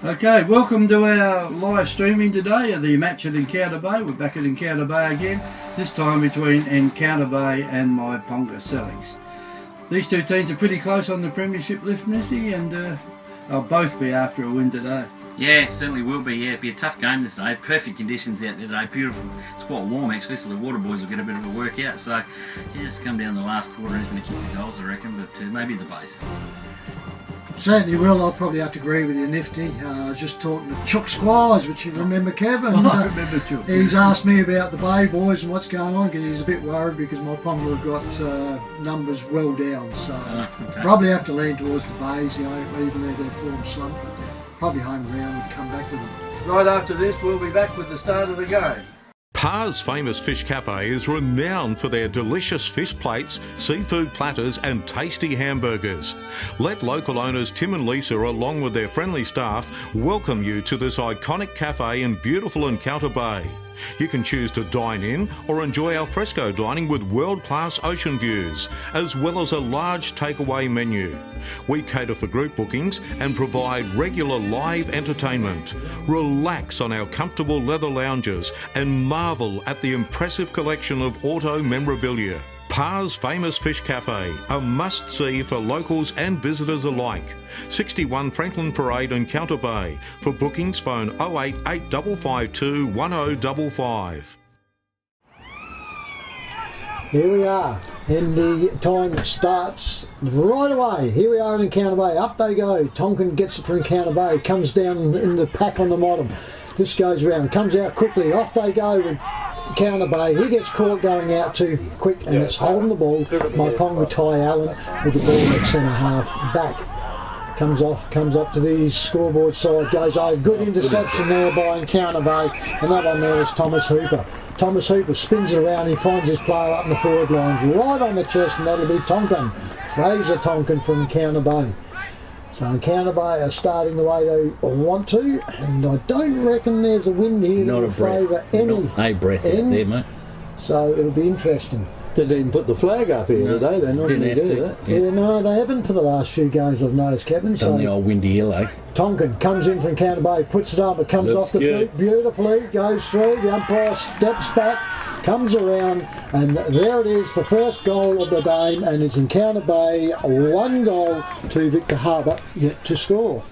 Okay, welcome to our live streaming today of the match at Encounter Bay. We're back at Encounter Bay again, this time between Encounter Bay and Myponga-Sellicks. These two teams are pretty close on the premiership lift, Nisty, and they'll both be after a win today. Yeah, certainly will be. Yeah, it'll be a tough game this day. Perfect conditions out there today. Beautiful. It's quite warm actually, so the water boys will get a bit of a workout. So, yeah, it's come down the last quarter. He's going to kick the goals, I reckon, but maybe the base. Certainly will. I'll probably have to agree with you, Nifty. I was just talking to Chook Squires, which you remember, Kevin. I remember Chook. He's asked me about the Bay boys and what's going on, because he's a bit worried because Myponga have got numbers well down. So Okay. probably have to lean towards the Bays, even though their form slump. But probably home ground would come back with them. Right after this, we'll be back with the start of the game. Par's famous fish cafe is renowned for their delicious fish plates, seafood platters and tasty hamburgers. Let local owners Tim and Lisa, along with their friendly staff, welcome you to this iconic cafe in beautiful Encounter Bay. You can choose to dine in or enjoy al fresco dining with world-class ocean views, as well as a large takeaway menu. We cater for group bookings and provide regular live entertainment. Relax on our comfortable leather lounges and marvel at the impressive collection of auto memorabilia. Par's famous fish cafe, a must-see for locals and visitors alike. 61 Franklin Parade, Encounter Bay. For bookings, phone 088 1055. Here we are, and the time starts right away. Here we are in Encounter Bay. Up they go. Tonkin gets it for Encounter Bay. Comes down in the pack on the bottom. This goes around. Comes out quickly. Off they go with Encounter Bay. He gets caught going out too quick, and it's holding the ball. Myponga Ty Allen with the ball at centre half back. Comes off, comes up to the scoreboard side, goes over. Good interception there by Encounter Bay, and that one there is Thomas Hooper. Thomas Hooper spins it around, he finds his player up in the forward lines, right on the chest, and that'll be Tonkin. Fraser Tonkin from Encounter Bay. So Encounter Bay are starting the way they want to, and I don't reckon there's a wind here that will favour any. Not a breath out there, mate. So it'll be interesting. They didn't put the flag up here today, they're not going to do that. Yeah, no, they haven't for the last few games, I've noticed, Kevin. So, on the old windy hill, eh? Tonkin comes in from Encounter Bay, puts it up, it comes off the boot beautifully, goes through, the umpire steps back, comes around, and there it is, the first goal of the game, and it's Encounter Bay, 1 goal to Victor Harbour, yet to score.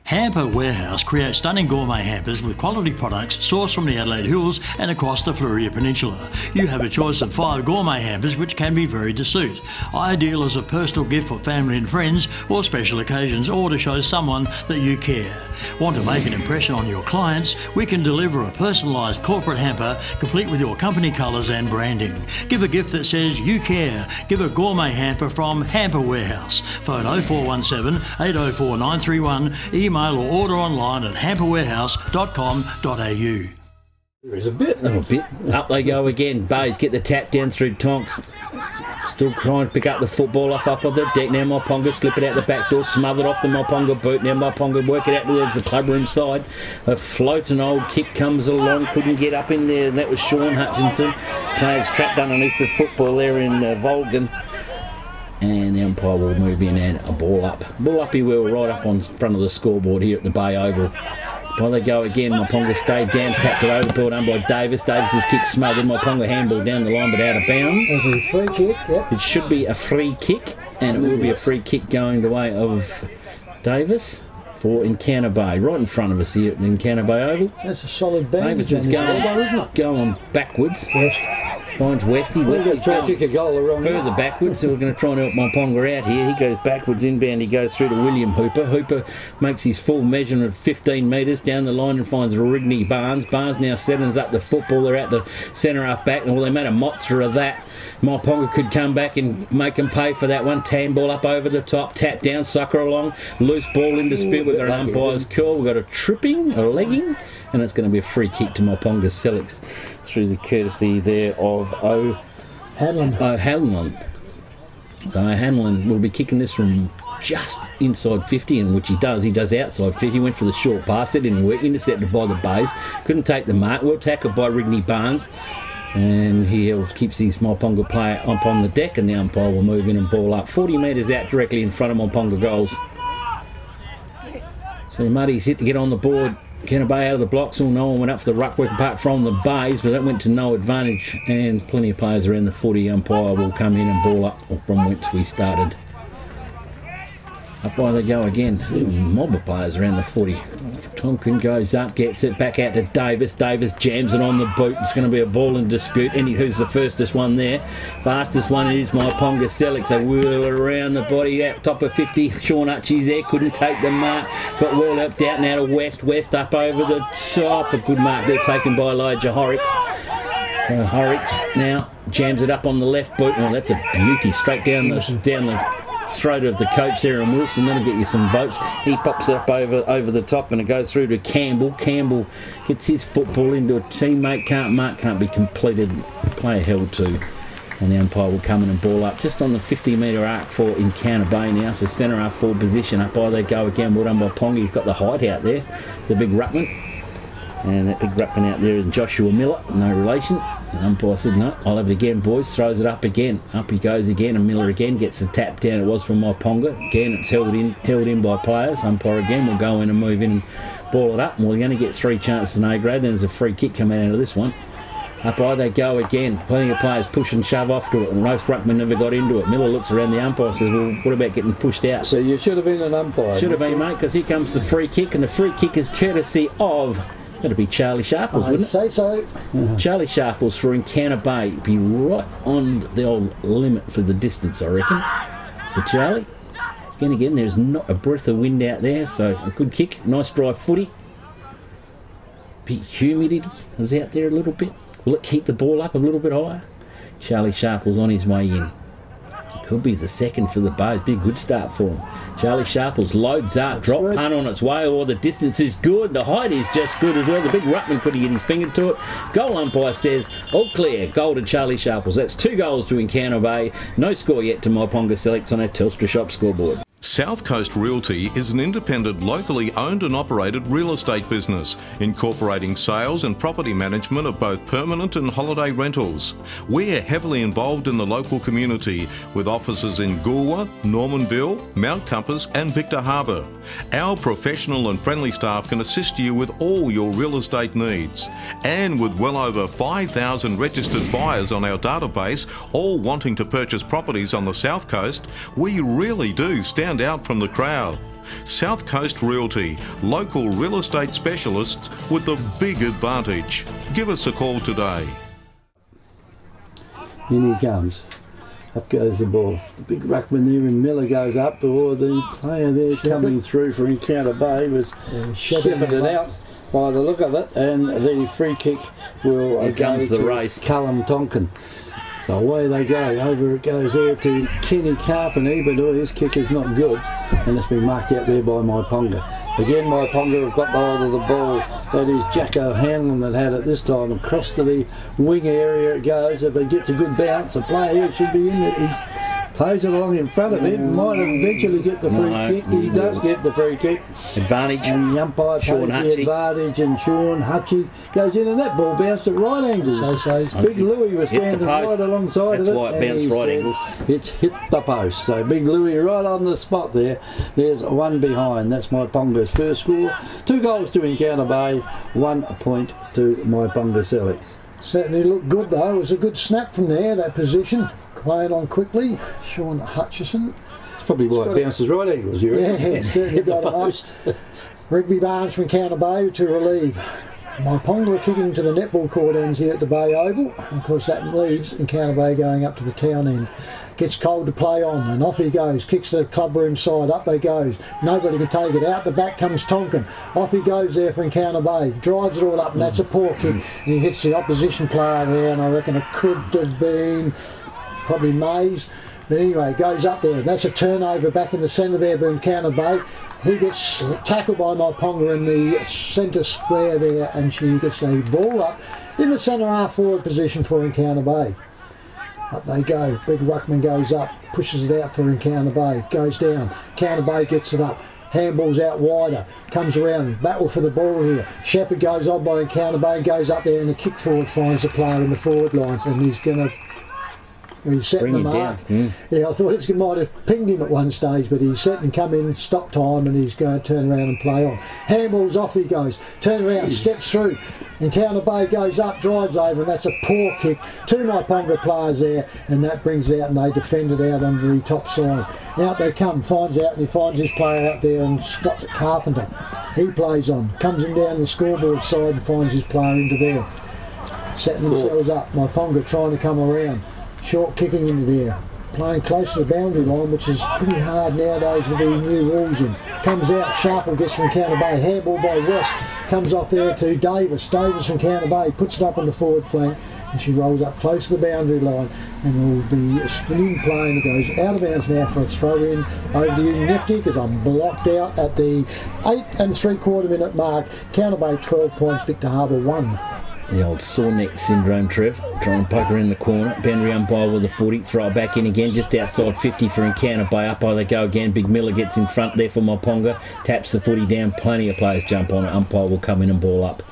Hamper Warehouse creates stunning gourmet hampers with quality products sourced from the Adelaide Hills and across the Fleurieu Peninsula. You have a choice of 5 gourmet hampers which can be varied to suit. Ideal as a personal gift for family and friends or special occasions, or to show someone that you care. Want to make an impression on your clients? We can deliver a personalised corporate hamper complete with your company colours and branding. Give a gift that says you care. Give a gourmet hamper from Hamper Warehouse. Phone 0417 804 931, email or order online at hamperwarehouse.com.au. There is a bit. Up they go again. Bays get the tap down through Tonks. Still trying to pick up the football up on the deck. Now Myponga slip it out the back door, smothered off the Myponga boot. Now Myponga work it out towards the clubroom side. A floating old kick comes along, couldn't get up in there, and that was Sean Hutchinson. Players trapped underneath the football there in Volgan. And the umpire will move in and a ball up. Ball up he will, right up on front of the scoreboard here at the Bay Oval. While they go again, Myponga stayed down, tapped it over, ball done by Davis. Davis's kick smothered, Myponga handball down the line but out of bounds. It'll be a free kick, yep. It should be a free kick, and it will be a free kick going the way of Davis for Encounter Bay, right in front of us here at the Encounter Bay Oval. That's a solid bandage. Davis is going backwards. Yes. Finds Westy. Westy's going further backwards, so we're going to try and help Myponga out here. He goes backwards inbound, he goes through to William Hooper. Hooper makes his full measurement of 15 metres down the line and finds Rigney Barnes. Barnes now settles up the football. They're out the centre half back, and well, they made a mozza of that. Myponga could come back and make them pay for that one. Tan ball up over the top, tap down, sucker along, loose ball in dispute. We've got an umpire's call, we've got a tripping, a legging, and it's going to be a free kick to Myponga-Sellicks through the courtesy there of O'Hanlon. So O'Hanlon will be kicking this from just inside 50, and which he does outside 50. He went for the short pass, it didn't work, intercepted by the Bays, couldn't take the mark, well tackled by Rigney Barnes, and he keeps his Myponga player up on the deck, and the umpire will move in and ball up 40 metres out directly in front of Myponga goals. So the Muddies hit to get on the board. Encounter Bay out of the blocks. All no one went up for the ruck work apart from the Bays, but that went to no advantage, and plenty of players around the footy. Umpire will come in and ball up from whence we started. Up by they go again. There's a mob of players around the footy. Tonkin goes up, gets it back out to Davis. Davis jams it on the boot. It's going to be a ball in dispute. Who's the fastest one there? Fastest one is Myponga-Sellicks. They whirl around the body out top of 50. Sean Hutchie's there, couldn't take the mark. Got well helped out now to West. West up over the top. A good mark there taken by Elijah Horrocks. So Horrocks now jams it up on the left boot. Oh, that's a beauty. Straight down the throat of the coach there, and Wilson, that'll get you some votes. He pops it up over the top, and it goes through to Campbell. Campbell gets his football into a teammate, can't mark, can't be completed. Player held to, and the umpire will come in and ball up just on the 50-metre arc for Encounter Bay now. So centre half forward position. Up by they go again. Well done by Ponga. He's got the height out there, the big ruckman, and that big ruckman out there is Joshua Miller, no relation. The umpire said, no, I'll have it again, boys. Throws it up again. Up he goes again, and Miller again gets the tap down. It was from Myponga. Again, it's held in by players. Umpire again will go in and move in and ball it up. And we're going to get 3 chances in A grade. Then there's a free kick coming out of this one. Up by they go again. Plenty of players push and shove off to it, and most ruckman never got into it. Miller looks around the umpire and says, well, what about getting pushed out? So you should have been an umpire. Should have been, mate, because here comes the free kick, and the free kick is courtesy of... Got to be Charlie Sharples, wouldn't it? I'd say so. Charlie Sharples for Encounter Bay. Be right on the old limit for the distance, I reckon, for Charlie. Again, there's not a breath of wind out there, so a good kick. Nice dry footy. Bit humidity was out there a little bit. Will it keep the ball up a little bit higher? Charlie Sharples on his way in. Could be the second for the Bows. Be a good start for him. Charlie Sharples loads up, drop punt on its way, or the distance is good. The height is just good as well. The big ruckman couldn't get his finger to it. Goal umpire says, all clear. Goal to Charlie Sharples. That's 2 goals to Encounter Bay. No score yet to Myponga-Sellicks on our Telstra Shop scoreboard. South Coast Realty is an independent, locally owned and operated real estate business, incorporating sales and property management of both permanent and holiday rentals. We're heavily involved in the local community, with offices in Goorwa, Normanville, Mount Compass and Victor Harbour. Our professional and friendly staff can assist you with all your real estate needs. And with well over 5,000 registered buyers on our database, all wanting to purchase properties on the South Coast, we really do stand out from the crowd. South Coast Realty, local real estate specialists with the big advantage. Give us a call today. In he comes. Up goes the ball. The big ruckman there, and Miller goes up, or the player there coming through for Encounter Bay was shepherded it out by the look of it, and the free kick will go to Callum Tonkin. So away they go. Over it goes there to Kenny Carpenter, but his kick is not good, and it's been marked out there by Myponga. Again, Myponga have got the hold of the ball. That is Jack O'Hanlon that had it this time. Across to the wing area it goes. If it gets a good bounce, the player here should be in it. He plays it along in front of him. Might eventually get the free kick. He does get the free kick. Advantage. And the umpire takes the advantage, and Sean Hutchie goes in, and that ball bounced at right angles. So Big Louie was standing right alongside of it. That's why it bounced right angles. It's hit the post. So Big Louie right on the spot there. There's one behind. That's Myponga's first score. 2 goals to Encounter Bay, 1 point to Myponga-Sellicks. Certainly looked good though. It was a good snap from there, that position. Played on quickly. Sean Hutchison. That's probably why it bounces right angles. Yeah, certainly got him up. Rigby Barnes from Encounter Bay to relieve. Myponga kicking to the netball court ends here at the Bay Oval. And of course that leaves Encounter Bay going up to the town end. Gets cold to play on, and off he goes. Kicks to the club room side. Up they go. Nobody can take it. Out the back comes Tonkin. Off he goes there for Encounter Bay. Drives it all up, and that's a poor kick. And he hits the opposition player there, and I reckon it could have been probably Mays. But anyway, goes up there. That's a turnover back in the centre there by Encounter Bay. He gets tackled by Myponga in the centre square there, and she gets a ball up in the centre half forward position for Encounter Bay. Up they go. Big ruckman goes up, pushes it out for Encounter Bay. Goes down. Encounter Bay gets it up. Handball's out wider. Comes around. Battle for the ball here. Shepherd goes on by Encounter Bay, goes up there, and a kick forward finds the player in the forward lines, and he's going to... He's setting the mark. Yeah, I thought he might have pinged him at one stage, but he's set and come in, stop time, and he's going to turn around and play on. Handball's off he goes, turn around, steps through. Encounter Bay goes up, drives over, and that's a poor kick. Two Myponga players there, and that brings it out, and they defend it out onto the top side. Out they come, finds out, and he finds his player out there, and Scott Carpenter. He plays on, comes in down the scoreboard side and finds his player into there. Setting themselves up, Myponga trying to come around. Short kicking into there. Playing close to the boundary line, which is pretty hard nowadays with these new rules in. Comes out, Sharple gets from Encounter Bay, handball by West, comes off there to Davis. Davis from Encounter Bay puts it up on the forward flank, and she rolls up close to the boundary line, and there will be a spinning play, and it goes out of bounds now for a throw in over to you, Nifty, because I'm blocked out at the 8 3/4 minute mark. Encounter Bay 12 points, Victor Harbour 1. The old sore neck syndrome, Trev. Try and poke her in the corner. Boundary umpire with the footy. Throw it back in again, just outside 50 for Encounter Bay. Up by they go again. Big Miller gets in front there for Myponga. Taps the footy down. Plenty of players jump on it. Umpire will come in and ball up.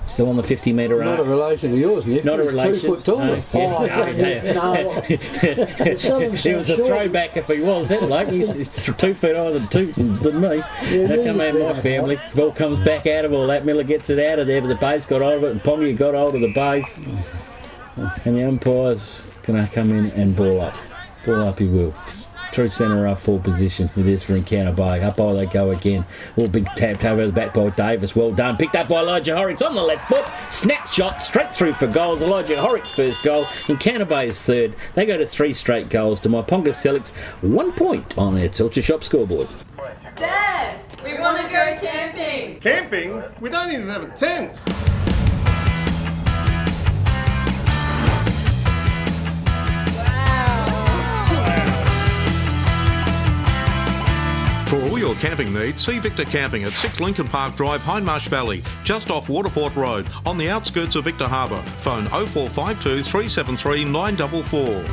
Still on the 50-metre arc. Not a relation to yours, Nick. Not a relation. 2 foot taller. It was a throwback if he was, that bloke. He's 2 feet higher than me. How come in my family? Ball comes back out of all that. Miller gets it out of there, but the base got hold of it, and Ponga got hold of the base. And the umpire's going to come in and ball up. Ball up he will. True centre half full position. It is for Encounter Bay. Up by they go again. All big tap over the back by Davis. Well done. Picked up by Elijah Horrocks on the left foot. Snapshot straight through for goals. Elijah Horrocks' first goal. Encounter Bay's third. They go to 3 straight goals to Myponga-Sellicks. 1 point on their Telstra Shop scoreboard. Dad, we want to go camping. Camping? We don't even have a tent. For all your camping needs, see Victor Camping at 6 Lincoln Park Drive, Hindmarsh Valley, just off Waterport Road, on the outskirts of Victor Harbour. Phone 0452 373 944.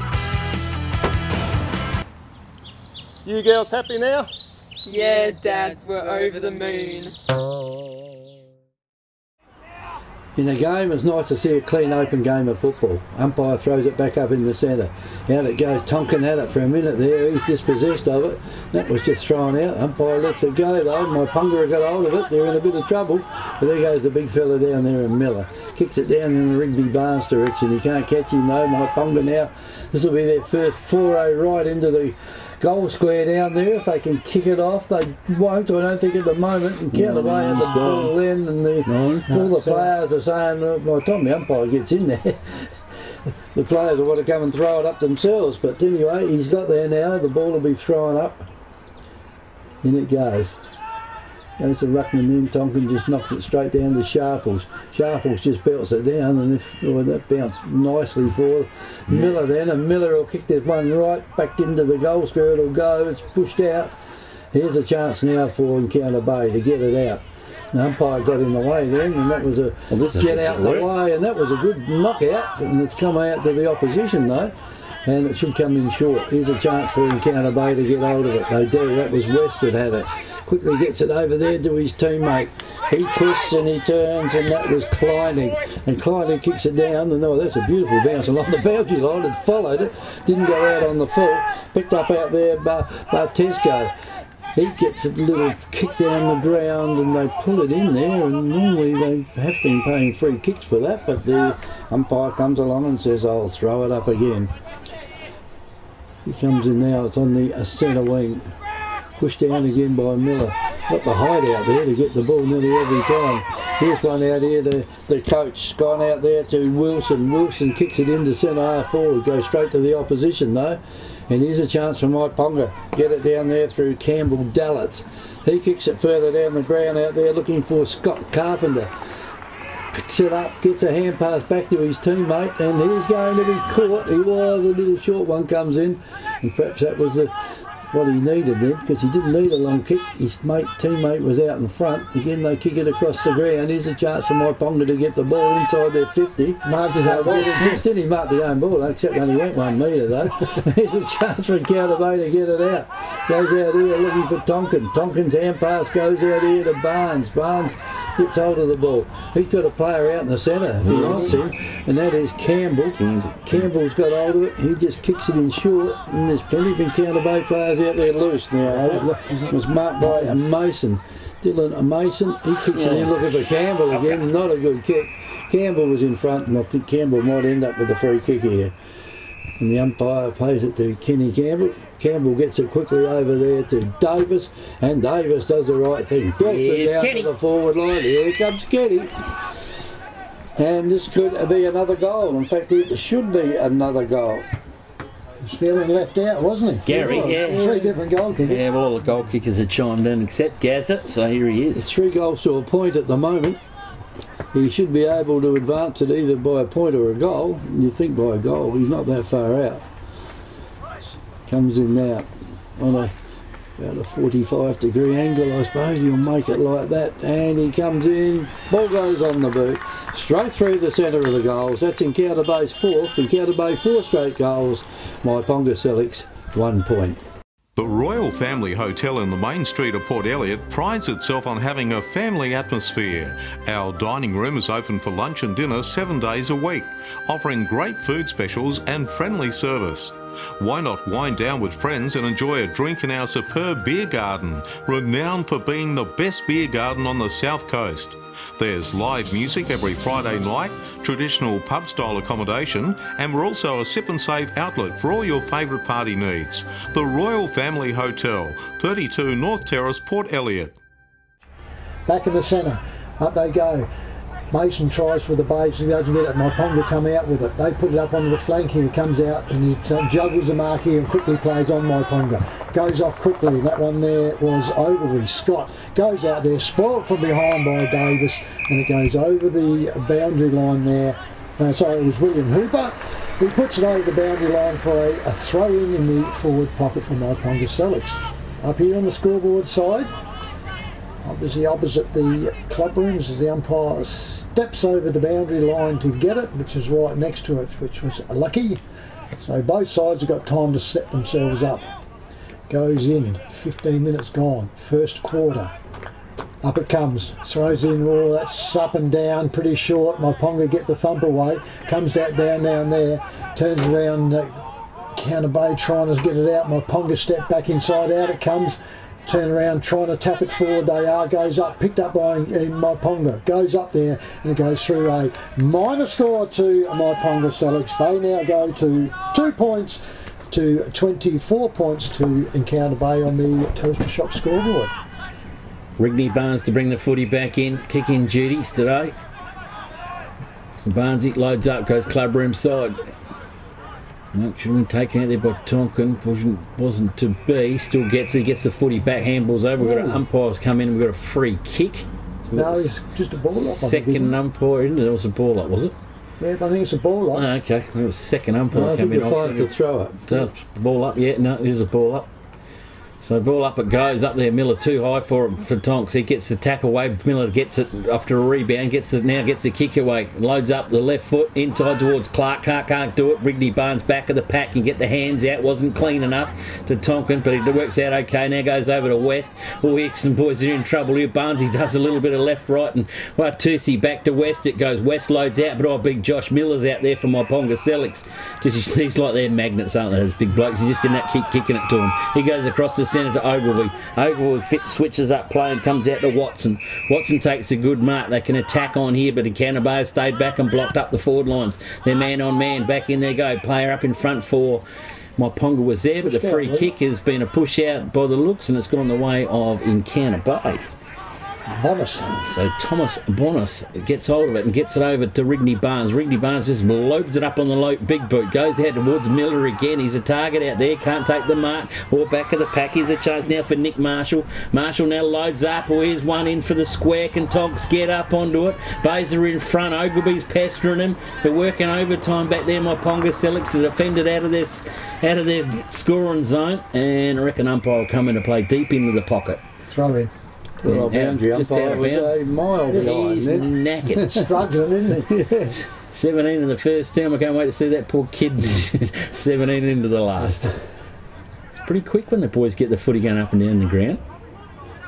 You girls happy now? Yeah, Dad, we're over the moon. In a game, it's nice to see a clean, open game of football. Umpire throws it back up in the centre. Out it goes. Tonkin had it for a minute there. He's dispossessed of it. That was just thrown out. Umpire lets it go though. Myponga got hold of it. They're in a bit of trouble. But there goes the big fella down there in Miller. Kicks it down in the Rigby Barnes direction. He can't catch him though. Myponga now. This will be their first foray right into the goal square down there. If they can kick it off, they won't, I don't think, at the moment. And Encounter Bay at the ball then, and all the players are saying, by the time the umpire gets in there, the players will want to come and throw it up themselves. But anyway, he's got there now. The ball will be thrown up. In it goes. Goes to Ruckman then. Tonkin just knocked it straight down to Sharples. Sharples just belts it down, and that bounced nicely for Miller then, and Miller will kick this one right back into the goal square. It'll go. It's pushed out. Here's a chance now for Encounter Bay to get it out. The umpire got in the way then, and that was a get out the way, and that was a good knockout. And it's come out to the opposition though, and it should come in short. Here's a chance for Encounter Bay to get hold of it. They do. That was West that had it. Quickly gets it over there to his teammate. He twists and he turns, and that was Kleinig. And Kleinig kicks it down, and oh, that's a beautiful bounce along the boundary line. It followed it, didn't go out on the full. Picked up out there by Tesco. He gets a little kick down the ground, and they pull it in there. And normally they have been paying free kicks for that, but the umpire comes along and says, "I'll throw it up again." He comes in now. It's on the centre wing. Pushed down again by Miller. Got the height out there to get the ball nearly every time. Here's one out here, the coach gone out there to Wilson. Wilson kicks it into centre half forward. Goes straight to the opposition though. And here's a chance for Myponga. Get it down there through Campbell Dallets. He kicks it further down the ground out there looking for Scott Carpenter. Picks it up, gets a hand pass back to his teammate, and he's going to be caught. He was, a little short one comes in, and perhaps that was what he needed then, because he didn't need a long kick. His teammate was out in front. Again, they kick it across the ground. Here's a chance for Myponga to get the ball inside their 50. Marked his own ball. Just didn't he mark the own ball, except only went 1 metre though. Here's a chance for Encounter Bay to get it out. Goes out here looking for Tonkin. Tonkin's hand pass goes out here to Barnes. Barnes gets hold of the ball. He's got a player out in the centre if he wants him, and that is Campbell. Campbell's got hold of it. He just kicks it in short, and there's plenty of Encounter Bay players out there loose now. It was marked by a Mason. Dylan Mason, he kicks it in looking for Campbell again. Not a good kick. Campbell was in front, and I think Campbell might end up with a free kick here. And the umpire plays it to Kenny Campbell. Campbell gets it quickly over there to Davis, and Davis does the right thing. Belts it down to the forward line. Here comes Kenny. And this could be another goal. In fact, it should be another goal. He's feeling left out, wasn't he? Gary, yeah. 3 different goal kickers. Yeah, all the goal kickers have chimed in except Gazza, so here he is. It's 3 goals to a point at the moment. He should be able to advance it either by a point or a goal. You think by a goal, he's not that far out. Comes in now on about a 45-degree angle, I suppose. You'll make it like that. And he comes in, ball goes on the boot, straight through the centre of the goals. That's Encounter Bay's 4th. Encounter Bay 4 straight goals. Myponga-Sellicks 1 point. The Royal Family Hotel in the main street of Port Elliot prides itself on having a family atmosphere. Our dining room is open for lunch and dinner 7 days a week, offering great food specials and friendly service. Why not wind down with friends and enjoy a drink in our superb beer garden, renowned for being the best beer garden on the South Coast. There's live music every Friday night, traditional pub-style accommodation, and we're also a sip and save outlet for all your favourite party needs. The Royal Family Hotel, 32 North Terrace, Port Elliot. Back in the centre, up they go. Mason tries for the base, he doesn't get it. Myponga come out with it. They put it up onto the flank here, comes out and he juggles the mark here and quickly plays on Myponga. Goes off quickly, and that one there was Ogilvie. Scott goes out there, spoiled from behind by Davis, and it goes over the boundary line there. Sorry, it was William Hooper. He puts it over the boundary line for a throw in the forward pocket for Myponga-Sellicks. Up here on the scoreboard side, obviously opposite the club rooms, as the umpire steps over the boundary line to get it, which is right next to it, which was lucky. So both sides have got time to set themselves up. Goes in, 15 minutes gone, first quarter. Up it comes, throws in, oh that's up and down, pretty short. Myponga get the thump away, comes down there, turns around, Encounter Bay trying to get it out. Myponga step back inside, out it comes. Turn around, trying to tap it forward. They are, goes up, picked up by Myponga, goes up there, and it goes through a minor score to Myponga-Sellicks. They now go to 2 points to 24 points to Encounter Bay on the Telstra Shop scoreboard. Rigney Barnes to bring the footy back in, kick-in duties today. So Barnesy loads up, goes club room side. Actually taken out there by Tonkin, wasn't to be, still gets it, he gets the footy back, handballs over. We've got an umpire's come in, we've got a free kick. So no, it's just a ball up. Second umpire, isn't it? It was a ball up, was it? Yeah, I think it's a ball up. Oh, okay, it was second umpire coming off. I think the throw up. Ball up, yeah, no, it is a ball up. So ball up it goes, up there, Miller too high for him, for Tonks. He gets the tap away, Miller gets it after a rebound, now gets the kick away, loads up the left foot, inside towards Clark, can't do it. Rigney Barnes back of the pack and get the hands out, wasn't clean enough to Tonkin, but it works out okay. Now goes over to West. Oh, Hicks and boys are in trouble here. Barnesy does a little bit of left, right, and Tusi back to West. It goes, West loads out, but big Josh Miller's out there for Myponga-Sellicks. He's like their magnets, aren't they, those big blokes? He just didn't keep kicking it to him. He goes across the centre to Ogilvie. Ogilvie switches up play and comes out to Watson. Watson takes a good mark. They can attack on here, but Encounter Bay stayed back and blocked up the forward lines. They're man on man. Back in there go. Player up in front for Myponga was there, but the free kick has been a push out by the looks, and it's gone the way of Encounter Bay. Bonus. So Thomas Bonus gets hold of it and gets it over to Rigney Barnes. Rigney Barnes just lopes it up on the big boot. Goes out towards Miller again. He's a target out there. Can't take the mark. Or back of the pack. Here's a chance now for Nick Marshall. Marshall now loads up. Oh, here's one in for the square. Can Tonks get up onto it? Baser in front. Ogilvy's pestering him. They're working overtime back there. Myponga-Sellicks are defended out of their scoring zone. And I reckon umpire will come into play deep into the pocket. Throw in. Well, boundary umpire was a mile behind. He's knackered. Struggling, isn't he? Yes. 17 in the first term. I can't wait to see that poor kid 17 into the last. It's pretty quick when the boys get the footy going up and down the ground.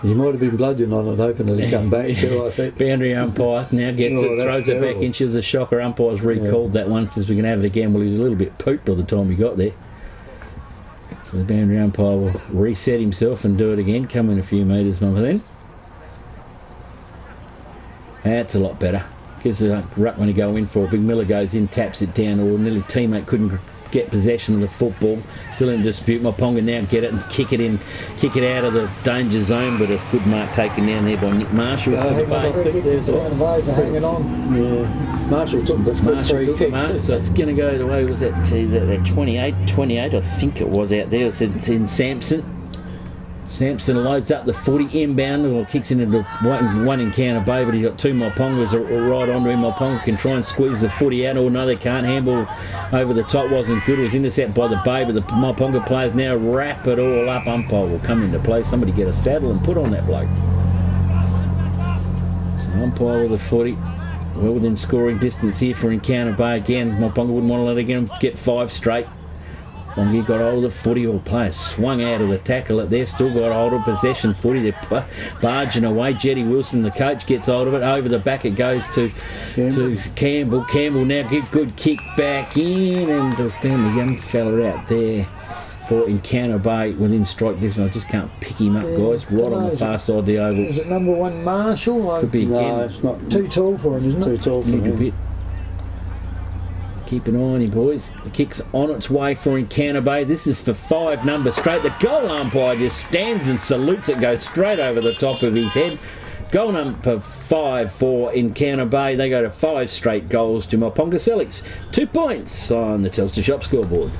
He might have been bludgeoned on it, hoping it'd come back too, I think. Boundary umpire now gets it, throws it back in. She was a shocker. Umpire's recalled that one, says we can have it again. Well, he was a little bit pooped by the time he got there. So the boundary umpire will reset himself and do it again. Come in a few metres, mother, then. That's a lot better. Gives the ruck when he go in for. Big Miller goes in, taps it down, or nearly teammate couldn't get possession of the football. Still in dispute. Myponga now get it and kick it out of the danger zone, but a good mark taken down there by Nick Marshall. I think there's hanging on. Yeah, Marshall took the free kick. So it's going to go the way, was that 28, I think it was out there. It's in Sampson. Sampson loads up the footy inbound, or kicks it into one Encounter Bay, but he's got two Mypongas right onto him. Myponga can try and squeeze the footy out, or no, they can't. Handball over the top wasn't good. It was intercepted by the Bay, but the Myponga players now wrap it all up. Umpire will come into play. Somebody get a saddle and put on that bloke. So umpire with the footy. Well within scoring distance here for Encounter Bay again. Myponga wouldn't want to let again get 5 straight. Bongi got hold of the footy, all players swung out of the tackle at there, still got hold of possession footy, they're barging away. Jetty Wilson, the coach, gets hold of it, over the back it goes to Campbell. Campbell now get good kick back in, and found the young fella out there for Encounter Bay within strike distance. I just can't pick him up, guys, right on the far side of the oval. Is it number 1 Marshall? Could be again. No, it's not too tall for him, isn't it? Too tall for him. Keep an eye on him, boys. The kick's on its way for Encounter Bay. This is for 5 numbers straight. The goal umpire just stands and salutes it, goes straight over the top of his head. Goal number 5 for Encounter Bay. They go to 5 straight goals to Myponga-Sellicks. 2 points on the Telstra Shop scoreboard.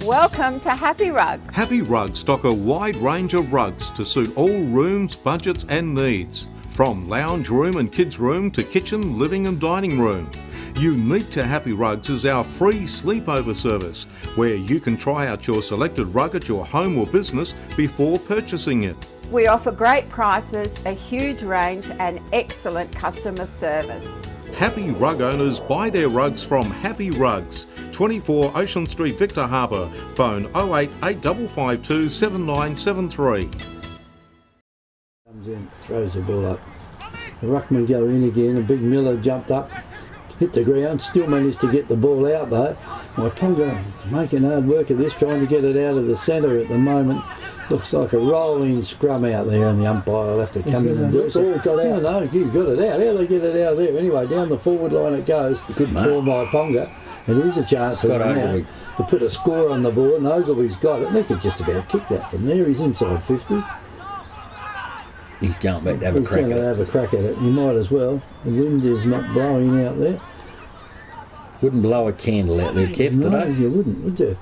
Welcome to Happy Rugs. Happy Rugs stock a wide range of rugs to suit all rooms, budgets and needs. From lounge room and kids room to kitchen, living and dining room. Unique to Happy Rugs is our free sleepover service, where you can try out your selected rug at your home or business before purchasing it. We offer great prices, a huge range and excellent customer service. Happy Rug owners buy their rugs from Happy Rugs, 24 Ocean Street, Victor Harbour. Phone 08 8552 7973. Comes in, throws the ball up. The ruckman go in again, and Big Miller jumped up, hit the ground, still managed to get the ball out though. Myponga making hard work of this, trying to get it out of the centre at the moment. Looks like a rolling scrum out there, and the umpire will have to come in and do it. Got out. No, you got it out. How do they get it out of there? Anyway, down the forward line it goes for Myponga. It is a chance for him now to put a score on the board, and Ogilvy's got it, and he could just about kick that from there. He's inside 50. He's going back to have a crack at it. He's going to have a crack at it. He might as well. The wind is not blowing out there. Wouldn't blow a candle out there, Kev, no, today. You wouldn't, would you?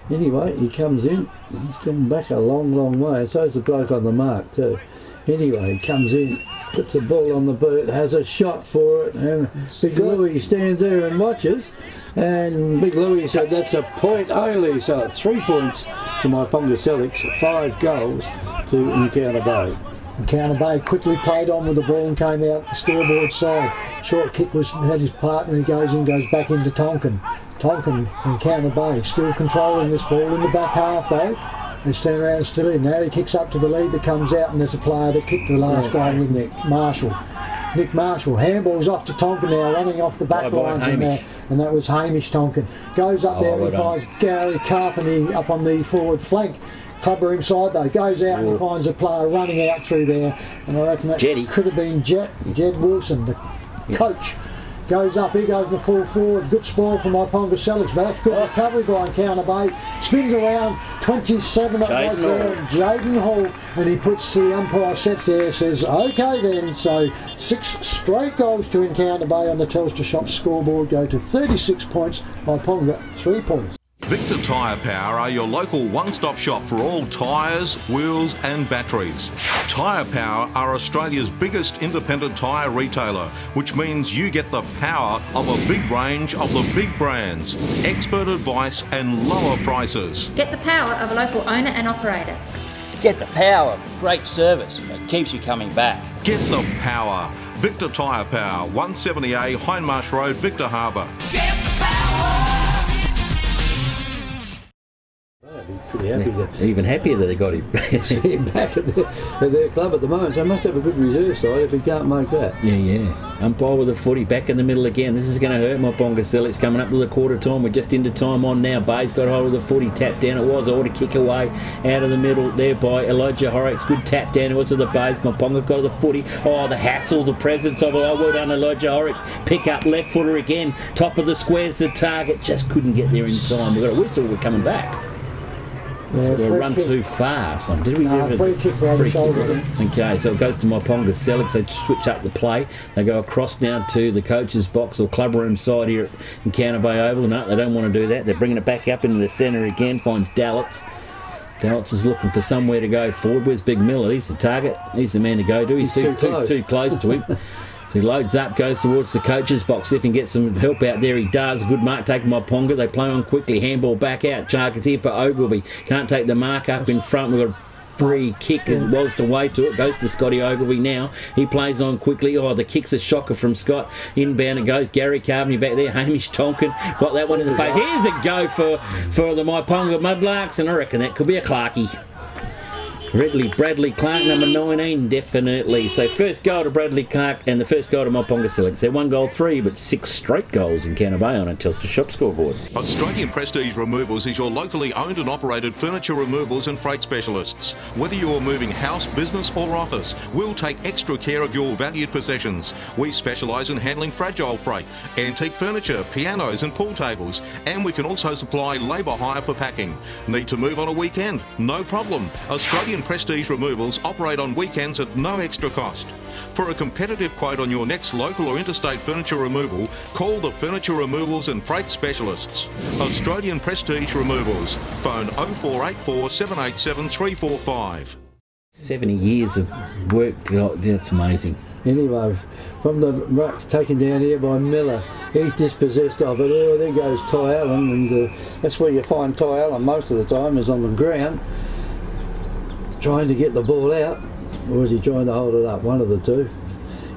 Anyway, he comes in. He's gone back a long, long way. And so's the bloke on the mark too. Anyway, he comes in, puts the ball on the boot, has a shot for it, and Big Louie stands there and watches. And Big Louie said that's a point only, so 3 points to Myponga-Sellicks, 5 goals to Encounter Bay. Encounter Bay quickly played on with the ball and came out the scoreboard side. Short kick had his partner, he goes back into Tonkin. Tonkin from Encounter Bay, still controlling this ball in the back half though. They stand around and still in. Now he kicks up to the lead that comes out, and there's a player that kicked the last guy with Nick Marshall. Nick Marshall, handball's off to Tonkin now, running off the back lines in there, and that was Hamish Tonkin. Goes up there and he finds Gary Carpenter up on the forward flank. Clubber inside though, goes out and he finds a player running out through there, and I reckon that could have been Jed Wilson, the coach. Goes up, he goes in the full forward, good spoil from Myponga-Sellicks, but that's good recovery by Encounter Bay. Spins around, 27 it was there, Jaden Hall, and he puts the umpire sets there, says okay then, so 6 straight goals to Encounter Bay on the Telstra Shop scoreboard, go to 36 points, Myponga 3 points. Victor Tyre Power are your local one-stop shop for all tyres, wheels and batteries. Tyre Power are Australia's biggest independent tyre retailer, which means you get the power of a big range of the big brands, expert advice and lower prices. Get the power of a local owner and operator. Get the power of great service that keeps you coming back. Get the power. Victor Tyre Power, 170A Hindmarsh Road, Victor Harbour. Be pretty happy to even happier that they got him. see him back at their club at the moment. So they must have a good reserve side if he can't make that. Yeah. Umpire with the footy back in the middle again. This is going to hurt Myponga-Sellicks coming up to the quarter time. We're just into time on now. Bay's got hold of the footy, tap down. It was ought to kick away out of the middle there by Elijah Horrocks. Good tap down. It was to the Bays. Myponga got the footy. Oh, the hassle, the presence of it. Oh, well done, Elijah Horrocks. Pick up left footer again. Top of the square's the target. Just couldn't get there in time. We've got a whistle. We're coming back. Yeah, So we run too far. So did we give it free kick for over the shoulder. Okay, so it goes to Myponga-Sellicks. They switch up the play. They go across now to the coach's box or club room side here at Encounter Bay Oval. No, they don't want to do that. They're bringing it back up into the centre again. Finds Dallitz. Dallitz is looking for somewhere to go forward. Where's Big Miller? He's the target. He's the man to go to. He's too close to him. So he loads up, goes towards the coach's box. If he can get some help out there, he does. Good mark taken by Ponga. They play on quickly. Handball back out. Shark is here for Ogilvy. Can't take the mark up in front. We've got a free kick. It was to wait to it. Goes to Scotty Ogilvy now. He plays on quickly. Oh, the kick's a shocker from Scott. Inbound it goes. Gary Carvey back there. Hamish Tonkin got that one in the face. Here's a go for the Myponga Mudlarks, and I reckon that could be a Clarkie. Bradley Clark, number 19, definitely. So first goal to Bradley Clark and the first goal to Myponga-Sellicks. They're 1 goal 3, but 6 straight goals in Encounter Bay on a Telstra shop scoreboard. Australian Prestige Removals is your locally owned and operated furniture removals and freight specialists. Whether you're moving house, business or office, we'll take extra care of your valued possessions. We specialise in handling fragile freight, antique furniture, pianos and pool tables, and we can also supply labour hire for packing. Need to move on a weekend? No problem. Australian Prestige Removals operate on weekends at no extra cost. For a competitive quote on your next local or interstate furniture removal, call the Furniture Removals and Freight Specialists. Australian Prestige Removals. Phone 0484 787 345. 70 years of work. That's amazing. Anyway, from the rucks taken down here by Miller, he's dispossessed of it. Oh, there goes Ty Allen, and that's where you find Ty Allen most of the time, is on the ground, trying to get the ball out, or is he trying to hold it up? One of the two.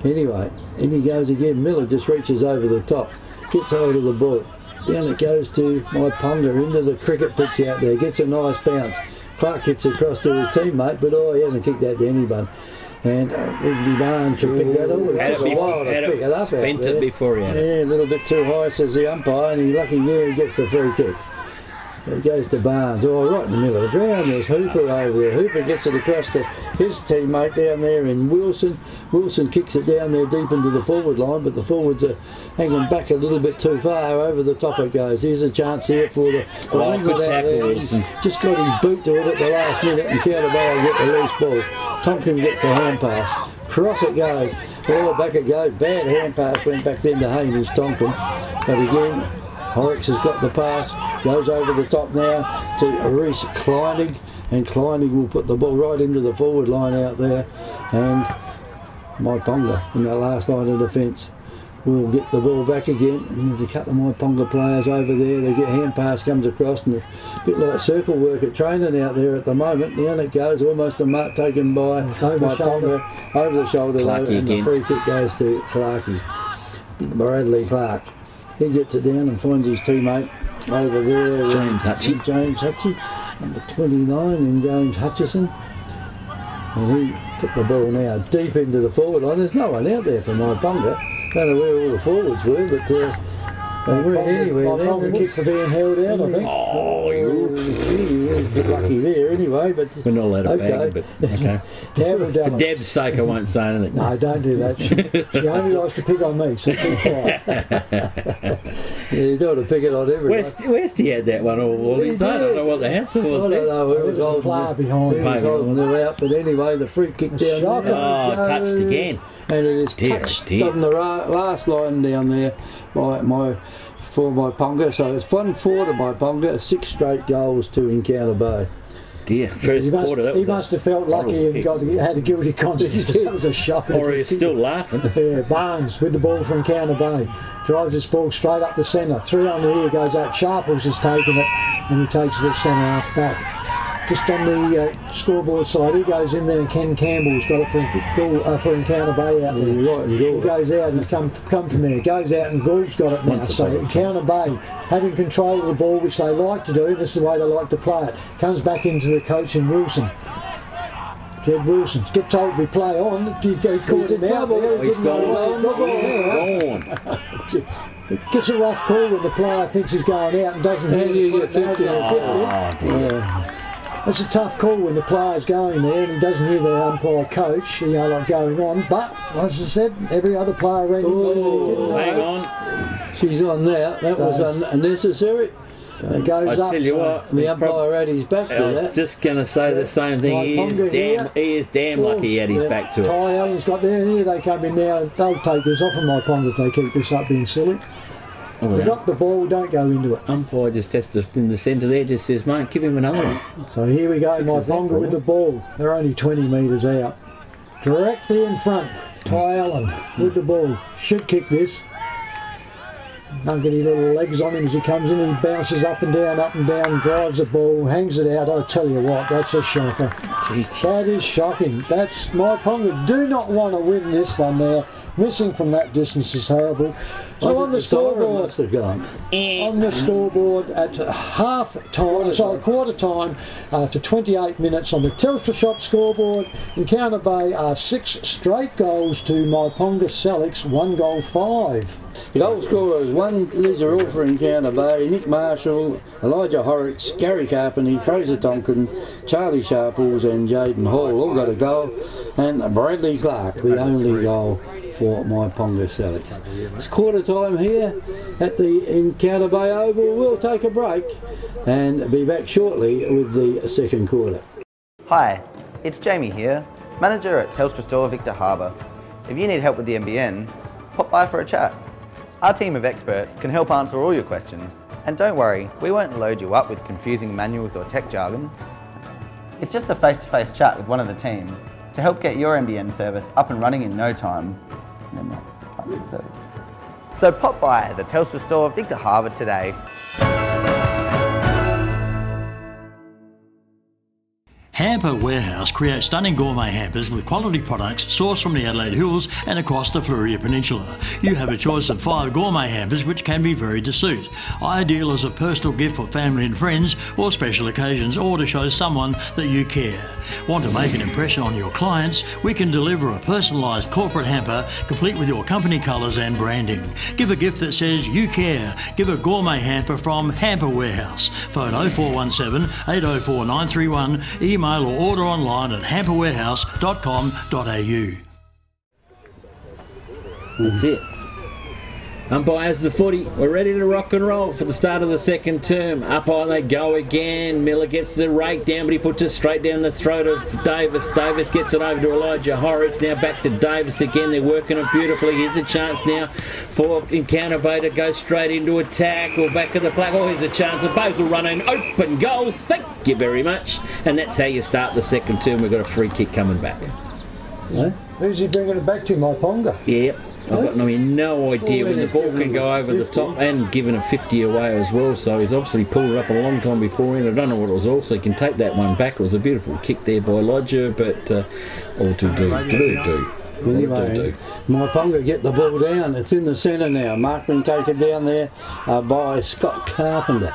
Anyway, in he goes again. Miller just reaches over the top, gets hold of the ball. Down it goes to Myponga into the cricket pitch out there, gets a nice bounce. Clark gets across to his teammate, but he hasn't kicked that to anyone. And Rigby Barnes should pick that up. It took a while to pick it up out there. It before he had it. Yeah, a little bit too high, says the umpire, and he's lucky there he gets the free kick. It goes to Barnes. Oh, right in the middle of the ground. There's Hooper over there. Hooper gets it across to his teammate down there in Wilson. Wilson kicks it down there deep into the forward line, but the forwards are hanging back a little bit too far. Over the top it goes. Here's a chance here for the good tackle, Wilson. Just got his boot to it at the last minute, and Encounter Bay will get the loose ball. Tompkins gets the hand pass. Cross it goes. Oh, back it goes. Bad hand pass went back then to Hamish Tonkin. But again, Horrocks has got the pass, goes over the top now to Reece Kleinig, and Kleinig will put the ball right into the forward line out there, and Myponga in that last line of defence will get the ball back again, and there's a couple of Myponga players over there. They get hand pass, comes across, and it's a bit like circle work at training out there at the moment. Down it goes, almost a mark taken by Myponga, over the shoulder, and the free kick goes to Clarkie, Bradley Clark. He gets it down and finds his teammate over there. James Hutchie, number 29 in James Hutchison. And he took the ball now deep into the forward line. There's no one out there for Myponga. Don't know where all the forwards were, but they weren't anywhere there. Myponga kicks are being held out, I think. Oh, he was a bit lucky there anyway, but we're not allowed to bag him, but okay. For Deb's sake, I won't say anything. No, don't do that. She only likes to pick on me, so keep quiet. Yeah, you don't want to pick it on everyone. Westy had that one all his own. I don't know what the hassle was. I don't know. It was a player behind. He was holding them out, but anyway, the free kick down there. Oh, touched again. And it is touched on the last line down there for Myponga. So it's 1-4 to Myponga, 6 straight goals to Encounter Bay. Dear, first quarter. He must have felt lucky and had a guilty conscience. That was a shocker. Or he's still laughing. Yeah, Barnes with the ball from Encounter Bay. Drives this ball straight up the centre. 3 under here, goes up. Sharples has taken it, and he takes it at centre half back. just on the scoreboard side. He goes in there and Ken Campbell's got it for Encounter Bay out there. Right, he goes out and come from there. Goes out and Gould's got it now. So Encounter Bay having control of the ball, which they like to do. This is the way they like to play it. Comes back into the coach in Wilson. Jed Wilson gets told to be play on. He called him out there. He didn't know what he got. It gets a rough call when the player thinks he's going out and doesn't hear it. That's a tough call when the player's going there and he doesn't hear the umpire coach, like going on. But, as I said, every other player around him didn't know. Hang on. She's on now. That was unnecessary. So it goes up. I tell you what, the umpire had his back to that. I was just going to say the same thing. He is damn lucky he had his back to it. Ty Allen's got there, and here they come in now. They'll take this off of Myponga if they keep this up being silly. They got the ball, don't go into it. Umpire just has to, in the centre there, just says, mate, give him another one. So here we go, Myponga with the ball. They're only 20 metres out. Directly in front, Ty Allen with the ball. Should kick this. Don't get any little legs on him as he comes in. He bounces up and down, drives the ball, hangs it out. I tell you what, that's a shocker. That is shocking. That's Myponga. Do not want to win this one there. Missing from that distance is horrible. So on the scoreboard, at quarter time, after 28 minutes on the Telstra shop scoreboard, Encounter Bay are 6 straight goals to Myponga-Sellicks, 1 goal 5. The goal scorers, these are all for Encounter Bay: Nick Marshall, Elijah Horrocks, Gary Carpenter, Fraser Tonkin, Charlie Sharples and Jaden Hall all got a goal, and Bradley Clark, the only goal for Myponga-Sellicks. It's quarter time here at the Encounter Bay Oval. We'll take a break and be back shortly with the second quarter. Hi, it's Jamie here, manager at Telstra Store Victor Harbour. If you need help with the NBN, pop by for a chat. Our team of experts can help answer all your questions. And don't worry, we won't load you up with confusing manuals or tech jargon. It's just a face-to-face chat with one of the team to help get your NBN service up and running in no time. And then that's the public service. So pop by the Telstra Store Victor Harbour today. Hamper Warehouse creates stunning gourmet hampers with quality products sourced from the Adelaide Hills and across the Fleurieu Peninsula. You have a choice of 5 gourmet hampers which can be very to suit. Ideal as a personal gift for family and friends or special occasions, or to show someone that you care. Want to make an impression on your clients? We can deliver a personalised corporate hamper complete with your company colours and branding. Give a gift that says you care. Give a gourmet hamper from Hamper Warehouse. Phone 0417 804 931, email or order online at hamperwarehouse.com.au. That's it. Umpires the footy. We're ready to rock and roll for the start of the second term. Up on they go again. Miller gets the rake down, but he puts it straight down the throat of Davis. Davis gets it over to Elijah Horrocks. Now back to Davis again. They're working it beautifully. Here's a chance now for Encounter Bay to go straight into attack or back of the flag. Oh, here's a chance. Both will run in open goals. Thank you very much. And that's how you start the second term. We've got a free kick coming back. Who's he bringing it back to? Myponga? Yeah. I've got no idea when the ball can go over the top, and given a 50 away as well, so he's obviously pulled it up a long time before, and I don't know what it was all, so he can take that one back. It was a beautiful kick there by Lodger, but all to do. Anyway, Myponga get the ball down. It's in the centre now. Markman take it down there by Scott Carpenter.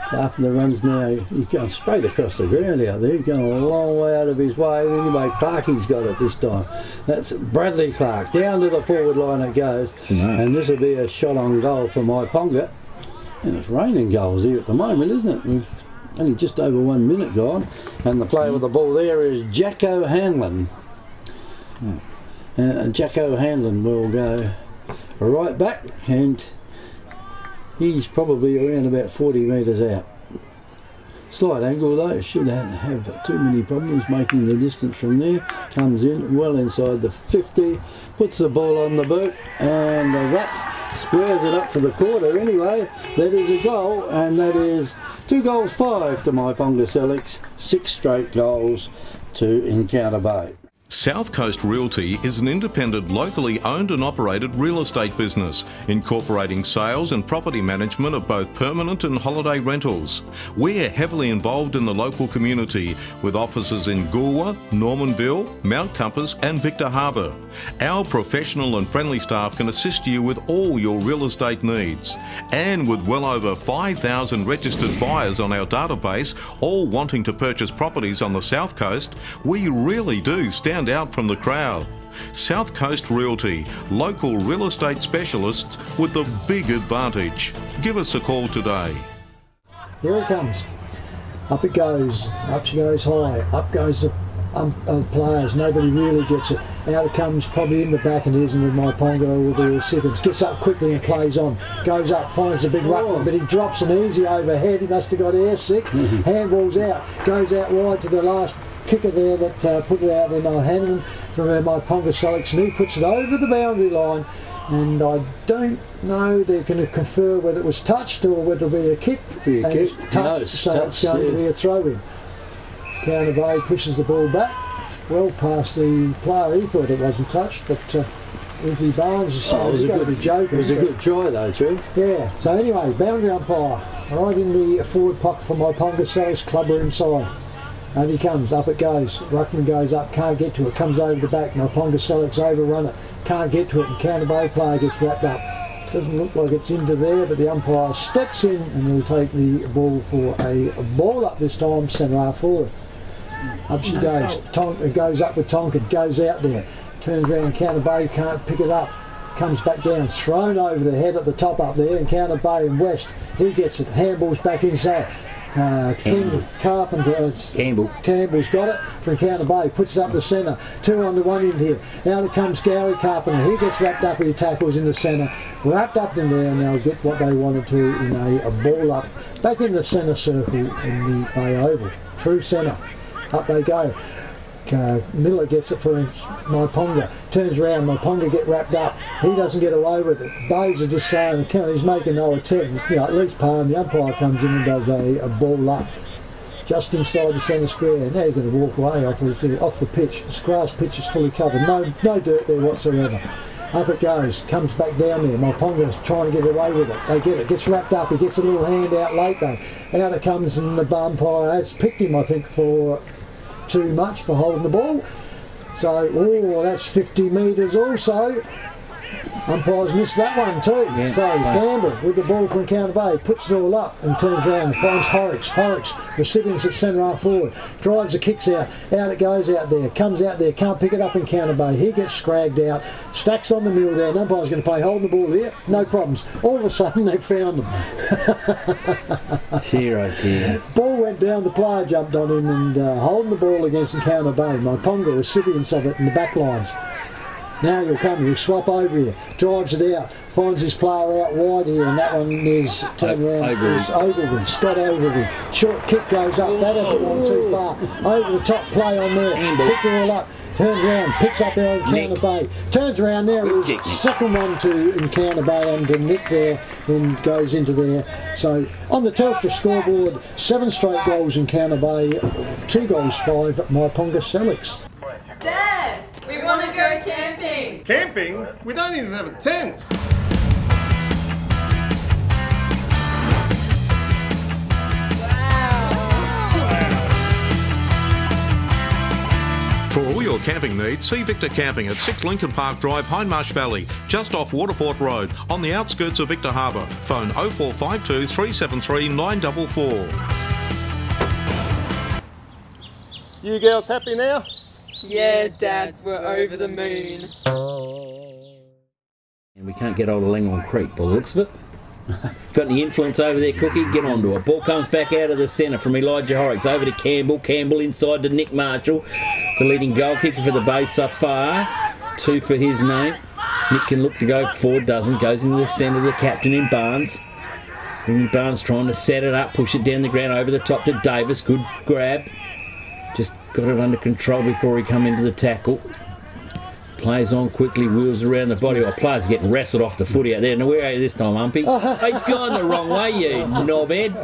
Carpenter runs now, he's going straight across the ground out there, he's going a long way out of his way. Anyway, Clarkie's got it this time. That's Bradley Clark, down to the forward line it goes, and this will be a shot on goal for Myponga. And it's raining goals here at the moment, isn't it? We've only just over 1 minute gone, and the player with the ball there is Jacko Hanlon. Jacko Hanlon will go right back, and he's probably around about 40 metres out. Slight angle though, shouldn't have too many problems making the distance from there. Comes in well inside the 50, puts the ball on the boot, and that squares it up for the quarter. Anyway, that is a goal, and that is 2 goals 5 to Myponga-Sellicks, 6 straight goals to Encounter Bay. South Coast Realty is an independent, locally owned and operated real estate business, incorporating sales and property management of both permanent and holiday rentals. We're heavily involved in the local community, with offices in Goorwa, Normanville, Mount Compass and Victor Harbour. Our professional and friendly staff can assist you with all your real estate needs. And with well over 5,000 registered buyers on our database, all wanting to purchase properties on the South Coast, we really do stand out from the crowd. South Coast Realty, local real estate specialists with the big advantage. Give us a call today. Here it comes. Up it goes. Up she goes high. Up goes the players. Nobody really gets it. Out it comes, probably in the back, and isn't with Myponga or the recipients. Gets up quickly and plays on. Goes up, finds the big ruckman, but he drops an easy overhead. He must have got air sick. Handballs out. Goes out wide to the last kicker there that put it out in Hannon from Myponga-Sellicks, and he puts it over the boundary line. And I don't know, they're going to confer whether it was touched or whether it'll be a kick. Be a kick. It's touched, so it's going to be a throw-in. Counter Bay pushes the ball back, well past the player. He thought it wasn't touched, but Ricky Barnes has got to be joking. It was a good try though, Drew. Yeah, so anyway, boundary umpire, right in the forward pocket for Myponga-Sellicks, clubber inside. And he comes, up it goes. Ruckman goes up, can't get to it, comes over the back. Myponga-Sellicks overrun it, can't get to it, and Counter Bay player gets wrapped up. Doesn't look like it's into there, but the umpire steps in and will take the ball for a ball up this time, centre half forward. Up she goes. It goes up with Tonkin, goes out there, turns around, Counter Bay can't pick it up, comes back down, thrown over the head at the top up there, and Counter Bay and West, he gets it, handballs back inside. Campbell's got it from Counter Bay, puts it up the centre, 2 on the one end here. Out it comes Gary Carpenter, he gets wrapped up, he tackles in the centre, wrapped up in there, and they'll get what they wanted to in a ball up, back in the centre circle in the Bay Oval, true centre. Up they go. Miller gets it for Myponga, turns around, Myponga get wrapped up, he doesn't get away with it. Bays are just saying he's making no attempt, at least palm. The umpire comes in and does a ball up just inside the centre square. Now you're going to walk away off the pitch. This grass pitch is fully covered, no dirt there whatsoever. Up it goes, comes back down there. Myponga's trying to get away with it. They get it, gets wrapped up, he gets a little hand out late though. Out it comes, and the umpire has picked him, I think, for too much for holding the ball. So, that's 50 metres also. Umpires missed that one too. Yeah, so Campbell with the ball from Counter Bay puts it all up and turns around and finds Horrocks, recipients at centre half forward, drives the kicks out it goes out there, comes out there, can't pick it up in Counter Bay, he gets scragged out, stacks on the mill there, and umpire's going to play holding the ball here, no problems. All of a sudden they've found him. Ball went down, the player jumped on him, and holding the ball against Counter Bay. Myponga recipients of it in the back lines. Now he'll swap over here, drives it out, finds his player out wide here, and that one is turned around. Ogilvy, Scott Ogilvy. Short kick goes up, that hasn't gone too far. Over the top play on there, picked it all up, turns around, picks up there in Counter Bay, turns around there, it is second one to Counter Bay under Nick there, and goes into there. So on the Telstra scoreboard, 7 straight goals in Counter Bay, 2 goals 5 at Myponga-Sellicks. Dad! We want to go camping! Camping? We don't even have a tent! For all your camping needs, see Victor Camping at 6 Lincoln Park Drive, Hindmarsh Valley, just off Waterport Road, on the outskirts of Victor Harbour. Phone 0452 373 944. You girls happy now? Yeah, Dad, we're over the moon. And we can't get hold of Langhorne Creek by the looks of it. Got any influence over there, Cookie? Get onto it. Ball comes back out of the centre from Elijah Horrocks over to Campbell. Campbell inside to Nick Marshall, the leading goal kicker for the Bay so far. 2 for his name. Nick can look to go forward, doesn't. Goes into the centre, the captain in Barnes. Ringy Barnes trying to set it up, push it down the ground over the top to Davis. Good grab. Just got it under control before he come into the tackle. Plays on quickly, wheels around the body. Our player's getting wrestled off the footy out there. Now, where are you this time, Humpy? He's gone the wrong way, you knobhead.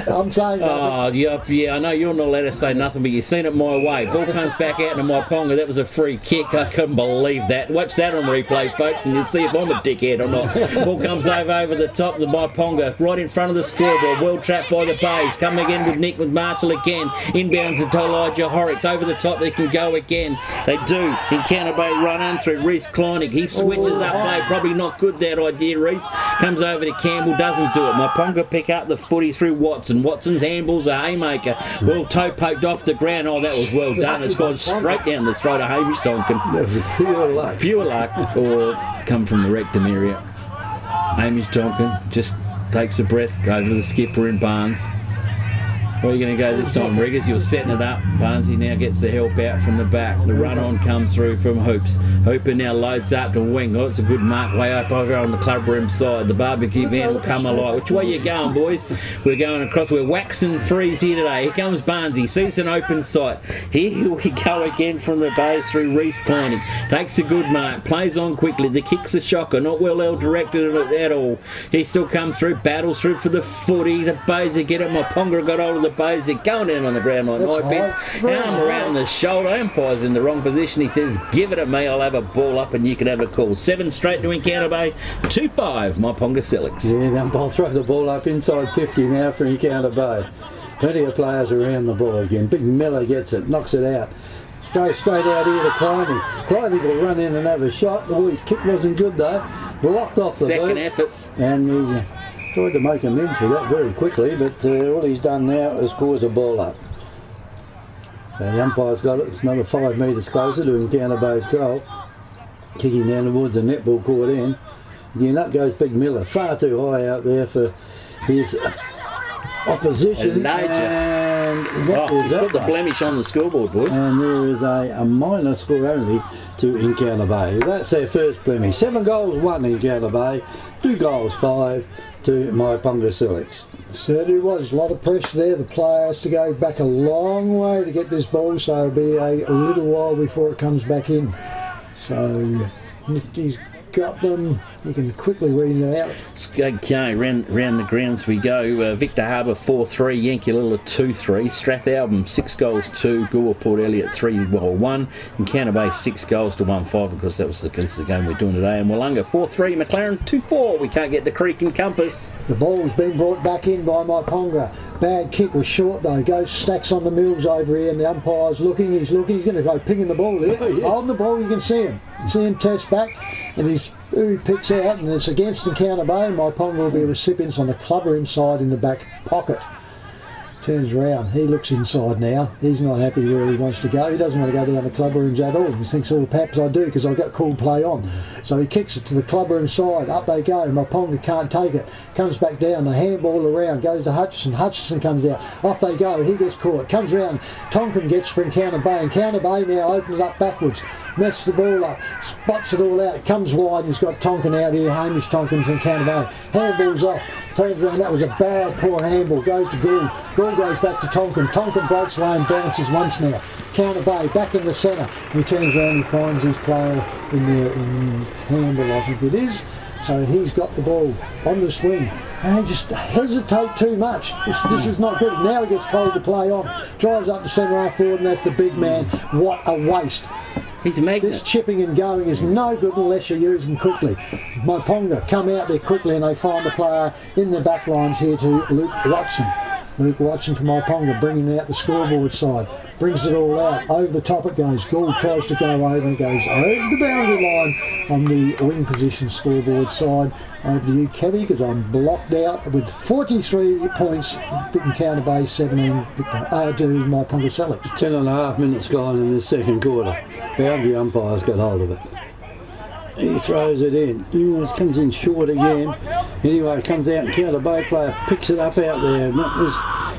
I'm saying nothing. Yeah, I know you're not allowed to say nothing, but you've seen it my way. Ball comes back out to Myponga. That was a free kick. I couldn't believe that. Watch that on replay, folks, and you'll see if I'm a dickhead or not. Ball comes over the top of the Myponga, right in front of the scoreboard. Well trapped by the Bays. Come again with Nick, with Marshall again. Inbounds to Elijah Horrocks. Over the top, they can go again. They do. Encounter Bay run in through Reece Kleinig. He switches up play. Probably not good, that idea, Reece. Comes over to Campbell, doesn't do it. Myponga pick up the footy through Watson. Watson's handball's a haymaker. Well, toe poked off the ground. Oh, that was well done. It's gone straight down the throat of Hamish Tonkin. That was pure luck. Pure luck, or come from the rectum area. Hamish Tonkin just takes a breath, goes to the skipper in Barnes. Where are you going to go this time, Riggers? You're setting it up. Barnesy now gets the help out from the back. The run-on comes through from Hoops. Hooper now loads up to wing. Oh, it's a good mark way up over on the club room side. The barbecue van will come alive. Which way you going, boys? We're going across. We're waxing freeze here today. Here comes Barnesy. Sees an open sight. Here we go again from the base through Reece Kleinig. Takes a good mark. Plays on quickly. The kick's a shocker. Not well directed at all. He still comes through. Battles through for the footy. The Baser get it. Myponga got hold of the Baser, going down on the ground like knife bits, arm around the shoulder. Umpire's in the wrong position. He says, give it to me, I'll have a ball up and you can have a call. 7 straight to Encounter Bay, 2-5 Myponga-Sellicks. Yeah, the umpire throw the ball up inside 50 now for Encounter Bay. Plenty of players around the ball again. Big Miller gets it, knocks it out. Straight out here to Kleinig. Kleinig will run in and have a shot. Oh, his kick wasn't good though. Blocked off the second boot. effort. And he's tried to make amends for that very quickly, but all he's done now is cause a ball up. So the umpire's got it. It's another 5 metres closer to Encounter Bay's goal. Kicking down towards the netball court end. Again, up goes Big Miller. Far too high out there for his opposition. And what is that? Put the blemish on the scoreboard, boys. And there is a minor score only to Encounter Bay. That's their first blemish. 7 goals, 1 Encounter Bay. 2 goals, 5 to Myponga-Sellicks. Certainly was. A lot of pressure there. The player has to go back a long way to get this ball, so it'll be a little while before it comes back in. So Nifty's got them. You can quickly read it out. Okay, round the grounds we go. Victor Harbour 4-3, Yankeelilla 2-3, Strathalbyn 6 goals 2, Gore Port Elliot 3-1, Encounter Bay 6 goals to 1-5 because that was the game we're doing today. And Wollonga 4-3, McLaren 2-4. We can't get the creek and compass. The ball's been brought back in by Myponga. Bad kick was short though. Goes stacks on the mills over here, and the umpire's looking. He's going to go pinging the ball here. Hold the ball. You can see him. See him test back, and he picks out, and it's against Encounter Bay. Myponga will be recipients on the club room side in the back pocket. Turns around, he looks inside now. He's not happy where he wants to go. He doesn't want to go down the club rooms at all. He thinks, oh, perhaps I do because I've got cool play on. So he kicks it to the club room side. Up they go. Myponga can't take it. Comes back down. The handball around. Goes to Hutchison. Hutchison comes out. Off they go. He gets caught. Comes around. Tonkin gets for Encounter Bay. Encounter Bay now open it up backwards. Mets the ball up. Spots it all out. Comes wide. He's got Tonkin out here. Hamish Tonkin from Encounter Bay. Handball's off. Turns around. That was a bad, poor handball. Goes to Gould. Gould goes back to Tonkin. Tonkin breaks away and bounces once now. Encounter Bay back in the centre. He turns around and finds his player in there in Campbell, I think it is. So he's got the ball on the swing. And just hesitate too much. This is not good. Now he gets cold to play on. Drives up the centre half forward, and that's the big man. What a waste. He's a magnet. This chipping and going is no good unless you use them quickly. Myponga come out there quickly, and they find the player in the back lines here to Luke Watson. Luke Watson from Myponga bringing out the scoreboard side. Brings it all out. Over the top it goes. Gould tries to go over and goes over the boundary line on the wing position scoreboard side. Over to you, Kevy, because I'm blocked out with 43 points. Encounter Bay 17 to Myponga-Sellicks. 10.5 minutes gone in the second quarter. Boundary umpire's got hold of it. He throws it in. It comes in short again. Anyway, it comes out. Encounter Bay player picks it up out there. And that was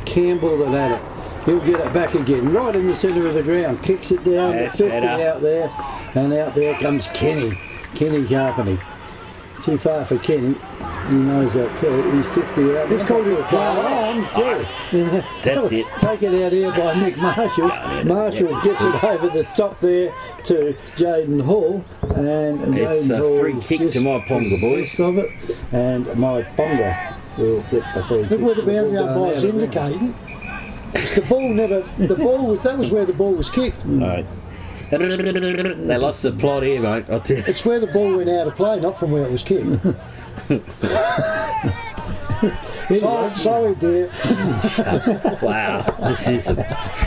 Campbell that had it. He'll get it back again, right in the centre of the ground. Kicks it down. That's 50 better. Out there. And out there comes Kenny. Kenny Carpenter. Too far for Kenny. He knows that he's 50 out. He's called it a play on. That's it. Take it out here by Nick Marshall. Marshall gets it over the top there to Jaden Hall, and it's Jaden a Hall free kick to Myponga, boys. Of it, and Myponga will get the free kick. Look where the boundary umpire's indicating. The ball never. The ball was. That was where the ball was kicked. Right. They lost the plot here, mate. I'll tell you. It's where the ball went out of play, not from where it was kicked. Sorry, dear. Wow, this is a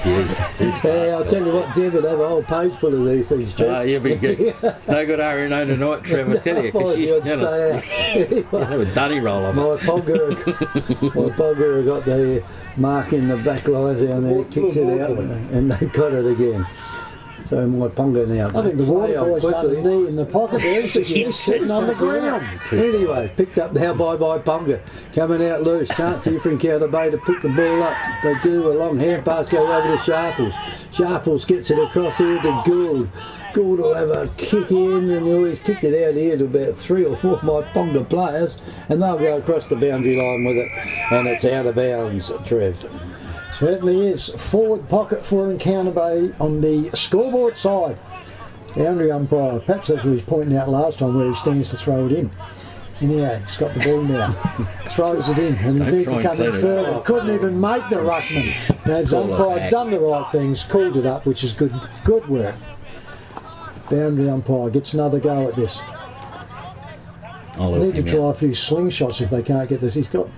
Jesus. I'll tell you what, Deb would have a whole page full of these things. You'll be good. No good RNO tonight, Trevor. I tell you, because she's gonna have a dunny roll on it. Myponga got the mark in the back lines down there, kicks it out, and they got it again. So Myponga now. I think the water boy's done a knee in the pocket there. He's sitting on the ground. Anyway, picked up now by Myponga. Coming out loose. Chance here for Encounter Bay to pick the ball up. They do a long hand pass, go over to Sharples. Sharples gets it across here to Gould. Gould will have a kick in, and he's kicked it out here to about 3 or 4 Myponga players, and they'll go across the boundary line with it, and it's out of bounds, Trev. Certainly is. Forward pocket for Encounter Bay on the scoreboard side. Boundary umpire, perhaps that's what he was pointing out last time, where he stands to throw it in. Anyhow, he's got the ball now. Throws it in, and he needs to come in further. Couldn't even make the ruckman. Now, his umpire's done the right things, called it up, which is good work. Boundary umpire gets another go at this. Need to try a few slingshots if they can't get this. He's got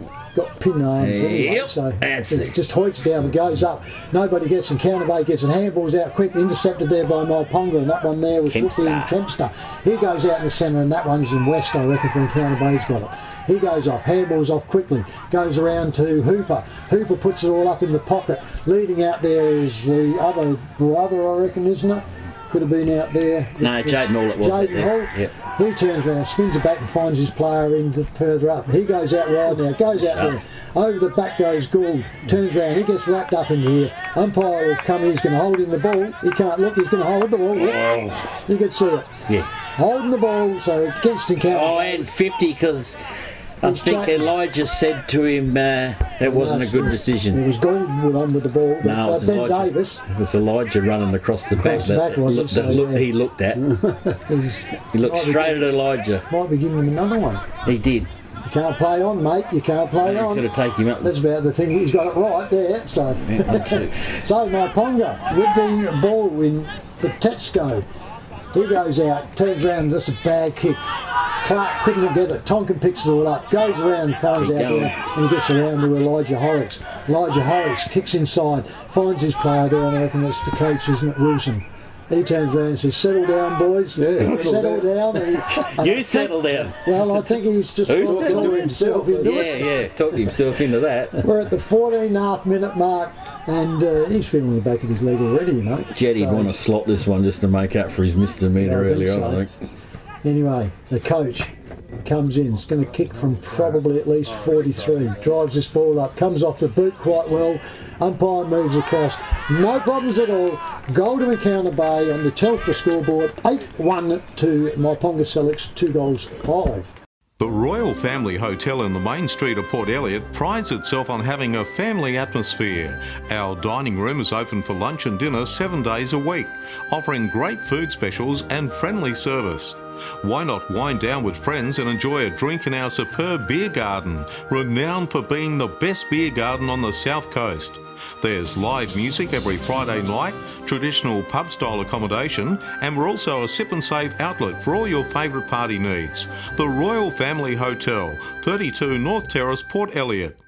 pin arms anyway, so it just hoiks down and goes up. Nobody gets Encounter Bay, gets it, handballs out quick, intercepted there by Myponga, and that one there was quickly in Kempster. He goes out in the centre, and that one's in West, I reckon, for Encounter Bay's got it. He goes off, handballs off quickly, goes around to Hooper. Hooper puts it all up in the pocket. Leading out there is the other brother, I reckon, isn't it? Could have been out there. No, Jaden Hall it was. Jaden Hall. Yep. He turns around, spins it back and finds his player in further up. He goes out wide now, goes out there. Over the back goes Gould, turns around, he gets wrapped up into here. Umpire will come, he's going to hold in the ball. He can't look, he's going to hold the ball. Yep. You can see it. Yeah. Holding the ball, so against Encounter. Oh, and 50 because I think Elijah said to him that wasn't a good decision. It was Gould on with the ball. No, it was Ben Elijah. Davis. It was Elijah running across the back. He looked at. He looked straight at Elijah. Might be giving him another one. He did. You can't play on, mate. You can't play on. He's going to take him up. That's about the thing. He's got it right there. So, so Myponga with the ball in the Tetsko. He goes out, turns around, just a bad kick. Clark couldn't get it. Tonkin picks it all up, goes around, finds out there, and he gets around to Elijah Horrocks. Elijah Horrocks kicks inside, finds his player there, and I reckon that's the coach, isn't it, Wilson? He turns around and says, "Settle down, boys. Yeah, settle down." You settle down. Well, I think he's just talking to himself into it. Yeah, talked himself into that. We're at the 14.5 minute mark, and he's feeling the back of his leg already, you know. Jetty'd want to slot this one just to make up for his misdemeanour earlier, I think. Anyway, the coach comes in. He's going to kick from probably at least 43. Drives this ball up, comes off the boot quite well. Umpire moves across. No problems at all. Goal to Encounter Bay on the Telstra scoreboard. 8-1 to Myponga-Sellicks, 2-5. The Royal Family Hotel in the main street of Port Elliot prides itself on having a family atmosphere. Our dining room is open for lunch and dinner 7 days a week, offering great food specials and friendly service. Why not wind down with friends and enjoy a drink in our superb beer garden, renowned for being the best beer garden on the South Coast. There's live music every Friday night, traditional pub-style accommodation, and we're also a sip and save outlet for all your favourite party needs. The Royal Family Hotel, 32 North Terrace, Port Elliot.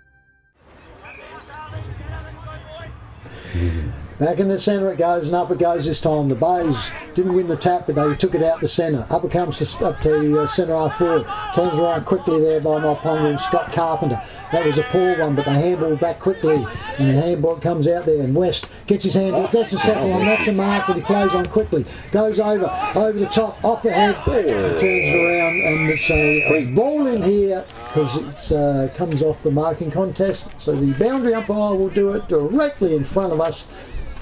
Back in the centre it goes, and up it goes this time. The Bays didn't win the tap, but they took it out the centre. Up it comes up to centre half forward. Turns around quickly there by Myponga and Scott Carpenter. That was a poor one, but they handball back quickly, and the handball comes out there. And West gets his handball, gets the second one. That's a mark, but he plays on quickly. Goes over the top, off the head, turns it around, and it's a ball in here because it comes off the marking contest. So the boundary umpire will do it directly in front of us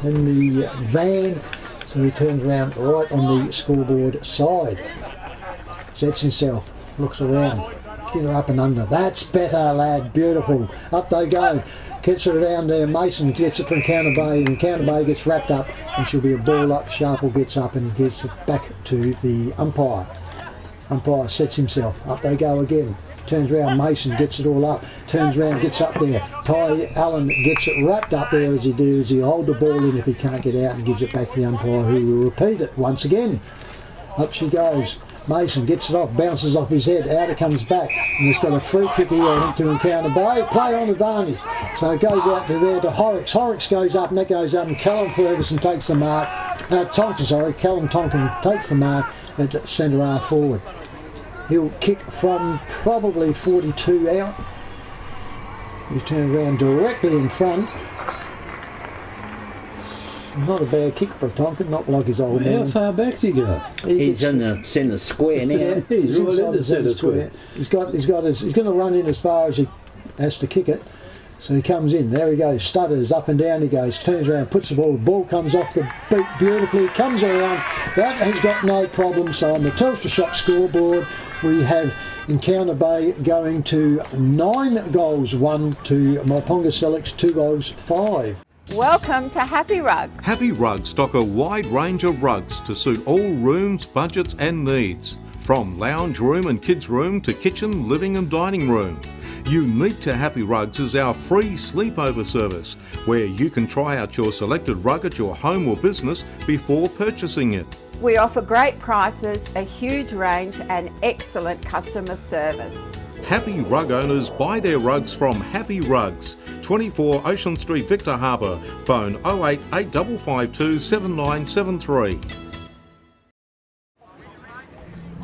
in the van, so he turns around right on the scoreboard side, sets himself, looks around, Get her up and under. That's better, lad. Beautiful. Up they go. Gets it around there. Mason gets it from Counter Bay, and Counter Bay gets wrapped up, and she'll be a ball up. Sharple gets up and gives it back to the umpire. Umpire sets himself. Up they go again. Turns around, Mason gets it all up. Turns around, gets up there. Ty Allen gets it wrapped up there as he does. He hold the ball in if he can't get out and gives it back to the umpire, who will repeat it once again. Up she goes. Mason gets it off, bounces off his head, out it comes back, and he's got a free kick here, I think, to Encounter Bay. Play on advantage. So it goes out to there to Horrocks. Horrocks goes up, and that goes up, and Callum Ferguson takes the mark. Callum Tonkin takes the mark at centre half forward. He'll kick from probably 42 out. He'll turn around directly in front. Not a bad kick for Tonkin, not like his old man. How far back do you go? He's in the centre square now. Yeah, he's right in the centre square. He's going to run in as far as he has to kick it. So he comes in, there he goes, stutters, up and down he goes, turns around, puts the ball comes off the beat beautifully, comes around, that has got no problem. So on the Telstra Shop scoreboard, we have Encounter Bay going to 9 goals, 1 to Myponga-Sellicks, 2 goals, 5. Welcome to Happy Rugs. Happy Rugs stock a wide range of rugs to suit all rooms, budgets and needs. From lounge room and kids room to kitchen, living and dining room. Unique to Happy Rugs is our free sleepover service, where you can try out your selected rug at your home or business before purchasing it. We offer great prices, a huge range and excellent customer service. Happy Rug owners buy their rugs from Happy Rugs, 24 Ocean Street, Victor Harbour. Phone 08 8552 7973.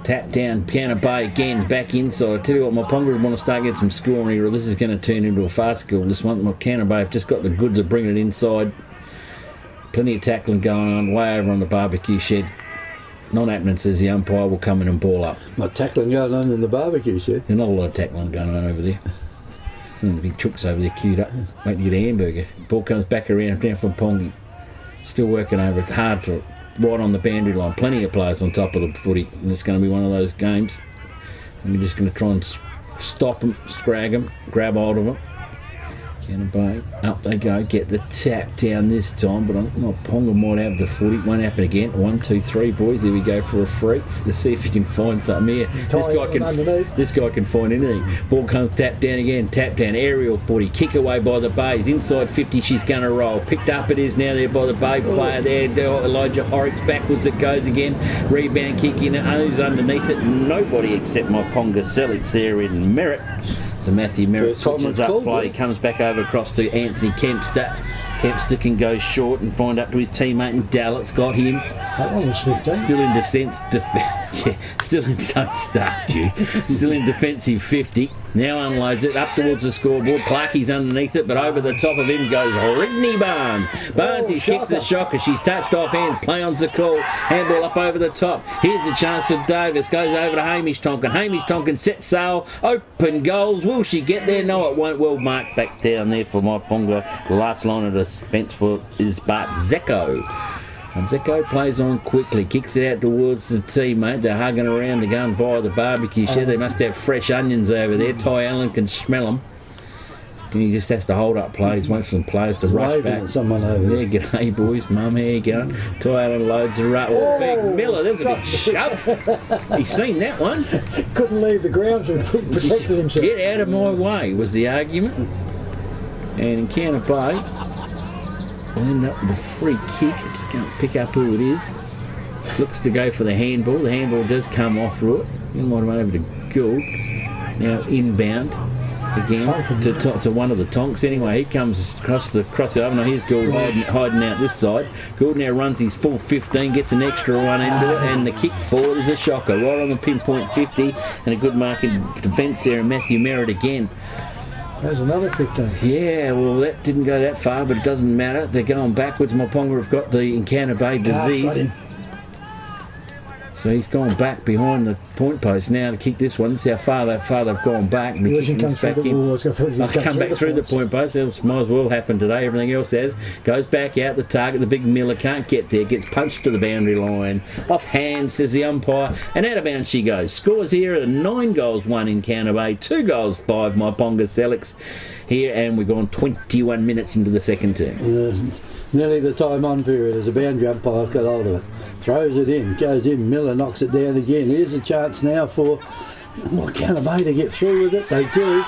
Tap down, Counter Bay again, back inside. I tell you what, Myponga want to start getting some scoring here, or this is going to turn into a fast goal. This one, Counter Bay have just got the goods of bringing it inside. Plenty of tackling going on, way over on the barbecue shed. Not happening, says the umpire. Will come in and ball up. What tackling going on in the barbecue shed? There's not a lot of tackling going on over there. The big chooks over there queued up, waiting to get a hamburger. Ball comes back around down from Pongy. Still working over it, hard to right on the boundary line. Plenty of players on top of the footy, and it's going to be one of those games. And we're just going to try and stop them, scrag them, grab hold of them. Counter Bay, up they go, get the tap down this time, but I think Myponga might have the footy. Won't happen again. 1, 2, 3, boys. Here we go for a freak. Let's see if you can find something here. This guy can find anything. Ball comes tap down again, tap down, aerial footy, kick away by the Bays. Inside 50, she's going to roll. Picked up it is now there by the Bay player there. Elijah Horrocks, backwards it goes again. Rebound kick in, who's underneath it? Nobody except Myponga-Sellicks there in Merritt. So Matthew Merritt switches up play, comes back over across to Anthony Kempster. Kempster can go short and find up to his teammate, and Dallett's got him. That one was 15. Still in don't start you. Still in defensive 50. Now unloads it up towards the scoreboard. Clarkie's underneath it, but over the top of him goes Rigney Barnes. Barnes kicks the shocker. She's touched off hands. Play on's the call. Handball up over the top. Here's a chance for Davis. Goes over to Hamish Tonkin. Hamish Tonkin sets sail. Open goals. Will she get there? No, it won't. Well marked back down there for Myponga. The last line of defence for is Bart Zecco. And Zecco plays on quickly, kicks it out towards the teammate. They're hugging around to go and via the barbecue shed. They must have fresh onions over there. Ty Allen can smell them. And he just has to hold up plays, wait for some players to rush back. Someone over there. Yeah, g'day boys, mum, how you going? Ty Allen loads her up. Oh, Big Miller, there's a big shove. He's seen that one. Couldn't leave the ground, so he protected himself. Get out of my way was the argument. And Encounter Bay will end up with a free kick. I just can't pick up who it is. Looks to go for the handball. The handball does come off through it. He might have run over to Gould. Now inbound again to one of the Tonks. Anyway, he comes across the over. Here's Gould hiding out this side. Gould now runs his full 15, gets an extra one into it, and the kick forward is a shocker. Right on the pinpoint 50, and a good mark in defence there, and Matthew Merritt again. There's another 15. Yeah, well, that didn't go that far, but it doesn't matter. They're going backwards. Myponga have got the Encounter Bay disease. So he's gone back behind the point post now to kick this one. This is how far they've gone back. And he's kicking this back in. I'll come back through the point post. It might as well happen today. Everything else has. Goes back out the target. The big Miller can't get there. Gets punched to the boundary line. Off hand, says the umpire. And out of bounds she goes. Scores here at 9 goals 1 in Encounter Bay. 2 goals 5 Myponga-Sellicks here. And we've gone 21 minutes into the second term. Nearly the time on period as a boundary umpire's got hold of it. Throws it in, goes in, Miller knocks it down again. Here's a chance now for Encounter Bay to get through with it. They do.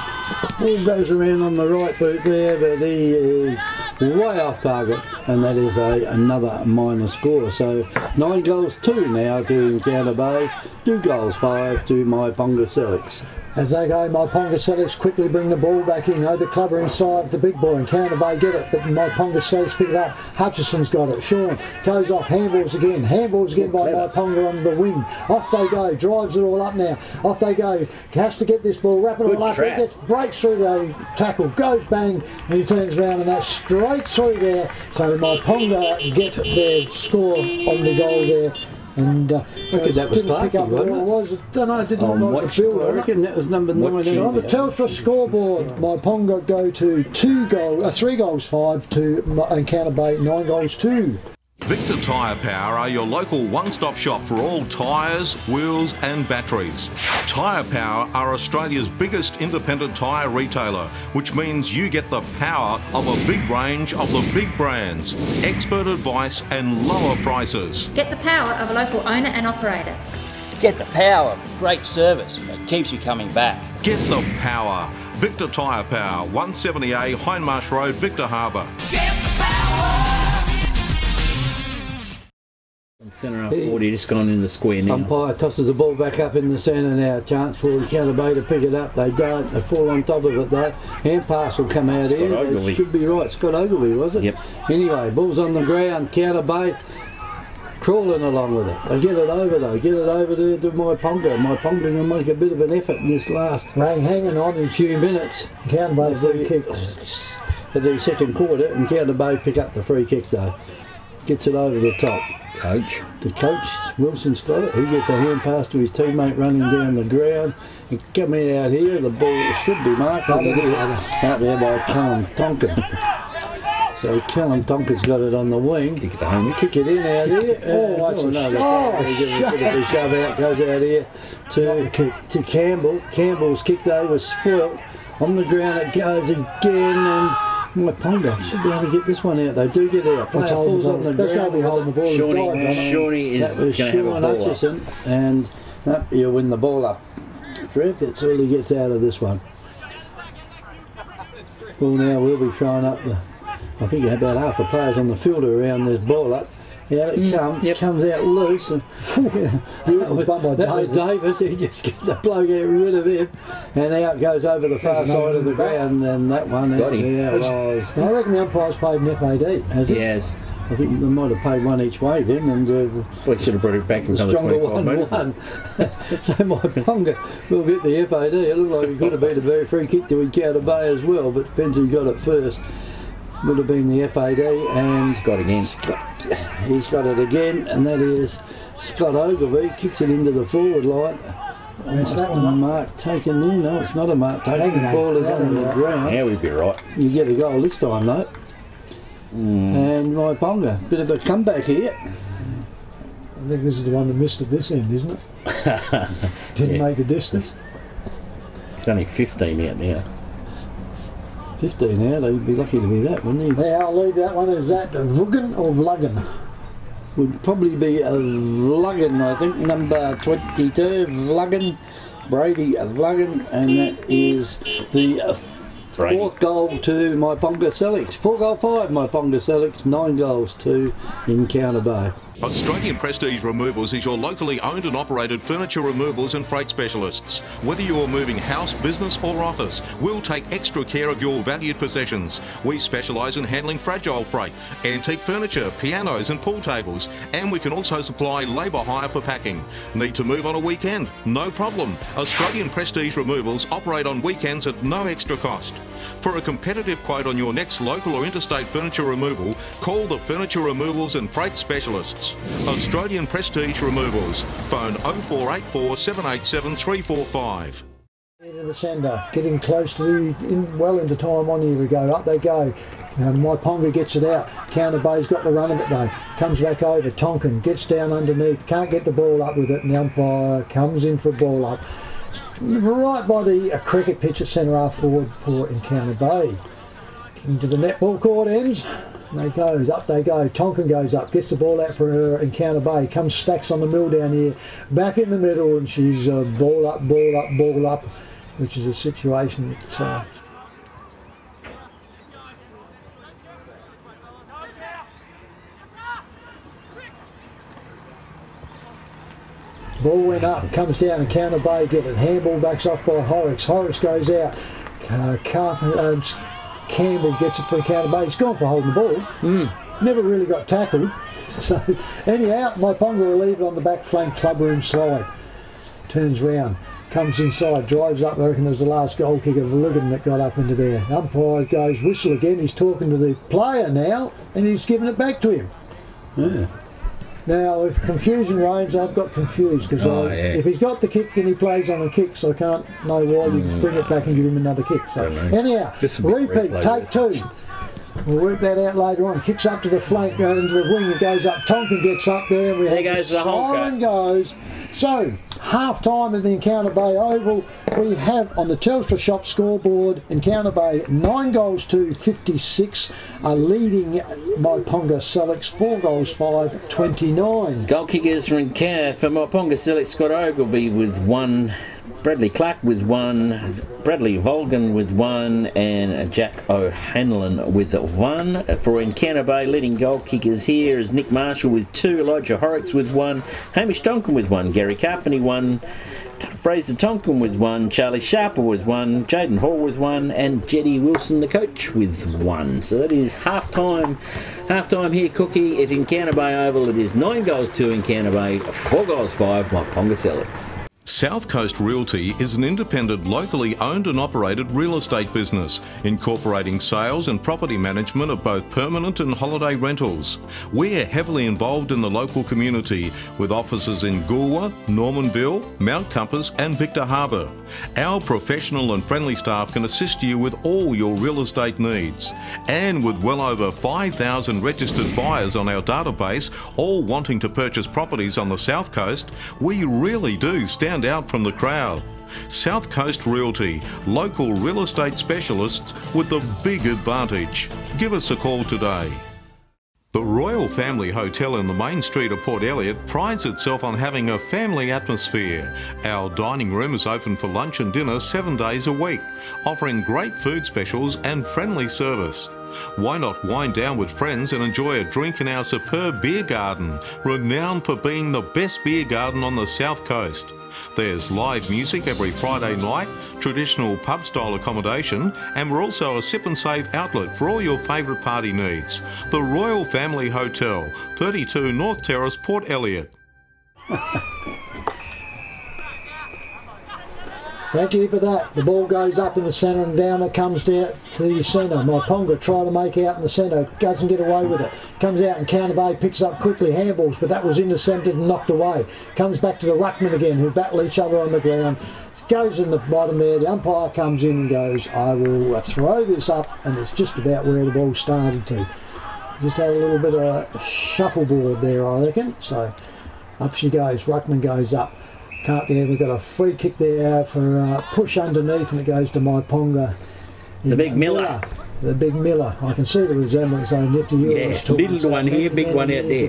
Ball goes around on the right boot there, but he is way off target, and that is another minor score. So 9 goals 2 now to Encounter Bay, 2 goals 5 to Myponga-Sellicks. As they go, Myponga-Sellicks quickly bring the ball back in. The clubber inside the big boy. Encounter Bay get it, but Myponga-Sellicks pick it up. Hutchison's got it. Sean goes off. Handballs again. Handballs again by Myponga on the wing. Off they go. Drives it all up now. Off they go. Has to get this ball. Wrap it all up. It breaks through the tackle. Goes bang. And he turns around and that's straight through there. So Myponga get their score on the goal there. And that was didn't pick up what it was. I don't know, didn't like the build. I reckon that was number 19. On the Telstra scoreboard, Myponga go to 3 goals 5 to Encounter Bay, 9 goals 2. Victor Tyre Power are your local one-stop shop for all tyres, wheels and batteries. Tyre Power are Australia's biggest independent tyre retailer, which means you get the power of a big range of the big brands, expert advice and lower prices. Get the power of a local owner and operator. Get the power of great service that keeps you coming back. Get the power. Victor Tyre Power, 170A Hindmarsh Road, Victor Harbour. Centre up 40, just gone in the square now. Umpire tosses the ball back up in the centre now. Chance for Encounter Bay to pick it up. They don't. They fall on top of it though. Hand pass will come out here. It should be right. Scott Ogilvie, was it? Yep. Anyway, ball's on the ground. Encounter Bay crawling along with it. They get it over though. Get it over there to Myponga. Myponga will make a bit of an effort in this last hanging on in a few minutes. Encounter Bay free kick. For the second quarter, Encounter Bay pick up the free kick though. Gets it over the top. The coach, Wilson's got it. He gets a hand pass to his teammate running down the ground. And coming out here, the ball should be marked. It is out there by Callum Tonkin. So Callum Tonkin's got it on the wing. Kick it home. Kick it in out here. Shove out, goes out here to Campbell. Campbell's kick though was spoilt. On the ground it goes again, and Myponga should be able to get this one out. They do get out. Player falls on the ground. That's going to be holding the ball. Shawnee is going to have a ball Hutchison, and he'll win the ball up. Trev, that's all he gets out of this one. Ball now will be thrown up. I think about half the players on the field are around this ball up. Out it comes, comes out loose. And, that was Davis. He just get the bloke out rid of him, and out goes over the far side of the ground. And that one out there was. I reckon the umpire's paid an FAD. Has it? Yes. I think they might have paid one each way then, and we should have brought it back another 25 metres. So Myponga will get the FAD. It looked like it could have been a very free kick to Encounter Bay as well, but depends who got it first. Would have been the FAD, and Scott again. He's got it again, and that is Scott Ogilvie. Kicks it into the forward line. Almost a mark taken there. No, it's not a mark taken. The ball is on the ground. Yeah, we'd be right. You get a goal this time though. And Myponga, bit of a comeback here. I think this is the one that missed at this end, isn't it? Didn't make a distance. It's only 15 out now. 15 out, he'd be lucky to be that, wouldn't he? Yeah, I'll leave that one. Is that Vuggen or Vluggen? Would probably be a Vluggen, I think, number 22, Vluggen, Brady Vluggen, and that is the fourth goal to Myponga-Sellicks. 4 goal 5 Myponga-Sellicks, 9 goals 2 Encounter Bay. Australian Prestige Removals is your locally owned and operated furniture removals and freight specialists. Whether you are moving house, business or office, we'll take extra care of your valued possessions. We specialise in handling fragile freight, antique furniture, pianos and pool tables, and we can also supply labour hire for packing. Need to move on a weekend? No problem. Australian Prestige Removals operate on weekends at no extra cost. For a competitive quote on your next local or interstate furniture removal, call the Furniture Removals and Freight Specialists. Australian Prestige Removals. Phone 0484 787 345. Into the centre, getting close to well into time on. Here we go, up they go. Myponga gets it out. Counter Bay's got the run of it though. Comes back over. Tonkin gets down underneath. Can't get the ball up with it. And the umpire comes in for a ball up. Right by the cricket pitch at centre half forward for Encounter Bay. Into the netball court ends. And they go, up they go. Tonkin goes up, gets the ball out for Encounter Bay. Comes Stacks on the mill down here. Back in the middle, and she's ball up, which is a situation that... Ball went up, comes down, and Counter Bay get it. Handball backs off by Horrocks. Horrocks goes out. Campbell gets it for Counter Bay. He's gone for holding the ball. Never really got tackled. So anyhow, Myponga will leave it on the back flank clubroom slide. Turns round, comes inside, drives up. I reckon there's the last goal kick of Lugan that got up into there. Umpire goes whistle again. He's talking to the player now, and he's giving it back to him. Yeah. Now, if confusion reigns, I've got confused because if he's got the kick and he plays on a kick, so I can't know why you bring it back and give him another kick. So anyhow, repeat, take two. We'll work that out later on. Kicks up to the flank, into the wing, and goes up. Tonkin gets up there, and we have the siren goes. So, half-time in the Encounter Bay Oval, we have on the Telstra shop scoreboard, Encounter Bay 9 goals to 56, leading Myponga-Sellicks 4 goals 5, 29. Goal kickers for Myponga-Sellicks, Scott Ogilvie with 1, Bradley Clark with 1, Bradley Volgan with 1, and Jack O'Hanlon with 1. For Encounter Bay, leading goal kickers here is Nick Marshall with 2, Elijah Horrocks with 1, Hamish Tonkin with 1, Gary Carpenty 1, Fraser Tonkin with 1, Charlie Sharper with 1, Jaden Hall with 1, and Jetty Wilson, the coach, with 1. So that is half-time here, Cookie, at Encounter Bay Oval. It is 9 goals to Encounter Bay, 4 goals 5, Myponga-Sellicks. South Coast Realty is an independent, locally owned and operated real estate business, incorporating sales and property management of both permanent and holiday rentals. We're heavily involved in the local community, with offices in Goolwa, Normanville, Mount Compass and Victor Harbour. Our professional and friendly staff can assist you with all your real estate needs. And with well over 5,000 registered buyers on our database, all wanting to purchase properties on the South Coast, we really do stand out from the crowd. South Coast Realty, local real estate specialists with the big advantage. Give us a call today. The Royal Family Hotel in the main street of Port Elliot prides itself on having a family atmosphere. Our dining room is open for lunch and dinner 7 days a week, offering great food specials and friendly service. Why not wind down with friends and enjoy a drink in our superb beer garden, renowned for being the best beer garden on the South Coast. There's live music every Friday night, traditional pub-style accommodation, and we're also a sip and save outlet for all your favourite party needs. The Royal Family Hotel, 32 North Terrace, Port Elliot. Thank you for that. The ball goes up in the centre and down it comes down to the centre. Myponga try to make out in the centre, doesn't get away with it. Comes out and Counter Bay picks up quickly, handballs, but that was intercepted and knocked away. Comes back to the ruckman again, who battle each other on the ground. Goes in the bottom there, the umpire comes in and goes, I will throw this up, and it's just about where the ball started to. Just had a little bit of shuffleboard there, I reckon. So up she goes, ruckman goes up. Can't there, we've got a free kick there for a push underneath, and it goes to Myponga. The big Miller. The big Miller. I can see the resemblance, though, Nifty. Yeah, little one here, big one out there.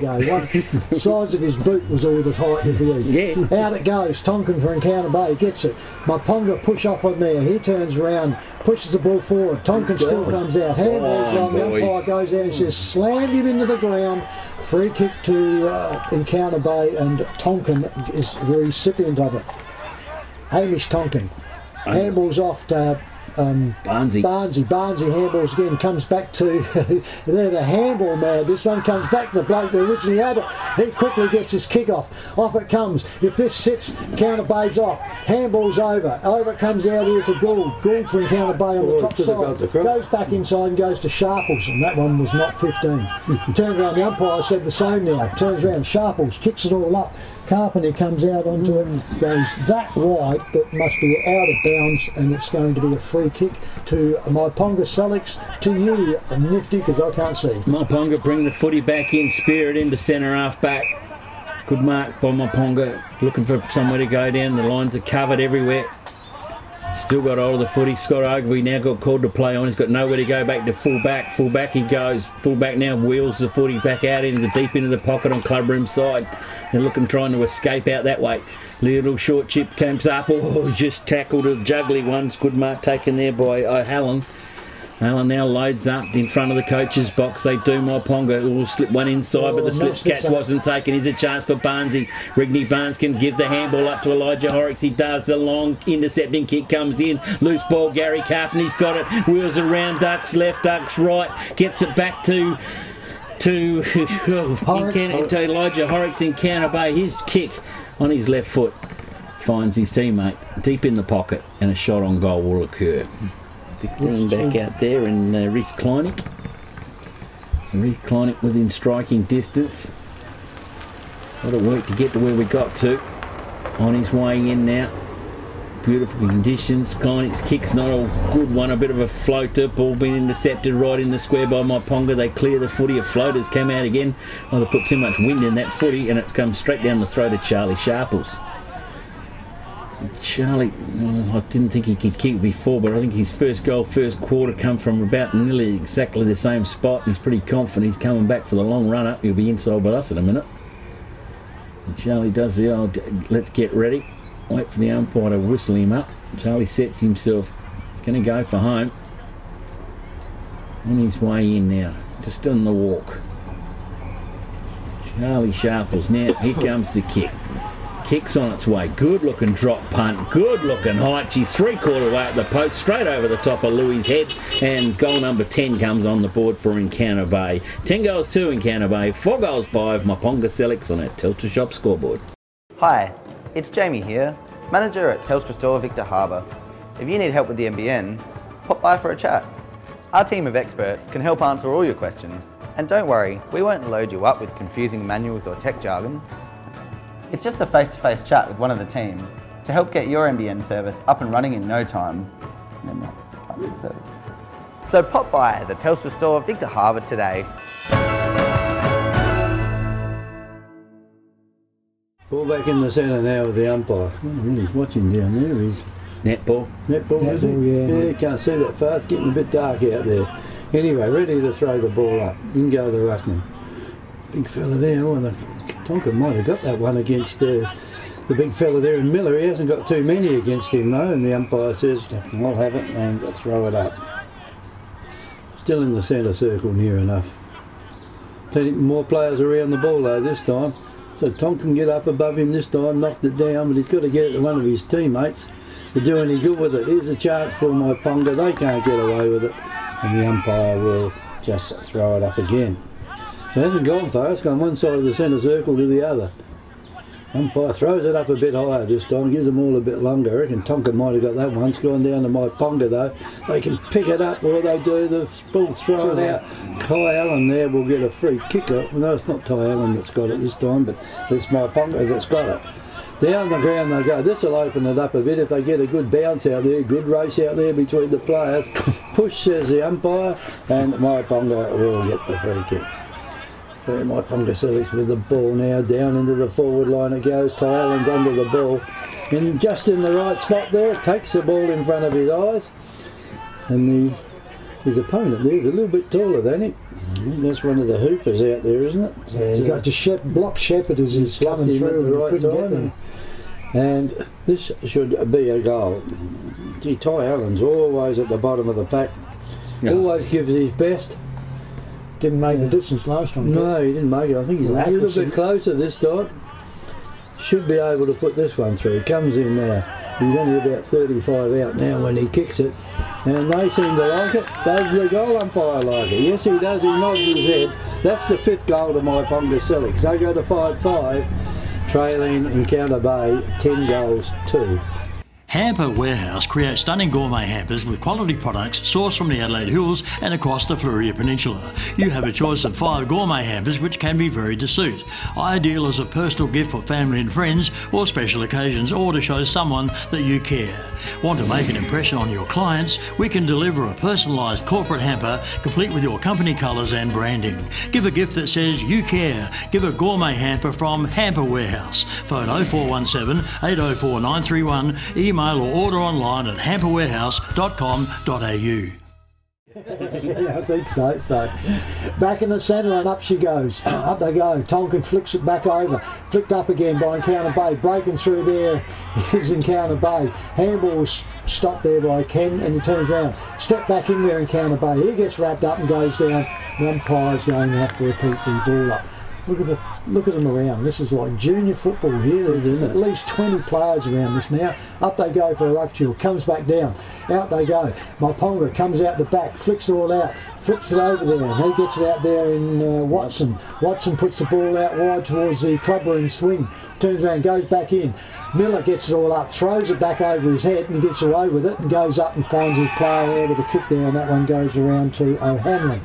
The size of his boot was all the height of the league. Out it goes. Tonkin for Encounter Bay gets it. Myponga push off on there. He turns around, pushes the ball forward. Tonkin still comes out. Handballs on. The umpire goes out and says, slammed him into the ground. Free kick to Encounter Bay, and Tonkin is the recipient of it. Hamish Tonkin. Handballs off to Barnesy handballs again, comes back to they're the handball man. This one comes back to the bloke that originally had it. He quickly gets his kick off it comes. If this sits, Counter Bay's off, handball's over it comes out here to Gould from Counter Bay on the top side, goes back inside and goes to Sharples, and that one was not 15. Turns around, the umpire said the same now, turns around, Sharples kicks it all up, Carpenter comes out onto it, goes that wide that must be out of bounds, and it's going to be a free kick to Myponga-Sellicks, to you, Nifty, because I can't see. Myponga bring the footy back in, spear it into centre half back. Good mark by Myponga, looking for somewhere to go down, the lines are covered everywhere. Still got hold of the footy. Scott Ogilvie now got called to play on. He's got nowhere to go back to full-back. Full-back he goes. Full-back now wheels the footy back out deep into the pocket on Clubroom side. They're looking, trying to escape out that way. Little short chip comes up. Oh, just tackled a juggly one. Good mark taken there by O'Halloran. Allen now loads up in front of the coach's box. They do Myponga. Will slip one inside, but the slip catch wasn't taken. Here's a chance for Barnesy. Rigney Barnes can give the handball up to Elijah Horrocks. He does. The long intercepting kick comes in. Loose ball, Gary Carpenter's got it. Wheels around, ducks left, ducks right. Gets it back to Elijah Horrocks in Counter Bay. His kick on his left foot finds his teammate deep in the pocket, and a shot on goal will occur. Bring back out there, and Rhys Kleinig. So Rhys Kleinig within striking distance. A lot of work to get to where we got to. On his way in now. Beautiful conditions. Kleinig's kick's not a good one, a bit of a floater. Ball being intercepted right in the square by Myponga. They clear the footy. A floater's come out again. Well, they put too much wind in that footy, and it's come straight down the throat of Charlie Sharples. Charlie, I didn't think he could kick before, but I think his first goal, first quarter, come from about nearly exactly the same spot. He's pretty confident he's coming back for the long run up. He'll be inside with us in a minute. So Charlie does the old, let's get ready. Wait for the umpire to whistle him up. Charlie sets himself. He's going to go for home. On his way in now, just on the walk. Charlie Sharples now, here comes the kick. Kick's on its way. Good looking drop punt. Good looking height. She's 3/4 way up the post, straight over the top of Louis' head. And goal number 10 comes on the board for Encounter Bay. 10 goals 2 Encounter Bay. 4 goals 5 Myponga-Sellicks on our Telstra Shop scoreboard. Hi, it's Jamie here, manager at Telstra Store Victor Harbour. If you need help with the NBN, pop by for a chat. Our team of experts can help answer all your questions. And don't worry, we won't load you up with confusing manuals or tech jargon. It's just a face-to-face chat with one of the team to help get your NBN service up and running in no time. And then that's the public service. So pop by the Telstra Store Victor Harbour today. Ball back in the centre now with the umpire. He's watching down there. He's netball, is it? Yeah, you can't see that far. It's getting a bit dark out there. Anyway, ready to throw the ball up. In go the ruckman. Big fella there. Oh, the Tonkin might have got that one against the big fella there in Miller. He hasn't got too many against him though, and the umpire says, I'll have it and throw it up. Still in the centre circle near enough. Plenty more players around the ball though this time. So Tom can get up above him this time, knocked it down, but he's got to get it to one of his teammates to do any good with it. Here's a chance for Myponga. They can't get away with it, and the umpire will just throw it up again. It hasn't gone far, it's gone one side of the centre circle to the other. Umpire throws it up a bit higher this time, gives them all a bit longer. I reckon Tonkin might have got that one. It's gone down to Myponga though. They can pick it up, or they do, the ball's thrown out. Ty Allen there will get a free kicker. No, it's not Ty Allen that's got it this time, but it's Myponga that's got it. Down the ground they go. This will open it up a bit if they get a good bounce out there, good race out there between the players. Push, says the umpire, and Myponga will get the free kick. Myponga-Sellicks with the ball now, down into the forward line it goes. Ty Allen's under the ball, and just in the right spot there, takes the ball in front of his eyes, and his opponent there is a little bit taller than him. That's one of the hoopers out there, isn't it? Yeah, he got to block Shepherd as he's coming through, and he couldn't get there. And this should be a goal. Gee, Ty Allen's always at the bottom of the pack, always gives his best. Didn't make the distance last time. No, he didn't make it. I think he's a little bit closer this time. Should be able to put this one through. Comes in now. He's only about 35 out now when he kicks it. And they seem to like it. Does the goal umpire like it? Yes, he does. He nods his head. That's the 5th goal to Myponga-Sellicks. They go to 5-5, trailing Encounter Bay 10 goals 2. Hamper Warehouse creates stunning gourmet hampers with quality products sourced from the Adelaide Hills and across the Fleurieu Peninsula. You have a choice of 5 gourmet hampers which can be varied to suit. Ideal as a personal gift for family and friends or special occasions, or to show someone that you care. Want to make an impression on your clients? We can deliver a personalised corporate hamper complete with your company colours and branding. Give a gift that says you care. Give a gourmet hamper from Hamper Warehouse. Phone 0417 804 931. Email or order online at hamperwarehouse.com.au. Yeah, I think so. Back in the centre and up she goes. Up they go. Tonkin flicks it back over. Flicked up again by Encounter Bay. Breaking through there is Encounter Bay. Handball was stopped there by Ken and he turns around. Step back in there Encounter Bay. He gets wrapped up and goes down. The umpire's going to have to repeat the ball up. Look at them around. This is like junior football here. There's at least 20 players around this now. Up they go for a ruck duel. Comes back down. Out they go. Myponga comes out the back. Flicks it all out. Flips it over there. And he gets it out there in Watson. Watson puts the ball out wide towards the clubroom swing. Turns around, goes back in. Miller gets it all up. Throws it back over his head and he gets away with it and goes up and finds his player there with a kick there, and that one goes around to O'Hanlon.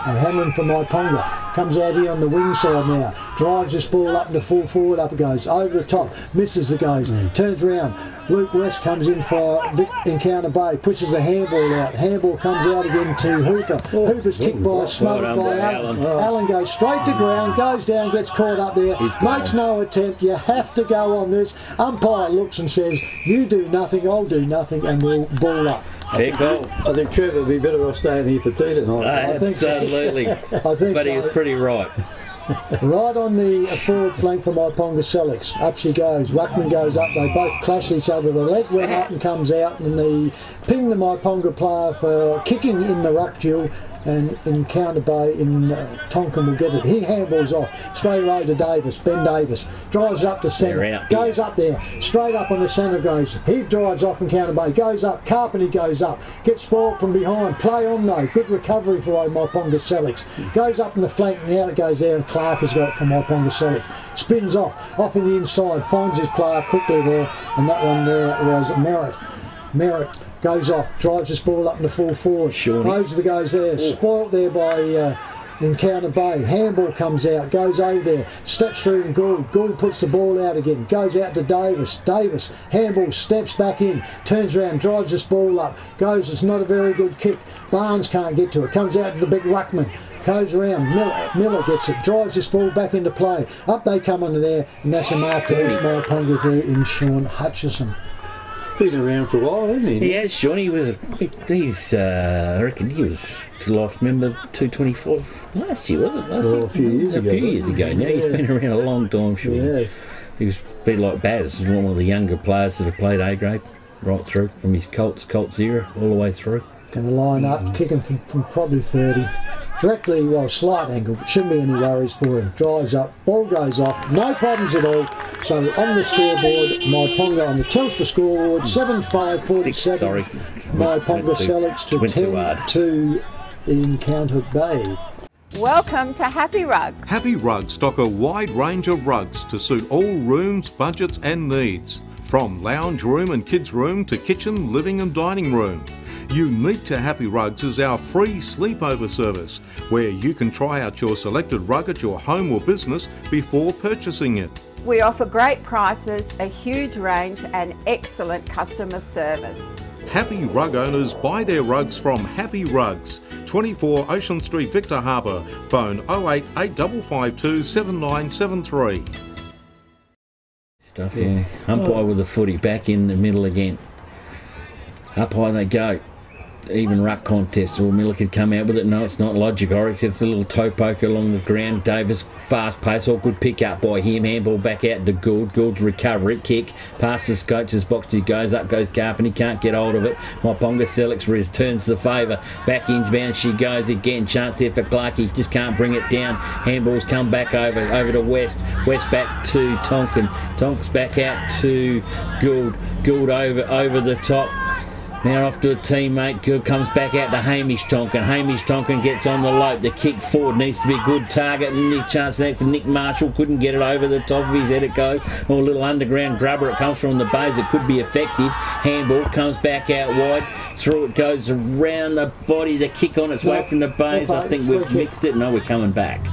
O'Hanlon for Myponga. Comes out here on the wing side now. Drives this ball up into full forward. Up it goes. Over the top. Misses the goes. Turns around. Luke West comes in for Encounter Bay. Pushes the handball out. Handball comes out again to Hooper. Hooper's kicked by, smothered by Allen. Allen goes straight to ground. Goes down. Gets caught up there. Makes no attempt. You have to go on this. Umpire looks and says, you do nothing, I'll do nothing, and we'll ball up. Fair goal. I think Trevor would be better off staying here for tea tonight. Absolutely. But he was pretty right. Right on the forward flank for Myponga-Sellicks. Up she goes. Ruckman goes up. They both clash each other. The leg went up and comes out, and they ping the Myponga player for kicking in the ruck duel. And Encounter Bay in Tonkin will get it. He handballs off straight away to Davis. Ben Davis drives up to centre, goes up there, straight up on the centre goes. He drives off Encounter Bay, goes up. Carpenter goes up, gets spoiled from behind. Play on though, good recovery for Myponga-Sellicks. Goes up in the flank and out it goes there, and Clark has got it for Myponga-Sellicks. Spins off in the inside, finds his player quickly there, and that one there was Merritt. Merritt goes off, drives this ball up in the full forward. Loads of the goes there, spoilt there by Encounter Bay. Handball comes out, goes over there, steps through and Gould. Gould puts the ball out again, goes out to Davis. Davis, handball, steps back in, turns around, drives this ball up, goes, it's not a very good kick. Barnes can't get to it, comes out to the big ruckman. Goes around, Miller gets it, drives this ball back into play. Up they come under there, and that's a mark to Myponga through in Sean Hutchison. Been around for a while, hasn't he? He has, Sean. I reckon he was life member 225 last year, was it? A few years ago. Now he's been around a long time, Sean. Yeah. He was a bit like Baz, one of the younger players that have played A grade right through from his Colts era all the way through. Going to line up, kicking from probably 30. Directly, well, slight angle, but shouldn't be any worries for him. Drives up, ball goes off, no problems at all. So on the scoreboard, Myponga on the Telstra scoreboard, 7-5-47. Myponga-Sellicks to 10-2 Encounter Bay. Welcome to Happy Rugs. Happy Rugs stock a wide range of rugs to suit all rooms, budgets and needs. From lounge room and kids room to kitchen, living and dining room. Unique to Happy Rugs is our free sleepover service, where you can try out your selected rug at your home or business before purchasing it. We offer great prices, a huge range and excellent customer service. Happy Rug owners buy their rugs from Happy Rugs, 24 Ocean Street, Victor Harbour. Phone 08 8552 7973. Stuff, yeah. Umpire with the footy back in the middle again. Up high they go. Even ruck contest. Well, Miller could come out with it. No, it's not logical, except the little toe poke along the ground. Davis, fast pace, all good pick up by him. Handball back out to Gould. Gould to recover it. Kick. Past the coach's box. He goes up, goes Carpenter. He can't get hold of it. Myponga-Sellicks returns the favour. Back inbound she goes again. Chance there for Clark. He just can't bring it down. Handballs come back over to West. West back to Tonkin. Tonkin's back out to Gould. Gould over the top. Now off to a teammate, good, comes back out to Hamish Tonkin. Hamish Tonkin gets on the lope. The kick forward needs to be a good target. And Nick chance there for Nick Marshall. Couldn't get it over the top of his head. It goes. Or a little underground grubber. It comes from the bays. It could be effective. Handball comes back out wide. Through it goes around the body. The kick on its way from the bays. I think we've mixed it. No, we're coming back.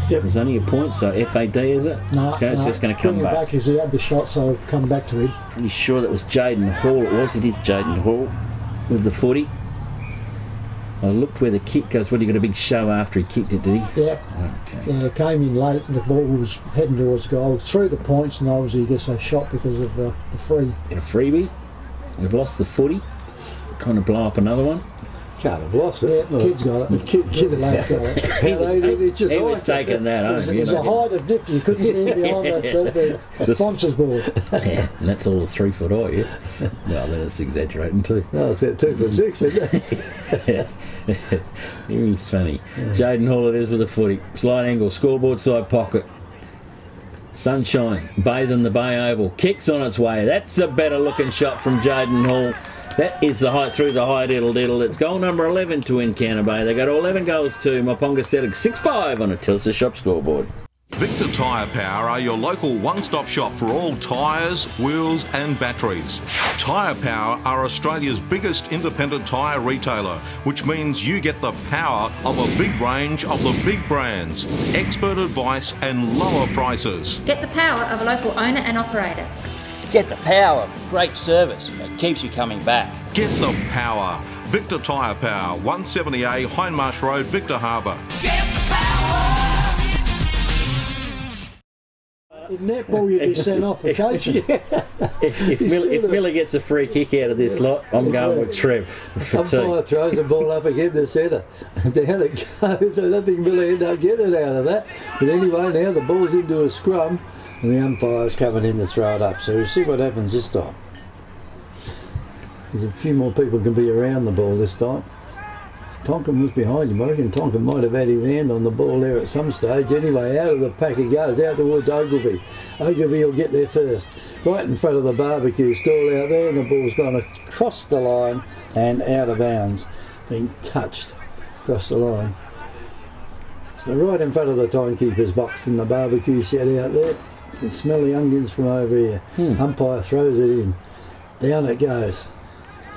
Yep. There's only a point, so FAD is it? No, okay, so it's going to come back. As he had the shot, so I'll come back to him. Pretty sure that was Jaden Hall. It was. It is Jaden Hall with the footy. I looked where the kick goes. What, he got a big show after he kicked it, did he? Yeah. Okay. Yeah, it came in late and the ball was heading towards goal. Through the points, and obviously he gets a shot because of the free. And a freebie. We've lost the footy. Trying to blow up another one. Can't have lost it. Yeah, kid's got it. Kid got it. He was taking that home. It was a height of nifty. You couldn't see him behind the sponsors board. Yeah, and that's all a 3 foot high, yeah? Well, then it's exaggerating too. No, it's about 2'6", isn't it? Very funny. Yeah. Jaden Hall it is with the footy. Slight angle, scoreboard side pocket. Sunshine, bathing the Bay Oval. Kicks on its way. That's a better looking shot from Jaden Hall. That is the height through the high diddle diddle. It's goal number 11 to Encounter Bay. They go to 11 goals to Myponga-Sellicks 6-5 on a Telstra shop scoreboard. Victor Tyre Power are your local one-stop shop for all tyres, wheels and batteries. Tyre Power are Australia's biggest independent tyre retailer, which means you get the power of a big range of the big brands, expert advice and lower prices. Get the power of a local owner and operator. Get the power of great service that keeps you coming back. Get the power. Victor Tyre Power, 170A Hindmarsh Road, Victor Harbour. In netball, you'd be sent off for coaching. If Miller gets a free kick out of this lot, I'm going with Trev for Umpire throws the ball up again the centre. Down it goes. I don't think Miller ended up getting out of that. But anyway, now the ball's into a scrum and the umpire's coming in to throw it up. So we'll see what happens this time. There's a few more people can be around the ball this time. Tonkin was behind him. I reckon Tonkin might have had his hand on the ball there at some stage. Anyway, out of the pack he goes, out towards Ogilvie. Ogilvie will get there first. Right in front of the barbecue stall out there, and the ball's gone across the line and out of bounds. Being touched across the line. So right in front of the timekeeper's box in the barbecue shed out there. You can smell the onions from over here. Umpire throws it in. Down it goes.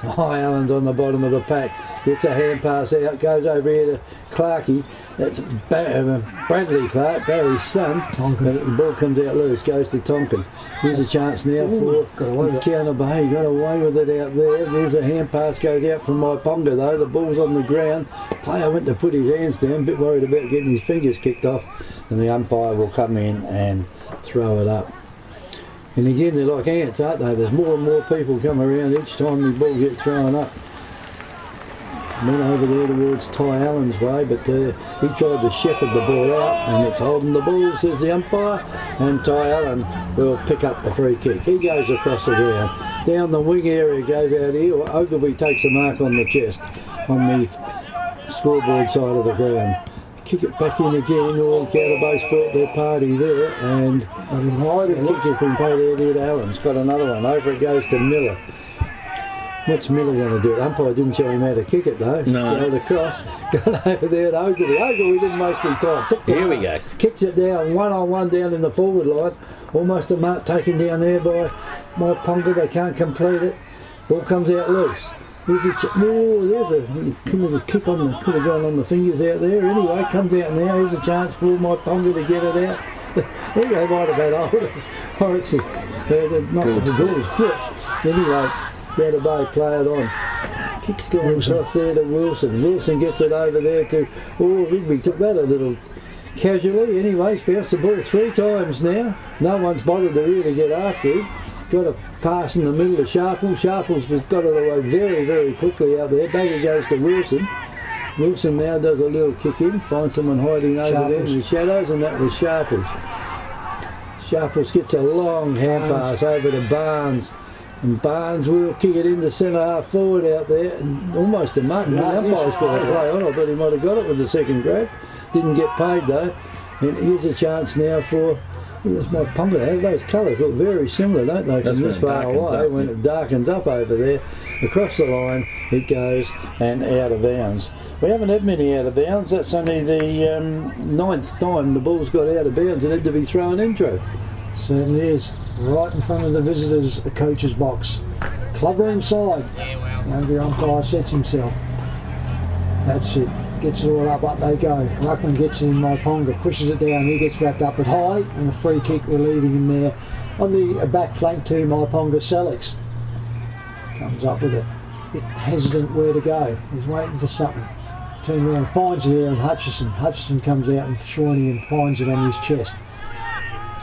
High Allen's on the bottom of the pack, gets a hand pass out, goes over here to Clarkey. That's Bradley Clark, Barry's son. Tonkin. The ball comes out loose, goes to Tonkin. Here's a chance now for Encounter Bay. Got away with it out there. There's a hand pass goes out from Myponga though. The ball's on the ground. Player went to put his hands down, a bit worried about getting his fingers kicked off, and the umpire will come in and throw it up. And again, they're like ants, aren't they? There's more and more people come around each time the ball gets thrown up. Went over there towards Ty Allen's way, but he tried to shepherd the ball out, and it's holding the ball, says the umpire, and Ty Allen will pick up the free kick. He goes across the ground. Down the wing area goes out here. Ogilvie takes a mark on the chest, on the scoreboard side of the ground. Kick it back in again, all Encounter Bay sport their party there, and the kick has been paid out here to Allen's. Got another one, over it goes to Miller. What's Miller going to do? The umpire didn't show him how to kick it though. No. Got across, got over there to Ogilvie. Ogilvie didn't waste any time. Here we go. Kicks it down, one-on-one down in the forward line. Almost a mark taken down there by Myponga. They can't complete it. Ball comes out loose. There's a kick on the, could have gone on the fingers out there. Anyway, comes out now. Here's a chance for Myponga to get it out. They might have had Horrocks knocked the ball's foot. Anyway, Encounter Bay play it on. Kick's going across there to Wilson. Wilson gets it over there to Rigby. Took that a little casually. Anyway, he's bounced the ball 3 times now. No one's bothered to really get after him. Got a pass in the middle of Sharples. Sharples has got it away very, very quickly out there. Back it goes to Wilson. Wilson now does a little kick in, finds someone hiding over there in the shadows, and that was Sharples. Sharples gets a long hand pass over to Barnes. And Barnes will kick it into centre half forward out there, and almost a mark. The umpire's got to play on. I thought he might have got it with the second grab. Didn't get paid though. And here's a chance now for That's Myponga. Those colours look very similar, don't they? From this far away, when it darkens up over there, across the line it goes and out of bounds. We haven't had many out of bounds. That's only the 9th time the ball's got out of bounds and had to be thrown into. Certainly is. Right in front of the visitors' coach's box. Clubroom side. The under umpire sets himself. That's it. Gets it all up they go. Ruckman gets it in Myponga, pushes it down, he gets wrapped up at high, and a free kick relieving him there on the back flank to Myponga-Sellicks. Comes up with it. A bit hesitant where to go. He's waiting for something. Turns around, finds it there, and Hutchison comes out and Shawnee and finds it on his chest.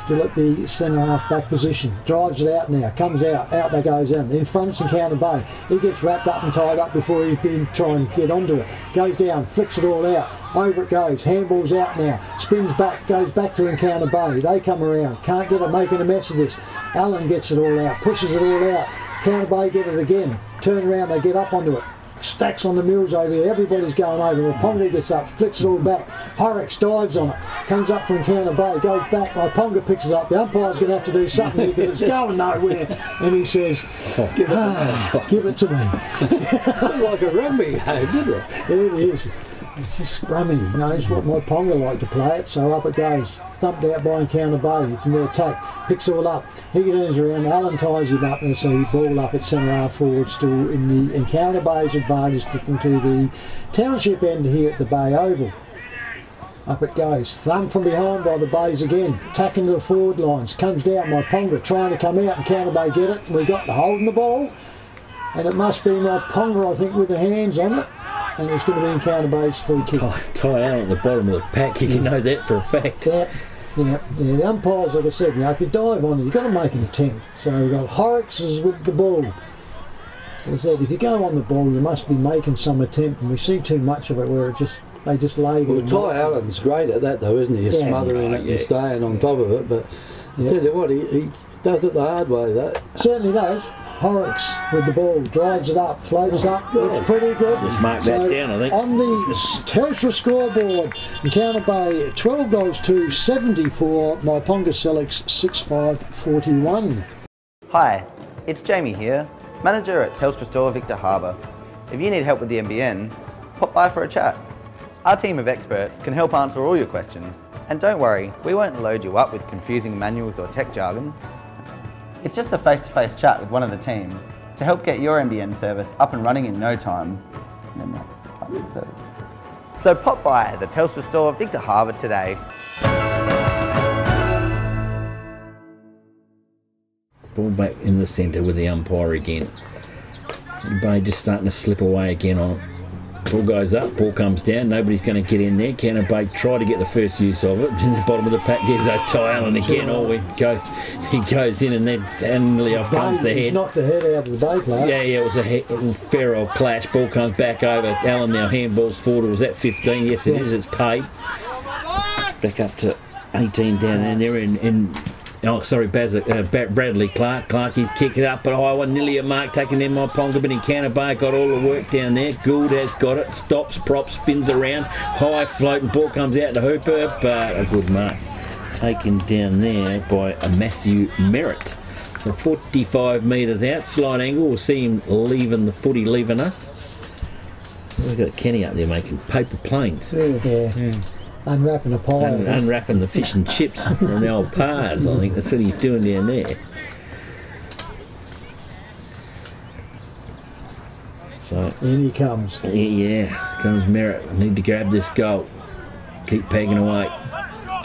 Still at the centre half back position, drives it out now, comes out they goes in front of Encounter Bay. He gets wrapped up and tied up before he's been trying to get onto it. Goes down, flicks it all out, over it goes, handball's out now, spins back, goes back to Encounter Bay. They come around, can't get it, making a mess of this. Allen gets it all out, pushes it all out, Encounter Bay get it again, turn around, they get up onto it. Stacks on the mills over here, everybody's going over. Myponga gets up, flicks it all back. Horrocks dives on it, comes up from Encounter Bay, goes back. Myponga picks it up. The umpire's going to have to do something here because it's going nowhere. And he says, give it to me. Like a rugby game, didn't it? It is. It's just scrummy. You know, it's what Myponga like to play it, so up it goes. Thumped out by Encounter Bay in their attack, picks it all up. He turns around, Allen ties him up, and so he ball up at centre half forward, still in the Encounter Bay's advantage, kicking to the township end here at the Bay Oval. Up it goes, thumped from behind by the Bays again, attacking to the forward lines, comes down, Myponga trying to come out, Encounter Bay get it, and we got the hold in the ball, and it must be Myponga, I think, with the hands on it. And it's going to be Encounter Bay's free kick. Ty Allen at the bottom of the pack, you can know that for a fact. Yeah. The umpires, like I said, you know, if you dive on it, you've got to make an attempt. So we've got Horrocks with the ball. So I said, if you go on the ball, you must be making some attempt, and we see too much of it where they just lay there. Well, Ty Allen's great at that, though, isn't he? He's smothering it and staying on top of it. But I tell you what, he does it the hard way, though. Certainly does. Horrocks with the ball, drives it up, floats up, it's pretty good. Just mark that down, I think. On the Telstra scoreboard, Encounter Bay 12 goals to 74, Myponga-Sellicks 65-41. Hi, it's Jamie here, manager at Telstra Store Victor Harbour. If you need help with the NBN, pop by for a chat. Our team of experts can help answer all your questions. And don't worry, we won't load you up with confusing manuals or tech jargon. It's just a face-to-face chat with one of the team to help get your NBN service up and running in no time. And then that's the public service. So pop by the Telstra Store Victor Harbour today. Ball back in the centre with the umpire again. Bay just starting to slip away again on it. Ball goes up, ball comes down, nobody's going to get in there. Encounter Bay try to get the first use of it. In the bottom of the pack, there's Ty Allen again. He goes in and then nearly off comes the head. He's knocked the head out of the Bay player. Yeah, it was a fair old clash. Ball comes back over. Allen now handballs forward. Was that 15? Yes, it is. It's paid. Back up to 18 down in there. Bradley Clark, he's kicked it up but a high one, nearly a mark taken in Myponga, but Encounter Bay got all the work down there. Gould has got it, stops, props, spins around, high floating ball comes out to Hooper, but a good mark taken down there by Matthew Merritt. So 45 metres out, slight angle, we'll see him leaving the footy, leaving us. We've got Kenny up there making paper planes. Yeah. Unwrapping a pie. Unwrapping the fish and chips from the old pars, I think that's what he's doing down there. So in he comes. Yeah, comes Merritt. I need to grab this goal. Keep pegging away.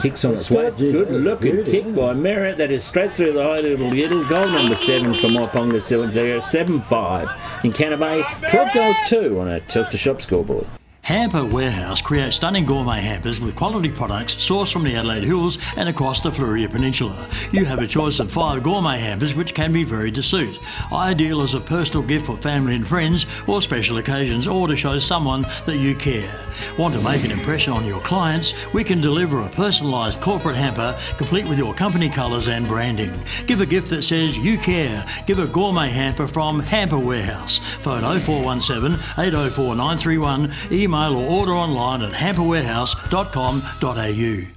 Kicks on its way. Good looking kick by Merritt. That is straight through the high little goal number 7 for Myponga-Sellicks. They go 7-5. Encounter Bay 12 goals 2 on a Telstra Shop scoreboard. Hamper Warehouse creates stunning gourmet hampers with quality products sourced from the Adelaide Hills and across the Fleurieu Peninsula. You have a choice of 5 gourmet hampers which can be varied to suit. Ideal as a personal gift for family and friends or special occasions, or to show someone that you care. Want to make an impression on your clients? We can deliver a personalised corporate hamper complete with your company colours and branding. Give a gift that says you care. Give a gourmet hamper from Hamper Warehouse. Phone 0417 804 931. Email or order online at hamperwarehouse.com.au.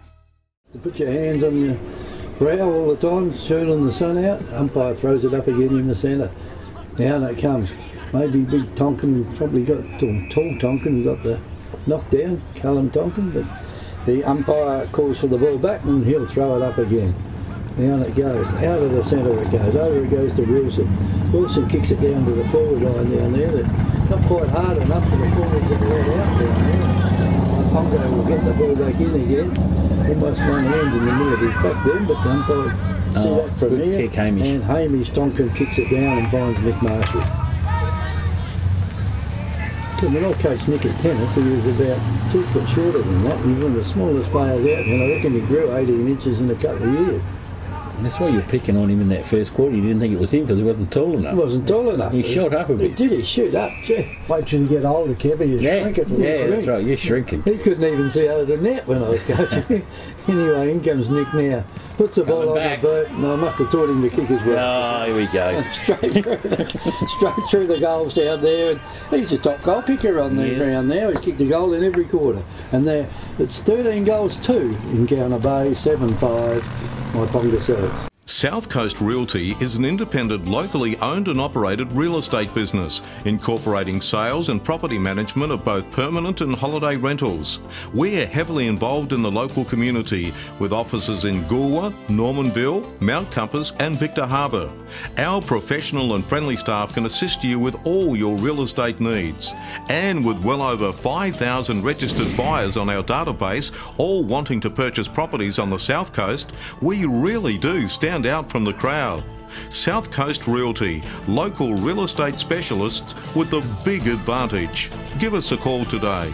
To put your hands on your brow all the time, shooting the sun out. Umpire throws it up again in the centre. Down it comes. Maybe big Tonkin probably got, tall Tonkin got the knockdown, Callum Tonkin, but the umpire calls for the ball back and he'll throw it up again. Down it goes, out of the centre it goes, over it goes to Wilson. Wilson kicks it down to the forward line down there, that not quite hard enough for the forwards to let out down there. Pongo will get the ball back in again. Almost one hand in the middle of his back then, but the umpire see that from there. Kick, Hamish. And Hamish Tonkin kicks it down and finds Nick Marshall. When I coached Nick at tennis, he was about 2 foot shorter than that. He was one of the smallest players out, and I reckon he grew 18 inches in a couple of years. And that's why you're picking on him in that first quarter. You didn't think it was him because he wasn't tall enough. He wasn't tall enough. He shot up a bit. He did, he shoot up. Gee. Wait till you get older, Kevin, you shrink it. Yeah, that's right, you're shrinking. He couldn't even see over the net when I was coaching. Anyway, in comes Nick now. Puts the ball on the boat. No, I must have taught him to kick as well. Oh, here we go. Straight through the goals down there. And he's a top goal kicker on the ground now. He's kicked a goal in every quarter. And there, it's 13 goals 2 in Gourmet Bay, 7-5, Myponga-Sellicks. South Coast Realty is an independent, locally owned and operated real estate business, incorporating sales and property management of both permanent and holiday rentals. We're heavily involved in the local community, with offices in Goolwa, Normanville, Mount Compass and Victor Harbour. Our professional and friendly staff can assist you with all your real estate needs. And with well over 5,000 registered buyers on our database, all wanting to purchase properties on the South Coast, we really do stand out from the crowd. South Coast Realty, local real estate specialists with the big advantage. Give us a call today.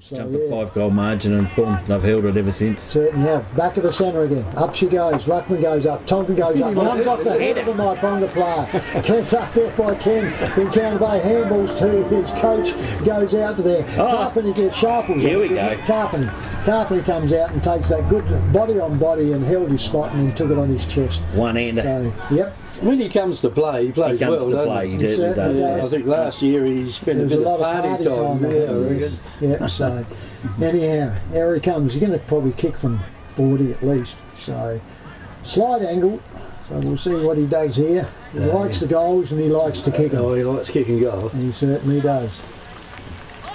So, Jump a 5-goal margin and boom, I've held it ever since. Certainly have. Back of the centre again. Up she goes. Ruckman goes up. Tonkin goes up. Comes off the head of the Myponga player. Ken's up there by Ken. In Counter Bay, handballs to his coach. Goes out to there. Carpenter gets sharpened. Here we go. Carpenter comes out and takes that good body on body and held his spot and then took it on his chest. One-hander. So, yep. When he comes to play, he plays well, doesn't he? He certainly does. I think last year he spent a bit of party time there, I reckon. Yeah, so anyhow, here he comes. He's going to probably kick from 40 at least. So slight angle. So we'll see what he does here. He likes the goals and he likes to kick them. Oh, he likes kicking goals. He certainly does.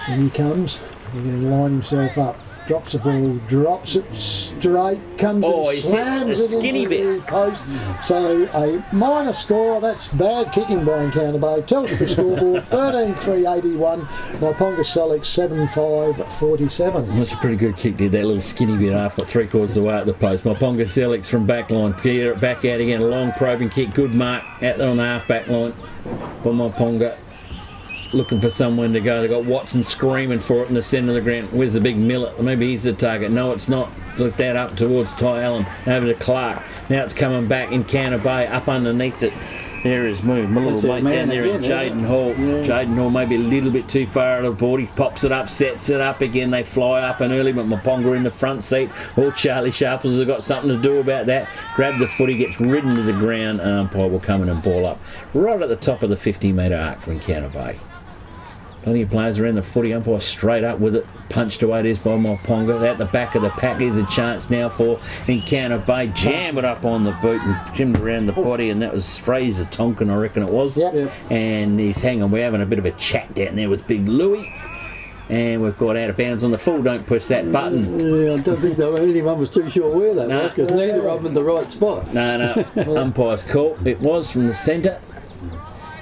And he comes. He's going to line himself up. Drops the ball, drops it straight, comes and slams it into the post. So a minor score, that's bad kicking by Encounter Bay. Telstra scoreboard 13-3-81, Myponga-Sellicks 7-5-47. That's a pretty good kick, did that little skinny bit after 3/4 of the way at the post. Myponga-Sellicks from back line, Peter back out again, a long probing kick, good mark out on the half back line for Myponga. Looking for someone to go. They've got Watson screaming for it in the centre of the ground. Where's the big Millet? Maybe he's the target. No, it's not. Look that up towards Ty Allen. Over to Clark. Now it's coming back in Counter Bay. Up underneath it. There is move. My little mate down there in Jaden Hall. Yeah. Jaden Hall maybe a little bit too far out of the board. He pops it up, sets it up again. They fly up and early, but Myponga in the front seat. All Charlie Sharples have got something to do about that. Grab the footy, gets ridden to the ground, and umpire will come in and ball up. Right at the top of the 50-metre arc for Encounter Bay. Plenty of players around the footy, umpire straight up with it, punched away it is by Myponga. At the back of the pack, here's a chance now for Encounter Bay. Jam it up on the boot and jimmed around the body, and that was Fraser Tonkin, I reckon it was. Yep. And he's hanging, we're having a bit of a chat down there with Big Louie. And we've got out of bounds on the full, don't push that button. Yeah, I don't think anyone was too sure where that was, because neither of them in the right spot. No, umpire's call. It was from the centre.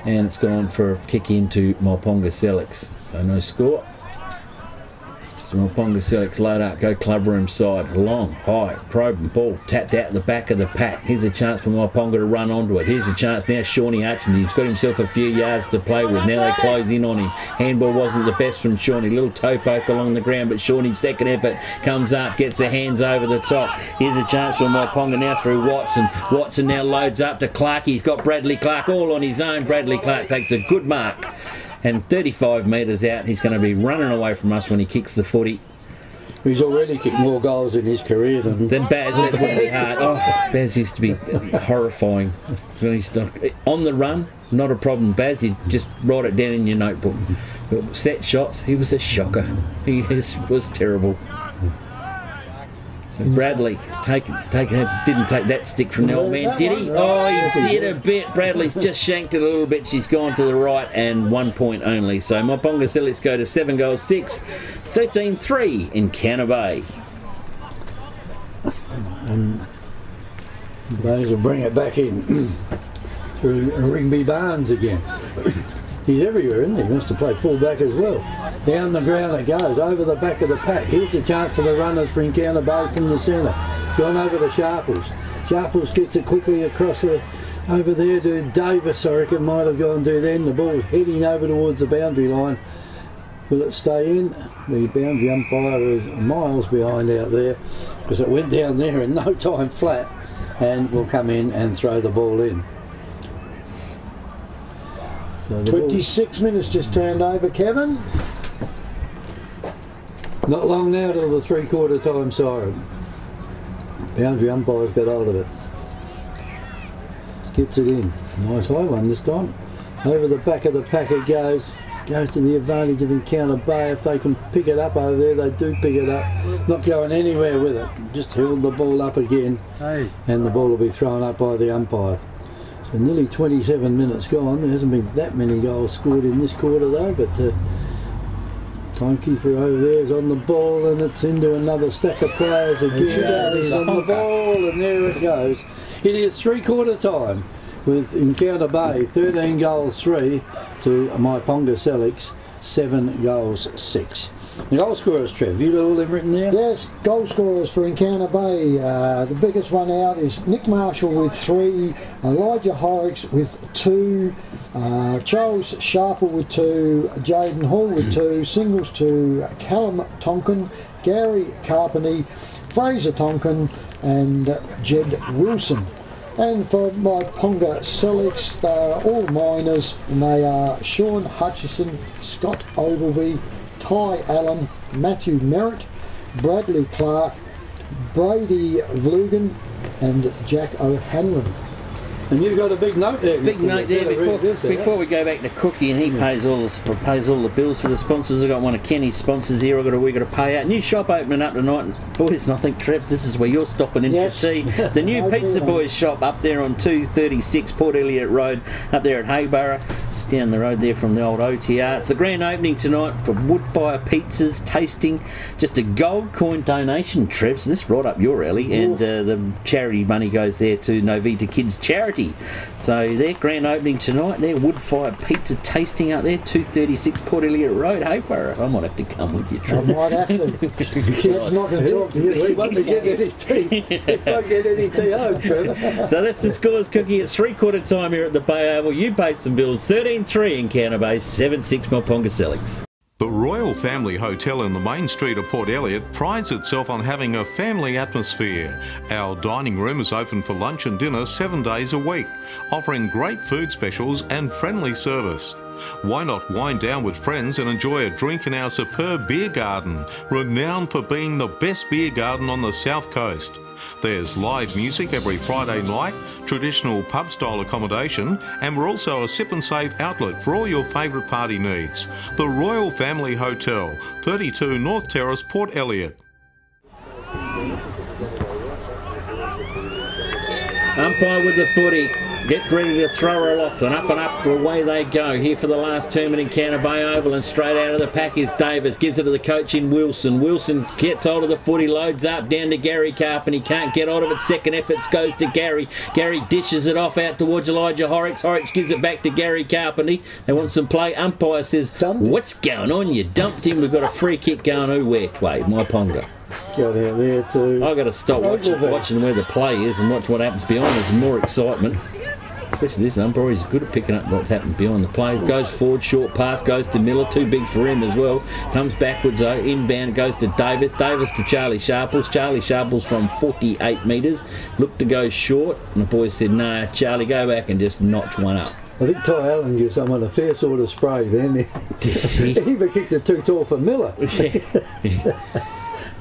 And it's gone for a kick into Myponga-Sellicks. So no score. So Myponga-Sellicks load up, go club room side. Long, high, probing ball, tapped out the back of the pack. Here's a chance for Myponga to run onto it. Here's a chance now, Shawnee Hutchins. He's got himself a few yards to play with. Now they close in on him. Handball wasn't the best from Shawnee. Little toe poke along the ground, but Shawnee's second effort comes up, gets the hands over the top. Here's a chance for Myponga now through Watson. Watson now loads up to Clark. He's got Bradley Clark all on his own. Bradley Clark takes a good mark. And 35 metres out, he's going to be running away from us when he kicks the footy. He's already kicked more goals in his career than Baz. That would be hard. Oh, Baz used to be horrifying. When he's on the run, not a problem. Baz, you just write it down in your notebook. But set shots, he was a shocker. He was terrible. So Bradley didn't take that stick from the old man, did he? Oh, he did a bit. Bradley's just shanked it a little bit. She's gone to the right and 1 point only. So Myponga-Sellicks go to 7 goals 6, 13-3 in Encounter Bay. And those will bring it back in through Rigby Barnes again. He's everywhere, isn't he? He wants to play full back as well. Down the ground it goes, over the back of the pack. Here's a chance for the runners for Encounter Bay from the centre. Gone over to Sharples. Sharples gets it quickly across over there to Davis, I reckon might have gone to then. The ball's heading over towards the boundary line. Will it stay in? The boundary umpire is miles behind out there because it went down there in no time flat and will come in and throw the ball in. So 26 minutes just turned over, Kevin. Not long now till the 3/4 time siren. Boundary umpire's got hold of it. Gets it in. Nice high one this time. Over the back of the pack it goes. Goes to the advantage of Encounter Bay. If they can pick it up over there, they do pick it up. Not going anywhere with it. Just held the ball up again. Hey. And the ball will be thrown up by the umpire. So nearly 27 minutes gone. There hasn't been that many goals scored in this quarter though, but timekeeper over there is on the ball and it's into another stack of players again. He's on the ball and there it goes. It is 3/4 time with Encounter Bay 13 goals 3 to Myponga-Sellicks 7 goals 6. The goal scorers, Trev, you got all them written there? Yes, goal scorers for Encounter Bay. The biggest one out is Nick Marshall with 3, Elijah Horrocks with 2, Charles Sharper with 2, Jaden Hall with 2, singles to Callum Tonkin, Gary Carpeny, Fraser Tonkin and Jed Wilson. And for Myponga-Sellicks, they are all minors and they are Sean Hutchison, Scott Ogilvie, Ty Allen, Matthew Merritt, Bradley Clark, Brady Vlugan and Jack O'Hanlon. And you've got a big note there. Big note there before we go back to Cookie, and he pays all the bills for the sponsors. I've got one of Kenny's sponsors here. We've got to pay out. New shop opening up tonight, boys. And I think Trev, this is where you're stopping in for tea. The new Pizza Boys shop up there on 236 Port Elliot Road, up there at Hayborough, just down the road there from the old OTR. It's the grand opening tonight for Woodfire Pizzas tasting. Just a gold coin donation, Trev. So this is right up your alley, and the charity money goes there to Novita Kids Charity. So their grand opening tonight, their Woodfire Pizza tasting out there, 236 Port Elliot Road, Hayborough. I might have to come with you, Trev. I might have to. Kev's not going to talk to you. He won't get any tea. He won't get any tea home, Trev. So that's the scores, Cookie. It's 3/4 time here at the Bay Oval. You pay some bills. 13-3 Encounter Bay, 7-6 Myponga-Sellicks. The Royal Family Hotel in the main street of Port Elliot prides itself on having a family atmosphere. Our dining room is open for lunch and dinner 7 days a week, offering great food specials and friendly service. Why not wind down with friends and enjoy a drink in our superb beer garden, renowned for being the best beer garden on the South Coast. There's live music every Friday night, traditional pub-style accommodation, and we're also a sip and save outlet for all your favourite party needs. The Royal Family Hotel, 32 North Terrace, Port Elliot. Umpire with the footy. Get ready to throw her aloft, and up away they go. Here for the last 2 minutes, Encounter Bay Oval, and straight out of the pack is Davis. Gives it to the coach in Wilson. Wilson gets hold of the footy, loads up, down to Gary Carpeny. Can't get hold of it. Second efforts goes to Gary. Gary dishes it off out towards Elijah Horrocks. Horrocks gives it back to Gary Carpeny. They want some play. Umpire says, what's going on? You dumped him. We've got a free kick going. Who where, Twade? Myponga. Got out there too. I've got to stop watching where the play is and watch what happens behind. There's more excitement. Especially this umpire, he's good at picking up what's happened behind the play. Goes forward, short pass, goes to Miller, too big for him as well. Comes backwards, inbound, goes to Davis. Davis to Charlie Sharples. Charlie Sharples from 48 metres. Looked to go short, and the boys said, nah, Charlie, go back and just notch one up. I think Ty Allen gives someone a fair sort of spray then. He even kicked it too tall for Miller.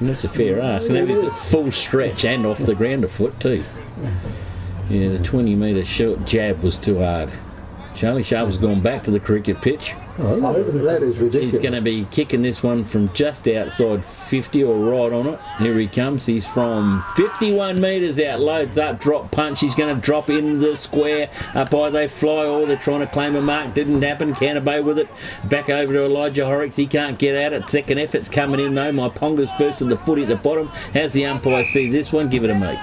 And that's a fair ask. And that was a full stretch and off the ground a foot too. Yeah, the 20-metre short jab was too hard. Charlie Sharp's gone back to the cricket pitch. Oh, that is ridiculous. He's going to be kicking this one from just outside 50 or right on it. Here he comes. He's from 51 metres out. Loads up, drop punch. He's going to drop into the square. Up high they fly. Oh, they're trying to claim a mark. Didn't happen. Canterbury with it. Back over to Elijah Horrocks. He can't get at it. Second effort's coming in though. Myponga's first to the footy at the bottom. How's the umpire see this one? Give it a me.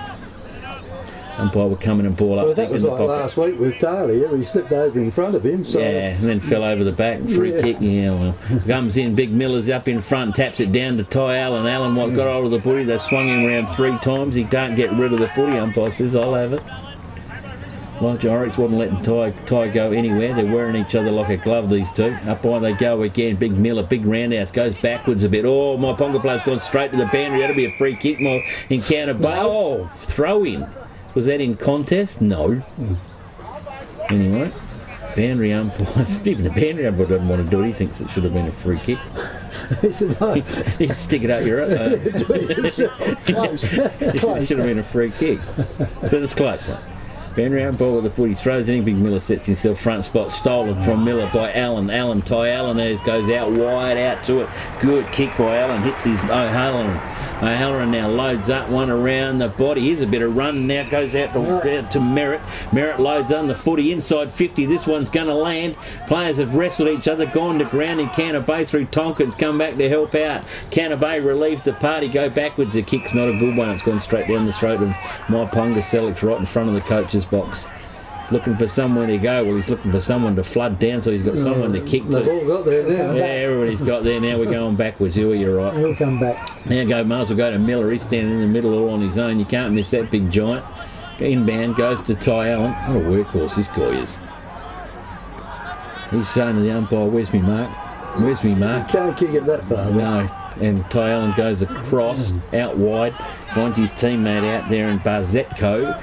Umpire will come in and ball up. Well, that was like last week with Taylor. He slipped over in front of him. So. Yeah, and then fell over the back. Free kick. Yeah, well. Comes in. Big Miller's up in front. Taps it down to Ty Allen. Allen got hold of the footy. They swung him around 3 times. He can't get rid of the footy. Umpire says, I'll have it. Elijah Horrocks wasn't letting Ty go anywhere. They're wearing each other like a glove, these two. Up high they go again. Big Miller, big roundhouse, goes backwards a bit. Oh, Myponga player's gone straight to the boundary. That'll be a free kick. Encounter. Oh, throw in. Was that in contest? No. Anyway, boundary umpire. Even the boundary umpire doesn't want to do it. He thinks it should have been a free kick. He's stick it up your Close. It should have been a free kick. But it's close, mate. Boundary umpire with the foot. He throws in. Big Miller sets himself front spot. Stolen from Miller by Allen. Ty Allen goes out wide out to it. Good kick by Allen. Hits his O'Halloran. O'Halloran now loads up one around the body. Here's a bit of run. Now goes out to Merritt. Merritt loads on the footy inside 50. This one's going to land. Players have wrestled each other, gone to ground in Canterbury through Tonkins. Come back to help out. Canterbury relieved the party. Go backwards. The kick's not a good one. It's gone straight down the throat of Myponga-Sellicks right in front of the coach's box. Looking for somewhere to go. Well, he's looking for someone to flood down, so he's got someone to kick to. They've all got there now. Yeah, everybody's got there now. We're going backwards. You're right. We'll come back. Now might as well go to Miller. He's standing in the middle all on his own. You can't miss that big giant. Inbound goes to Ty Allen. What a workhorse this guy is. He's saying to the umpire, where's me mark? Where's me mark? You can't kick it that far. No. And Ty Allen goes across, out wide, finds his teammate out there in Barzetko.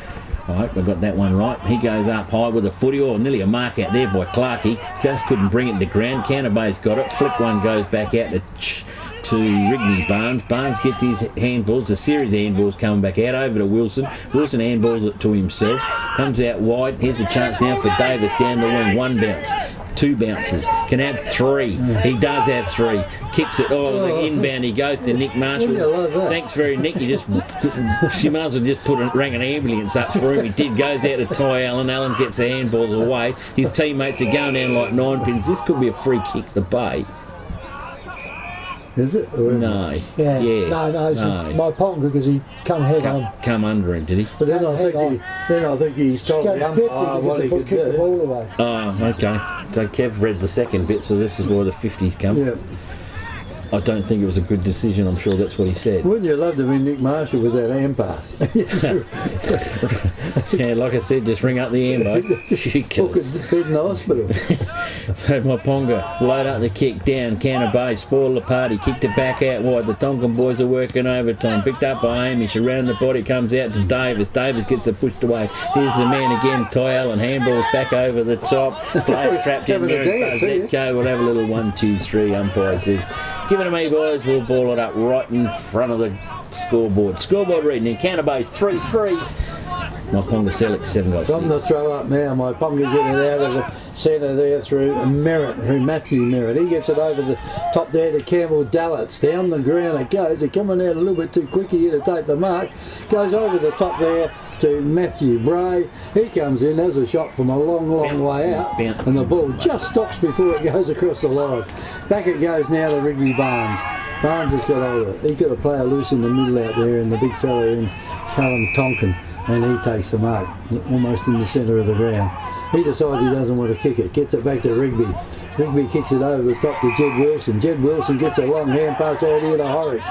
I hope I got that one right. He goes up high with a footy. Oh, nearly a mark out there by Clarkey. Just couldn't bring it to ground. Canterbury's got it. Flick one goes back out to Rigney Barnes. Barnes gets his handballs. A series of handballs coming back out over to Wilson. Wilson handballs it to himself. Comes out wide. Here's a chance now for Davis down the wing. 1 bounce. 2 bounces. Can have 3. He does have 3. Kicks it. Oh, the inbound. He goes to Nick Marshall. Thanks very Nick. You might as well just rang an ambulance up for him. He did. Goes out to Ty Allen. Allen gets the handballs away. His teammates are going down like 9 pins. This could be a free kick. The Bay. Is it? No. Yeah. Yes. No. Myponga because he come head on. Come under him, did he? But then I think he's told the umpire what he could kick the do. ball away. Oh, okay. So Kev read the second bit, so this is where the 50s come. Yeah. I don't think it was a good decision. I'm sure that's what he said. Wouldn't you love to be Nick Marshall with that hand pass? Yeah, like I said, just ring up the ambo. Took it to bed in the hospital. So Myponga load up the kick down. Canterbury spoil the party. Kicked it back out wide. The Tonkin boys are working overtime. Picked up by Hamish. Around the body comes out to Davis. Davis gets it pushed away. Here's the man again. Ty Allen handballs back over the top. Player trapped in there. We'll have a little 1, 2, 3. Umpire says, give it to me, boys. We'll ball it up right in front of the scoreboard. Scoreboard reading in Canterbury 3-3. Myponga-Sellicks 7 From the throw up now, Myponga getting it out of the centre there through Matthew Merritt. He gets it over the top there to Campbell Dallets. Down the ground it goes. They're coming out a little bit too quick here to take the mark. Goes over the top there to Matthew Bray. He comes in, has a shot from a long way out, and the ball just stops before it goes across the line. Back it goes now to Rigney Barnes. Barnes has got hold of it. He's got a player loose in the middle out there, and the big fella in Callum Tonkin, and he takes the mark almost in the centre of the ground. He decides he doesn't want to kick it. Gets it back to Rigby. Rigby kicks it over the top to Jed Wilson. Jed Wilson gets a long hand pass out here to Horrocks.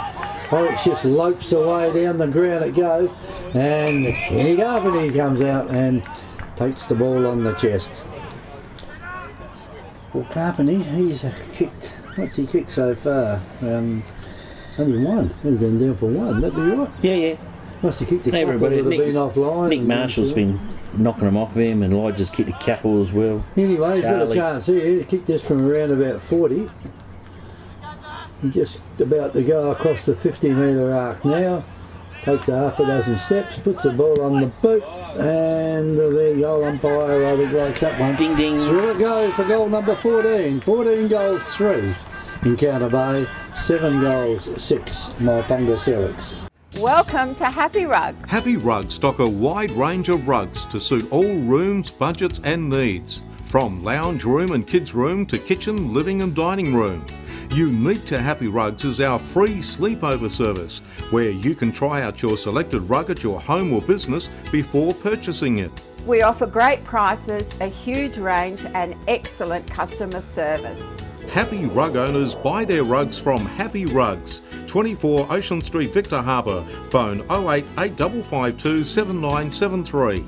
Horrocks just lopes away down the ground it goes, and Kenny Carpenter comes out and takes the ball on the chest. Well, Carpenter, he's kicked, what's he kicked so far? Only 1. He's gone down for 1, that'd be right. Yeah. Must have kicked the couple that have been offline. Nick Marshall's been knocking them off him, and Elijah's kicked a couple as well. Anyway, he's got a chance here to kick this from around about 40. He's just about to go across the 50-metre arc now. takes a half a dozen steps, puts the ball on the boot, and the goal umpire overbreaks that one. Ding ding. Through it goes for goal number 14. 14 goals 3 Encounter Bay, 7 goals 6 Myponga-Sellicks. Welcome to Happy Rugs. Happy Rugs stock a wide range of rugs to suit all rooms, budgets and needs. From lounge room and kids room to kitchen, living and dining room. Unique to Happy Rugs is our free sleepover service, where you can try out your selected rug at your home or business before purchasing it. We offer great prices, a huge range and excellent customer service. Happy Rug owners buy their rugs from Happy Rugs, 24 Ocean Street, Victor Harbour. Phone 08 8552 7973.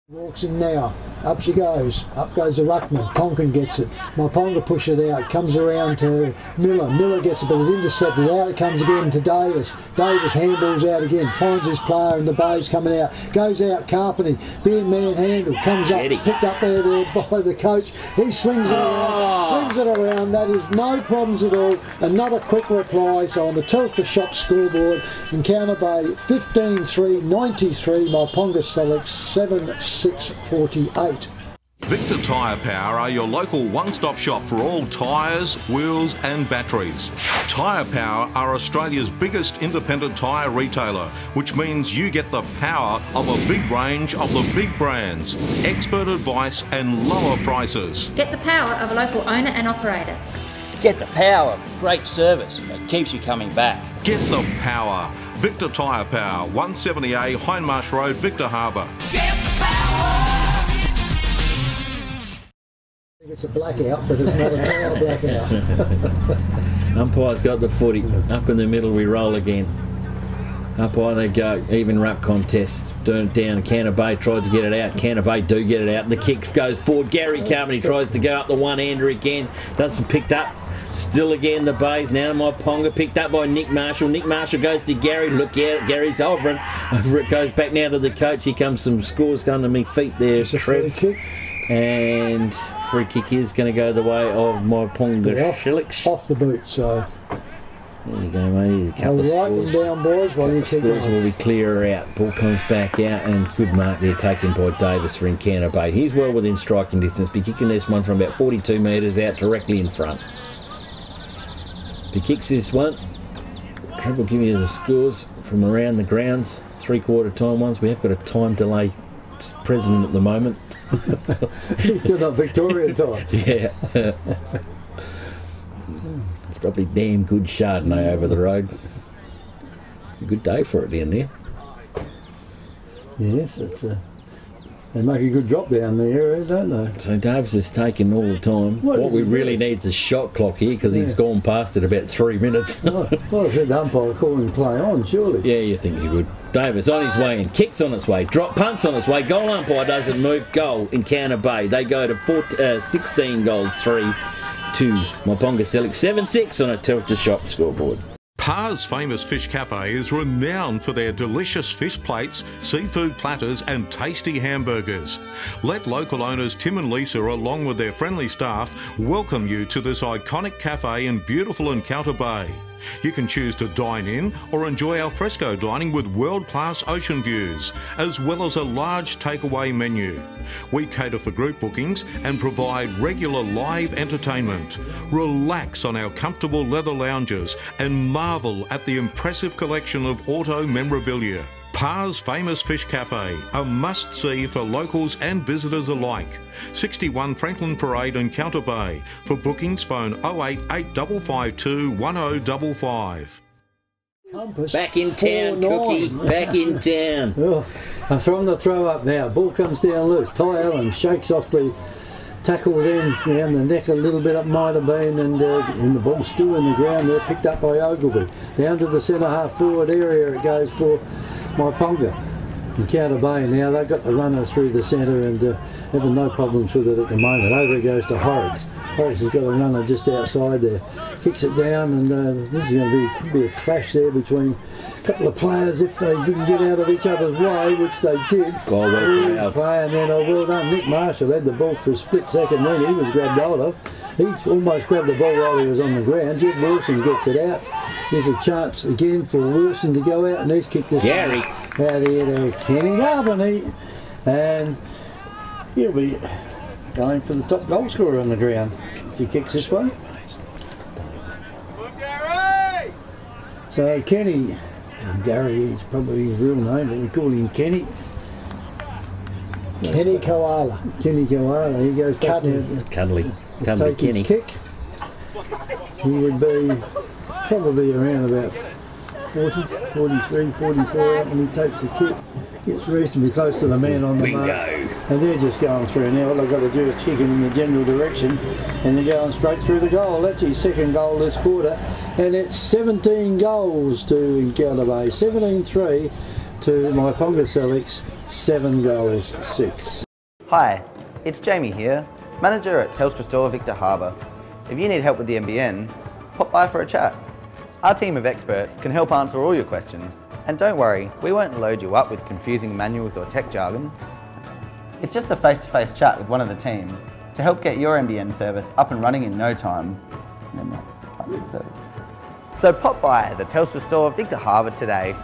Walks in now, up she goes, up goes the ruckman, Tonkin gets it, Myponga pushes it out, comes around to Miller gets it but is intercepted, out it comes again to Davis handballs out again, finds his player and the Bay's coming out, goes out Carpenter, being manhandled, comes up, picked up there by the coach, he swings it around, that is no problems at all, another quick reply, so on the Telstra shop scoreboard, Encounter Bay 15-3, 93, Myponga-Sellicks 7-6-48. Victor Tyre Power are your local one-stop shop for all tyres, wheels and batteries. Tyre Power are Australia's biggest independent tyre retailer, which means you get the power of a big range of the big brands, expert advice and lower prices. Get the power of a local owner and operator. Get the power of great service that keeps you coming back. Get the power. Victor Tyre Power, 170A Hindmarsh Road, Victor Harbour. It's a blackout, but it's not a tower blackout. Umpire's got the footy. Up in the middle we roll again. Umpire they go. Even ruck contest. Down Encounter Bay tried to get it out. Encounter Bay do get it out. And the kick goes forward. Gary Carpenter tries to go up the one-hander again. Doesn't picked up. Still again the Bays. Now Myponga picked up by Nick Marshall. Nick Marshall goes to Gary. Look out. Gary's hovering. Over it goes back now to the coach. Here comes some scores under me feet there. Trev. And free kick is going to go the way of Myponga-Sellicks. Off the boot, so. There you go, mate. There's a couple of scores. Them down, boys, while you keep scores will be clearer out. Ball comes back out, and good mark there taken by Davis for Encounter Bay. He's well within striking distance. Be kicking this one from about 42 metres out directly in front. He kicks this one. Trev will give you the scores from around the grounds. 3/4 time ones. We have got a time delay present at the moment. He's doing up Victorian time. Yeah. It's probably damn good Chardonnay over the road. A good day for it down there. Yes, they make a good drop down there, don't they? So Davis is taking all the time. What we really need is a shot clock here, because he's gone past it about 3 minutes. Well, I said the umpire calling play on, surely. Yeah, you think he would. Davis on his way in, kicks on its way, drop punts on its way, goal umpire doesn't move, goal Encounter Bay. They go to 16 goals 3 to Myponga-Sellicks 7-6 on a Telstra shop scoreboard. Par's famous fish cafe is renowned for their delicious fish plates, seafood platters and tasty hamburgers. Let local owners Tim and Lisa, along with their friendly staff, welcome you to this iconic cafe in beautiful Encounter Bay. You can choose to dine in or enjoy al fresco dining with world-class ocean views, as well as a large takeaway menu. We cater for group bookings and provide regular live entertainment. Relax on our comfortable leather lounges and marvel at the impressive collection of auto memorabilia. Par's famous fish cafe, a must-see for locals and visitors alike. 61 Franklin Parade, Encounter Bay. For bookings, phone 08 8552 1055. Back in town, Cookie. Back in town. Oh, and from the throw up now, ball comes down loose. Ty Allen shakes off the tackle then around the neck a little bit, it might have been, and the ball's still in the ground there, picked up by Ogilvie. Down to the centre half forward area it goes for Myponga. Encounter Bay now, they've got the runner through the centre and having no problems with it at the moment. Over it goes to Horrocks. Horrocks has got a runner just outside there. Kicks it down, and this is going to could be a clash there between a couple of players if they didn't get out of each other's way, which they did. Goal well play, and then well done. Nick Marshall had the ball for a split second, then he was grabbed hold of. He's almost grabbed the ball while he was on the ground. Jed Wilson gets it out. Here's a chance again for Wilson to go out, and he's kicked this Gary out here to Kenny Garbony, and he'll be going for the top goal scorer on the ground if he kicks this one. So Kenny, Gary is probably his real name, but we call him Kenny. Kenny Koala. Kenny Koala. He goes back there. Cuddly Take Kenny. his kick. He would be probably around about 40, 43, 44 out when he takes the kick. Gets reasonably close to the man on the mark. And they're just going through now. All they've got to do is kick him in the general direction, and they're going straight through the goal. That's his second goal this quarter, and it's 17 goals to Encounter Bay. 17-3 to Myponga-Sellicks, 7 goals 6. Hi, it's Jamie here, manager at Telstra Store Victor Harbour. If you need help with the NBN, pop by for a chat. Our team of experts can help answer all your questions. And don't worry, we won't load you up with confusing manuals or tech jargon. It's just a face-to-face chat with one of the team to help get your NBN service up and running in no time. And then that's the public service. So pop by the Telstra Store Victor Harbour today.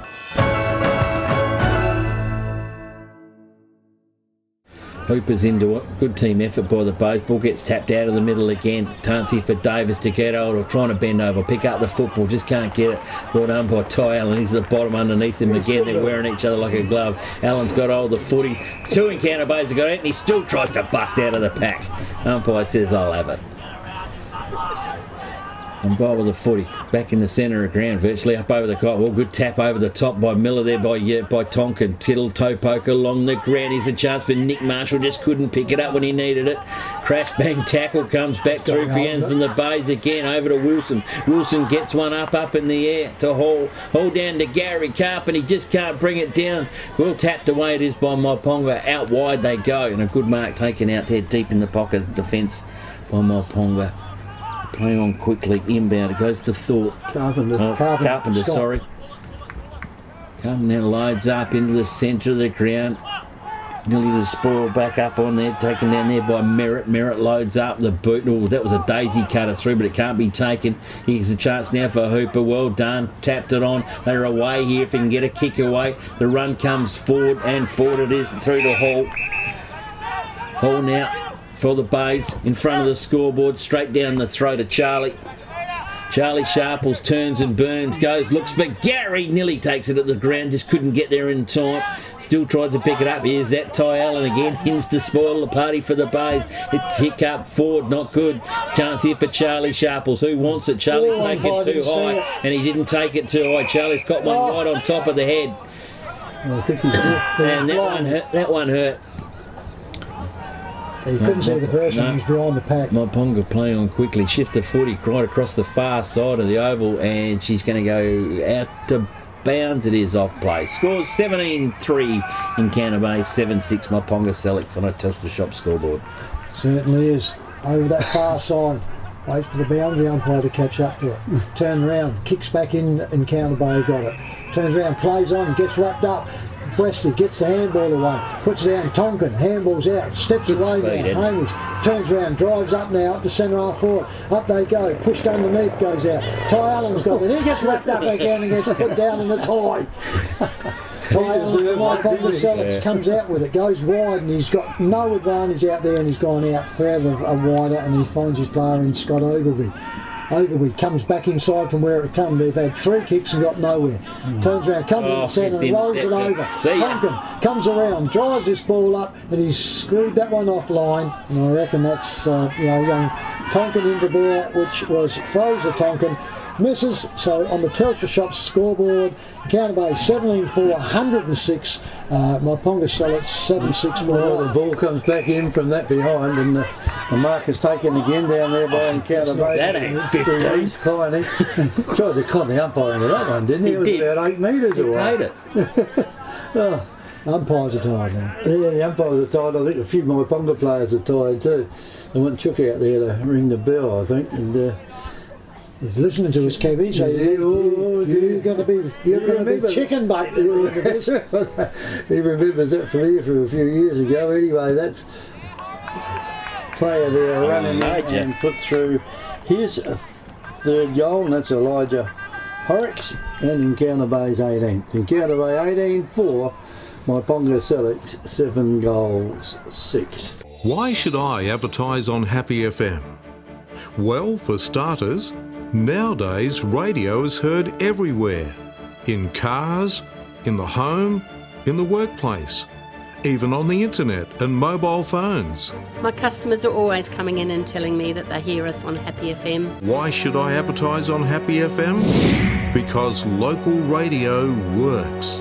Hooper's into it. Good team effort by the Bows. Ball gets tapped out of the middle again. Tansy for Davis to get hold, or trying to bend over, pick up the football, just can't get it. Well done by Ty Allen. He's at the bottom underneath him again. They're wearing each other like a glove. Allen's got hold of the footy. 2 Encounter Bays have got it, and he still tries to bust out of the pack. Umpire says, I'll have it. And ball with the footy, back in the centre of ground, virtually up over the kite. Well, good tap over the top by Miller there by Tonkin. Kittle toe poke along the ground. Here's a chance for Nick Marshall, just couldn't pick it up when he needed it. Crash bang tackle comes back through for ends from the Bays again, over to Wilson. Wilson gets one up in the air to Hall. Hall down to Gary Carp, and he just can't bring it down. Well tapped away it is by Myponga. Out wide they go, and a good mark taken out there deep in the pocket defence by Myponga. Playing on quickly, inbound, it goes to Thorpe. Carpenter, sorry. Carpenter now loads up into the centre of the ground. Nearly the spoil back up on there, taken down there by Merritt. Merritt loads up the boot. Oh, that was a daisy cutter through, but it can't be taken. Here's a chance now for Hooper. Well done. Tapped it on. They're away here if he can get a kick away. The run comes forward, and forward it is through to Hall. Hall now for the Bays in front of the scoreboard, straight down the throat of Charlie. Charlie Sharples turns and burns, goes, looks for Gary, nearly takes it at the ground, just couldn't get there in time. Still tried to pick it up. Here's that Ty Allen again, hints to spoil the party for the Bays. It kick up forward, not good. Chance here for Charlie Sharples. Who wants it? Charlie's taking it too high, and he didn't take it too high. Charlie's got one right on top of the head. I think he's and that one hurt. You couldn't see the first one, he was behind the pack. Myponga playing on quickly, shift the footy right across the far side of the oval, and she's going to go out to bounds. It is off play. Scores 17-3 Encounter Bay, 7-6 Myponga-Sellicks on a Telstra Shop scoreboard. Certainly is. Over that far side. Waits for the boundary umpire to catch up to it. Turn around, kicks back in, Encounter Bay got it. Turns around, plays on, gets wrapped up. Breasty gets the handball away, puts it down, Tonkin, handball's out, steps away now, Hamish, turns around, drives up now, up to centre half forward, up they go, pushed underneath, goes out, Ty Allen's got it, he gets wrapped up again and gets put down and it's high. Ty Allen from Myponga-Sellicks comes out with it, goes wide, and he's got no advantage out there, and he's gone out further wider, and he finds his player in Scott Ogilvie. Ogilvie comes back inside from where it come. They've had 3 kicks and got nowhere. Turns around, comes in the centre and rolls it over. Tonkin comes around, drives this ball up, and he's screwed that one offline. And I reckon that's young Tonkin into there, which was Fraser Tonkin. Misses, so on the Telstra Shop scoreboard, Encounter Bay 17-4, 106, Myponga-Sellicks 7-6. Well, the ball comes back in from that behind, and the mark is taken again down there by Encounter Bay. That ain't 15. Tried to con the umpire into that one, didn't he? It was about 8 metres away. He played it. Oh. Umpires are tired now. Yeah, the umpires are tired. I think a few Myponga players are tired too. They want Chook out there to ring the bell, I think, and he's listening to us, Kevy, so you're going to be chicken bait at the end of this. He remembers that from here from a few years ago. Anyway, that's player there running and put through his third goal, and that's Elijah Horrocks, and Encounter Bay's 18th. Encounter Bay 18-4, Myponga-Sellicks 7 goals 6. Why should I advertise on Happy FM? Well, for starters, nowadays radio is heard everywhere. In cars, in the home, in the workplace, even on the internet and mobile phones. My customers are always coming in and telling me that they hear us on Happy FM. Why should I advertise on Happy FM? Because local radio works.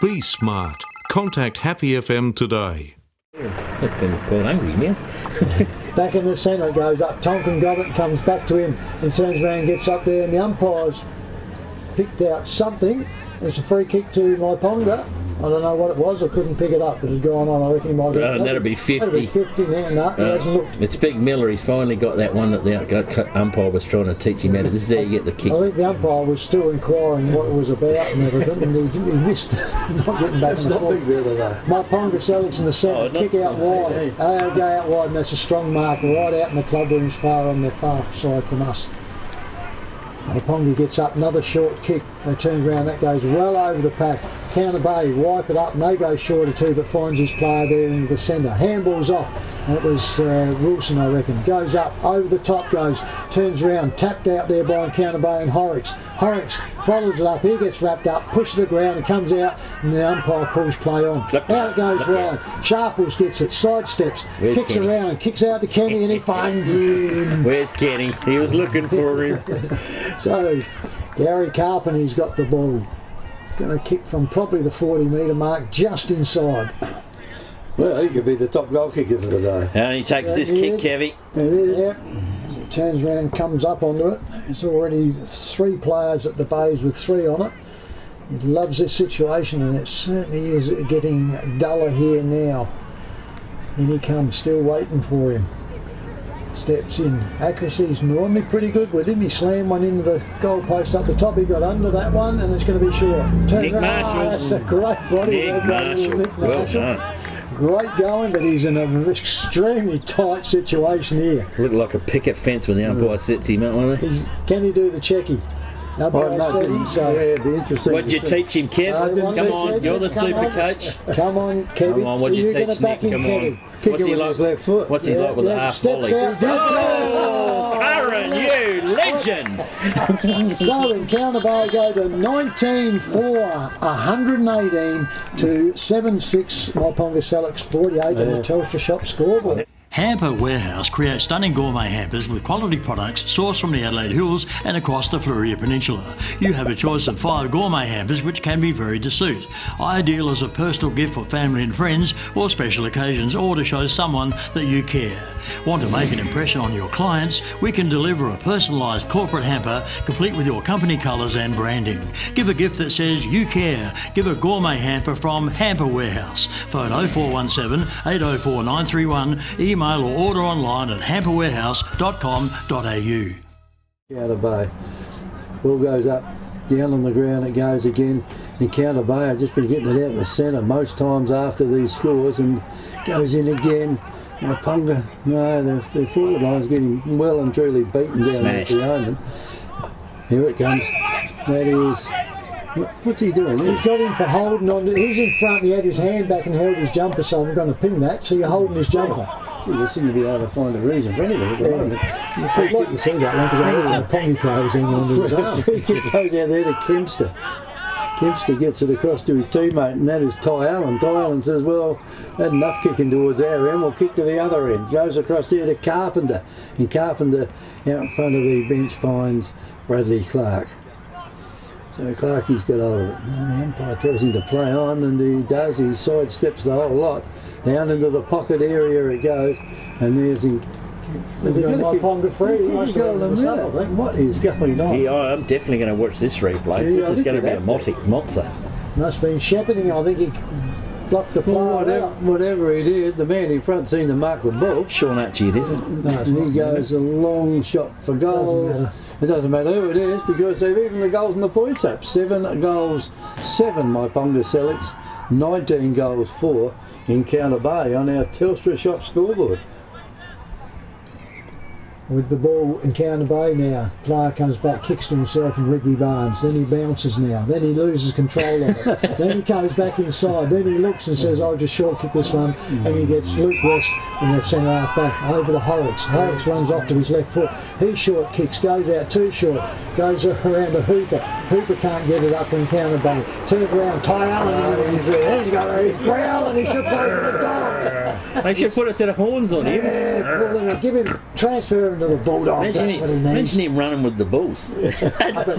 Be smart. Contact Happy FM today. I've been quite hungry now. Back in the centre, it goes up. Tonkin got it, comes back to him, and turns around and gets up there, and the umpire's picked out something. It's a free kick to Myponga. I don't know what it was, I couldn't pick it up, but it had gone on. I reckon he might have That'll be 50. That'll be 50 now, no, he hasn't looked. It's Big Miller, he's finally got that one that the umpire was trying to teach him how to. This is how you get the kick. I think the umpire was still inquiring what it was about and everything, and he missed not getting back. That's not Big Miller though. Myponga-Sellicks in the centre, kick out wide. They'll go out wide, and that's a strong mark right out in the club rooms far on the far side from us. Myponga gets up, another short kick, they turn around, that goes well over the pack. Counter Bay wipe it up, and they go short of two, but finds his player there into the centre. Handball's off, that was Wilson I reckon. Goes up, over the top goes, turns around, tapped out there by Counter Bay and Horrocks. Horrocks follows it up, he gets wrapped up, pushes the ground and comes out, and the umpire calls play on. Out it goes wide, Sharples gets it, sidesteps, kicks Kenny? around, kicks out to Kenny and he finds him. Where's Kenny? He was looking for him. So Gary Carpenter's got the ball. He's going to kick from probably the 40-metre mark, just inside. Well, he could be the top goal kicker for the day. And he takes this kick, Kevy. It is. Yep. As it turns around, comes up onto it. There's already 3 players at the bays with 3 on it. He loves this situation, and it certainly is getting duller here now. In he comes, still waiting for him. Steps in. Accuracy's normally pretty good with him. He slammed one into the goal post up the top. He got under that one, and it's going to be short. Nick Marshall. Oh, that's a great body. Nick Marshall. Well done. Great going, but he's in an extremely tight situation here. Looked like a picket fence when the umpire sets him, won't he? Can he do the checky? Umpire set him, so yeah, it'd be interesting. What'd you teach him, Kev? Come on, you're the super coach. Come on, Kevy. Come on, what'd you teach Nick? Come on. What's he like? His left foot. What's he like with a half volley? Oh, Curran, you legend! So Encounter Bay go to 19-4, 118 to 7-6. Myponga-Sellicks 48 on the Telstra shop scoreboard. Hamper Warehouse creates stunning gourmet hampers with quality products sourced from the Adelaide Hills and across the Fleurieu Peninsula. You have a choice of 5 gourmet hampers which can be varied to suit. Ideal as a personal gift for family and friends or special occasions, or to show someone that you care. Want to make an impression on your clients? We can deliver a personalised corporate hamper complete with your company colours and branding. Give a gift that says you care. Give a gourmet hamper from Hamper Warehouse. Phone 0417 804 931. Email or order online at hamperwarehouse.com.au. Encounter Bay. Ball goes up, down on the ground it goes again. Encounter Bay, I've just been getting it out in the centre most times after these scores, and goes in again. Myponga, no, their forward line's getting well and truly beaten down at the moment. Here it comes. That is. What's he doing? He's got him for holding on. He's in front, he had his hand back and held his jumper, so I'm going to ping that. So you're holding his jumper. You seem to be able to find a reason for anything at the moment. I'd like to see that one because the Pongy player was hanging on to his arm. Free kick goes out there to Kempster. Kempster gets it across to his teammate, and that is Ty Allen. Ty Allen says, well, had enough kicking towards our end, we'll kick to the other end. Goes across there to Carpenter, and Carpenter out in front of the bench finds Bradley Clark. So Clarkie's got hold of it. The umpire tells him to play on, and he does. He sidesteps the whole lot. Down into the pocket area it goes, and there's him. Myponga free. What is going on? Yeah, I'm definitely going to watch this replay. Yeah, this is going to be a mozza. Must have been shepherding. I think he blocked the player. Whatever he did, the man in front seemed to mark the ball. Sean Archie it is. And he goes a long shot for goal. It doesn't matter who it is because they've even the goals and the points up. 7 goals, 7 Myponga-Sellicks, 19 goals, 4 Encounter Bay on our Telstra shop scoreboard. with the ball in Counter Bay now. Player comes back, kicks to himself and Rigby Barnes. Then he bounces now. Then he loses control of it. Then he goes back inside. Then he looks and says, I'll just short kick this one. And he gets Luke West in that centre half back over to Horrocks. Horrocks runs off to his left foot. He short kicks, goes out too short, goes around to Hooper. Hooper can't get it up from Counter Bay. Turns around, Ty Allen. He's got his growl and he should play for the Dogs. They should put a set of horns on him. Yeah, pull him, give him, transfer him to the Bulldogs. That's what he needs. Imagine him running with the bulls.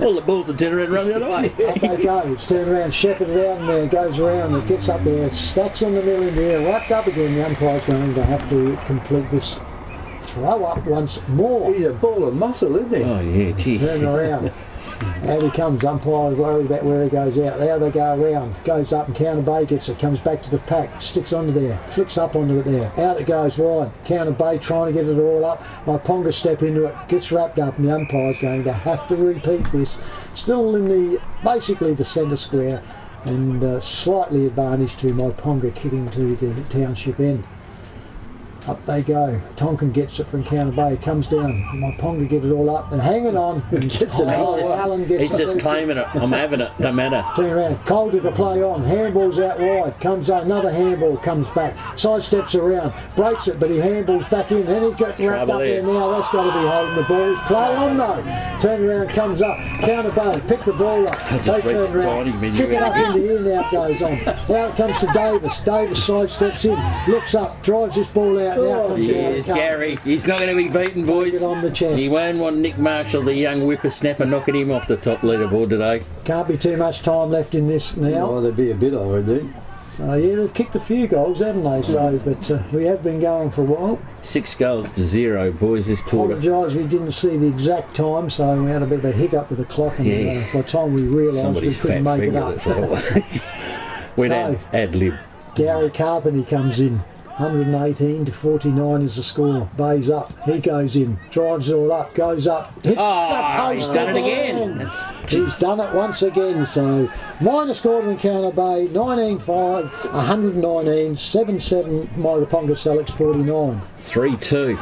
All the bulls are turning around and running the other way. Up they go. It's turned around, shepherded out in there, goes around, it gets up there, stacks on the middle in the air, wrapped up again. The umpire's going to have to complete this throw up once more. He's a ball of muscle, isn't he? Oh, yeah, geez. Turn around. Out he comes, umpire worried about where he goes out. There they go around, goes up and Counter Bay gets it, comes back to the pack, sticks onto there, flicks up onto it there. Out it goes wide. Counter Bay trying to get it all up. Myponga step into it, gets wrapped up and the umpire's going to have to repeat this. Still in the, basically the centre square and slightly advantage to Myponga kicking to the township end. Up they go. Tonkin gets it from Counter Bay. Comes down. Myponga get it all up and hanging on. And gets it. Allen gets He's just claiming it. I'm having it. Don't matter. Turn around. Coulter to play on. Handball's out wide. Comes out. Another handball comes back. Sidesteps around. Breaks it, but he handballs back in. Then he got wrapped up there now. That's got to be holding the ball. Play on though. Turn around. Comes up. Counter Bay. Pick the ball up. They turn around. Kick it up in the air. Now it goes on. Now it comes to Davis. Davis sidesteps in. Looks up. Drives this ball out. Now comes Yes, Gary. He's not going to be beaten, boys. On the chest. He won't want Nick Marshall, the young whippersnapper, knocking him off the top leaderboard today. Can't be too much time left in this now. Oh, there'd be a bit, I would think. So yeah, they've kicked a few goals, haven't they? So, but we have been going for a while. 6 goals to 0, boys, this quarter. Apologise, we didn't see the exact time, so we had a bit of a hiccup with the clock, and by the time we realised we couldn't make it up. Went ad lib. Gary Carpenter comes in. 118 to 49 is the score. Bay's up. He goes in. Drives it all up. Goes up. Hits the post. He's done it again. He's done it once again. So minus quarter in Counter Bay. 19-5. 119. 7-7. Myponga-Sellicks 49. 3-2.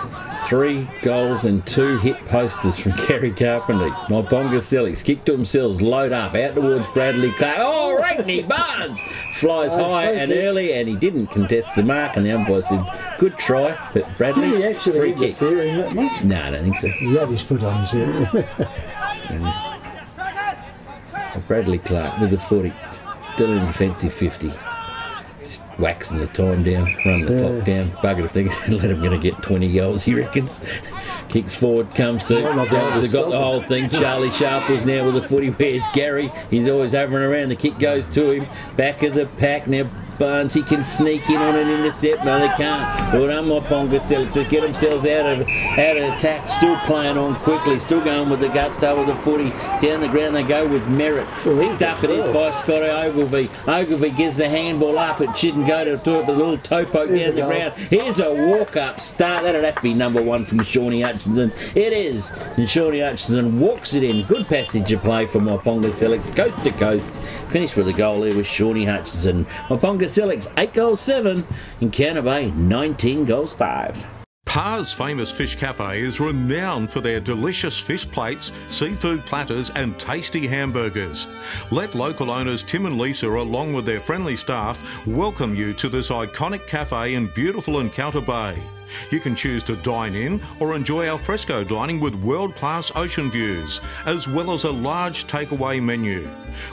3 goals and 2 hit posters from Gary Carpenter. Myponga-Sellicks kick to themselves, load up, out towards Bradley Clark. Oh, Rigby Barnes flies high and early, and he didn't contest the mark, and the umpire said, good try, but Bradley, did he actually free kick. interfere in that much? No, I don't think so. He had his foot on his head. Bradley Clark with the 40, still in defensive 50. Waxing the time down, running the clock down, bugger if they let him going to get 20 goals, he reckons. Kicks forward, comes to Telstra, got the whole thing. Charlie Sharp was now with the footy. Where's Gary? He's always hovering around. The kick goes to him. Back of the pack now. Barnes, he can sneak in on an intercept. No, they can't. Well done, Myponga-Sellicks. They get themselves out of attack. Still playing on quickly. Still going with the gusto of the footy. Down the ground they go with merit. Picked up it is by Scotty Ogilvie. Ogilvie gives the handball up. It shouldn't go to it, but a little toe poke down the ground. Here's a walk-up start. That'd have to be number 1 from Shawnee Hutchinson. It is. And Shawnee Hutchinson walks it in. Good passage of play for Myponga-Sellicks. Coast to coast. Finished with a goal there with Shawnee Hutchinson. Myponga-Sellicks 8 goals 7, in Counter Bay 19 goals 5. Par's famous fish cafe is renowned for their delicious fish plates, seafood platters and tasty hamburgers. Let local owners Tim and Lisa, along with their friendly staff, welcome you to this iconic cafe in beautiful Encounter Bay. You can choose to dine in or enjoy al fresco dining with world-class ocean views, as well as a large takeaway menu.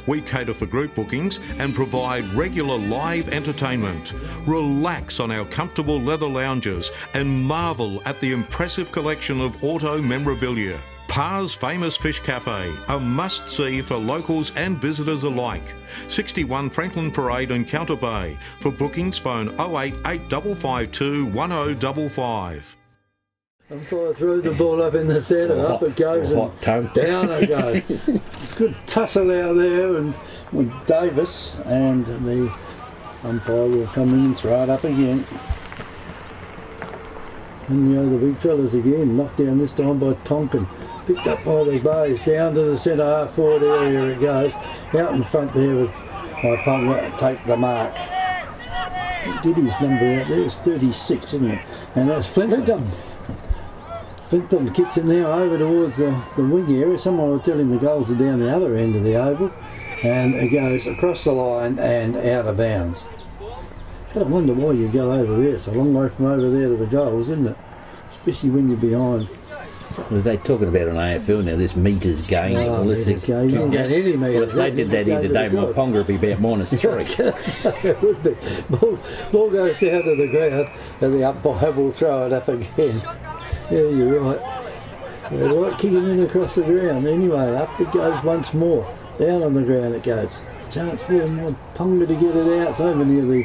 We cater for group bookings and provide regular live entertainment. Relax on our comfortable leather lounges and marvel at the impressive collection of auto memorabilia. Par's famous fish cafe, a must-see for locals and visitors alike. 61 Franklin Parade in Encounter Bay. For bookings, phone 088 1055. Umpire threw the ball up in the centre, up it goes and down it goes. Good tussle out there, and with Davis, and the umpire will come in and throw it up again. And the big fellas again, knocked down this time by Tonkin. Picked up by the Bays, down to the centre half forward area it goes. Out in front there was Myponga, take the mark. He did his number out there, it's 36, isn't it? And that's Flintham. Flintton kicks it now over towards the wing area. Someone will tell him the goals are down the other end of the oval. And it goes across the line and out of bounds. I wonder why you go over there. It's a long way from over there to the goals, isn't it? Especially when you're behind. Well, they're talking about an AFL now, this metres gain. Meters gain. You can get any metres. Well, if they did that here today, Myponga would be about -3. It would be. Ball goes down to the ground and the umpire will throw it up again. Yeah, you're right. They're right kicking in across the ground. Anyway, up it goes once more. Down on the ground it goes. Chance for Myponga to get it out. It's over near the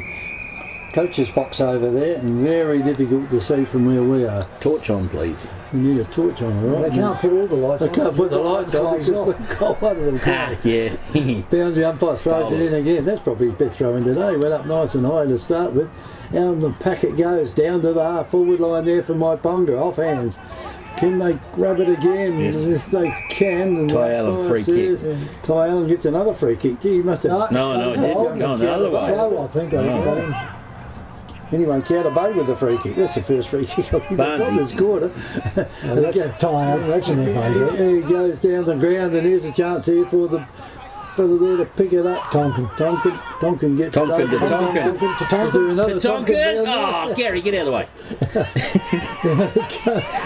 coach's box over there, and very difficult to see from where we are. Torch on, please. We need a torch on, right? They can't put all the lights on. They can't put the lights on because we've got one of them. Yeah. Boundary umpire throws it in again. That's probably his best throw in today. Went up nice and high to start with. Down the packet goes, down to the half forward line there for Myponga. Off hands. Can they grab it again? Yes. Yes, they can. Ty Allen free kick. Ty Allen gets another free kick. Gee, he must have... No, it didn't go the other way. Throw, I think I got him. Anyway, Counter Bay with the free kick. That's the first free kick I've ever scored it. That's Ty Allen, that's an FA. He goes down the ground, and here's a chance here for the fella there to pick it up. Tonkin gets Tonkin it. to Tonkin. To Tonkin. Tonkin. Oh, Gary, get out of the way.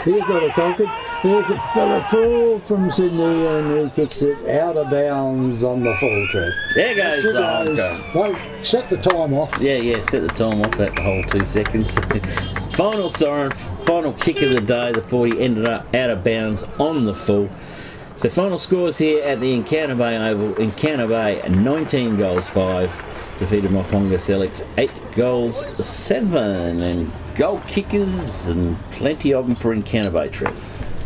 Here's not a Tonkin. There's a fella full from Sydney, and he kicks it out of bounds on the full track. There goes the honker. Well, set the time off. Yeah, set the time off that whole 2 seconds. Final siren, final kick of the day. The 40 ended up out of bounds on the full. So final scores here at the Encounter Bay Oval. Encounter Bay 19 goals 5, defeated Myponga-Sellicks 8 goals 7, and goal kickers and plenty of them for Encounter Bay, Trev.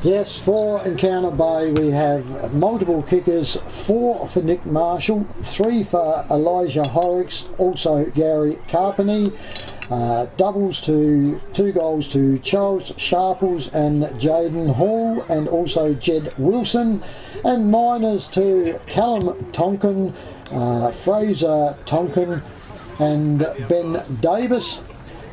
Yes, for Encounter Bay we have multiple kickers, 4 for Nick Marshall, 3 for Elijah Horrocks, also Gary Carpeney. Doubles to 2 goals to Charles Sharples and Jaden Hall, and also Jed Wilson, and minors to Callum Tonkin, Fraser Tonkin and Ben Davis.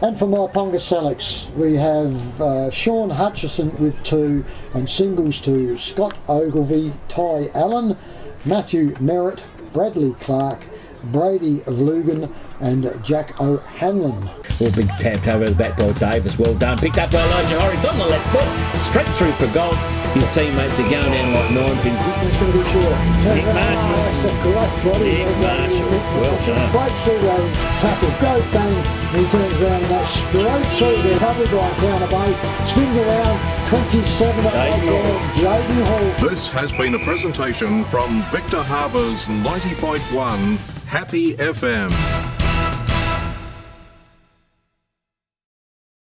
And for Myponga-Sellicks we have Sean Hutchison with 2, and singles to Scott Ogilvie, Ty Allen, Matthew Merritt, Bradley Clark, Brady Vlugan and Jack O'Hanlon. Well, big tap over the back by Davis, well done. Picked up by Elijah Horrocks on the left foot, straight through for goal. His teammates are going down like ninepins. Nick Marshall. That's a great body. Nick Marshall, well done. Breaks through those tackle, great bang. He turns around and goes straight through there, covered by Encounter Bay. Spins around, 27 at Jaden Hall. This has been a presentation from Victor Harbour's 90.1 Happy FM.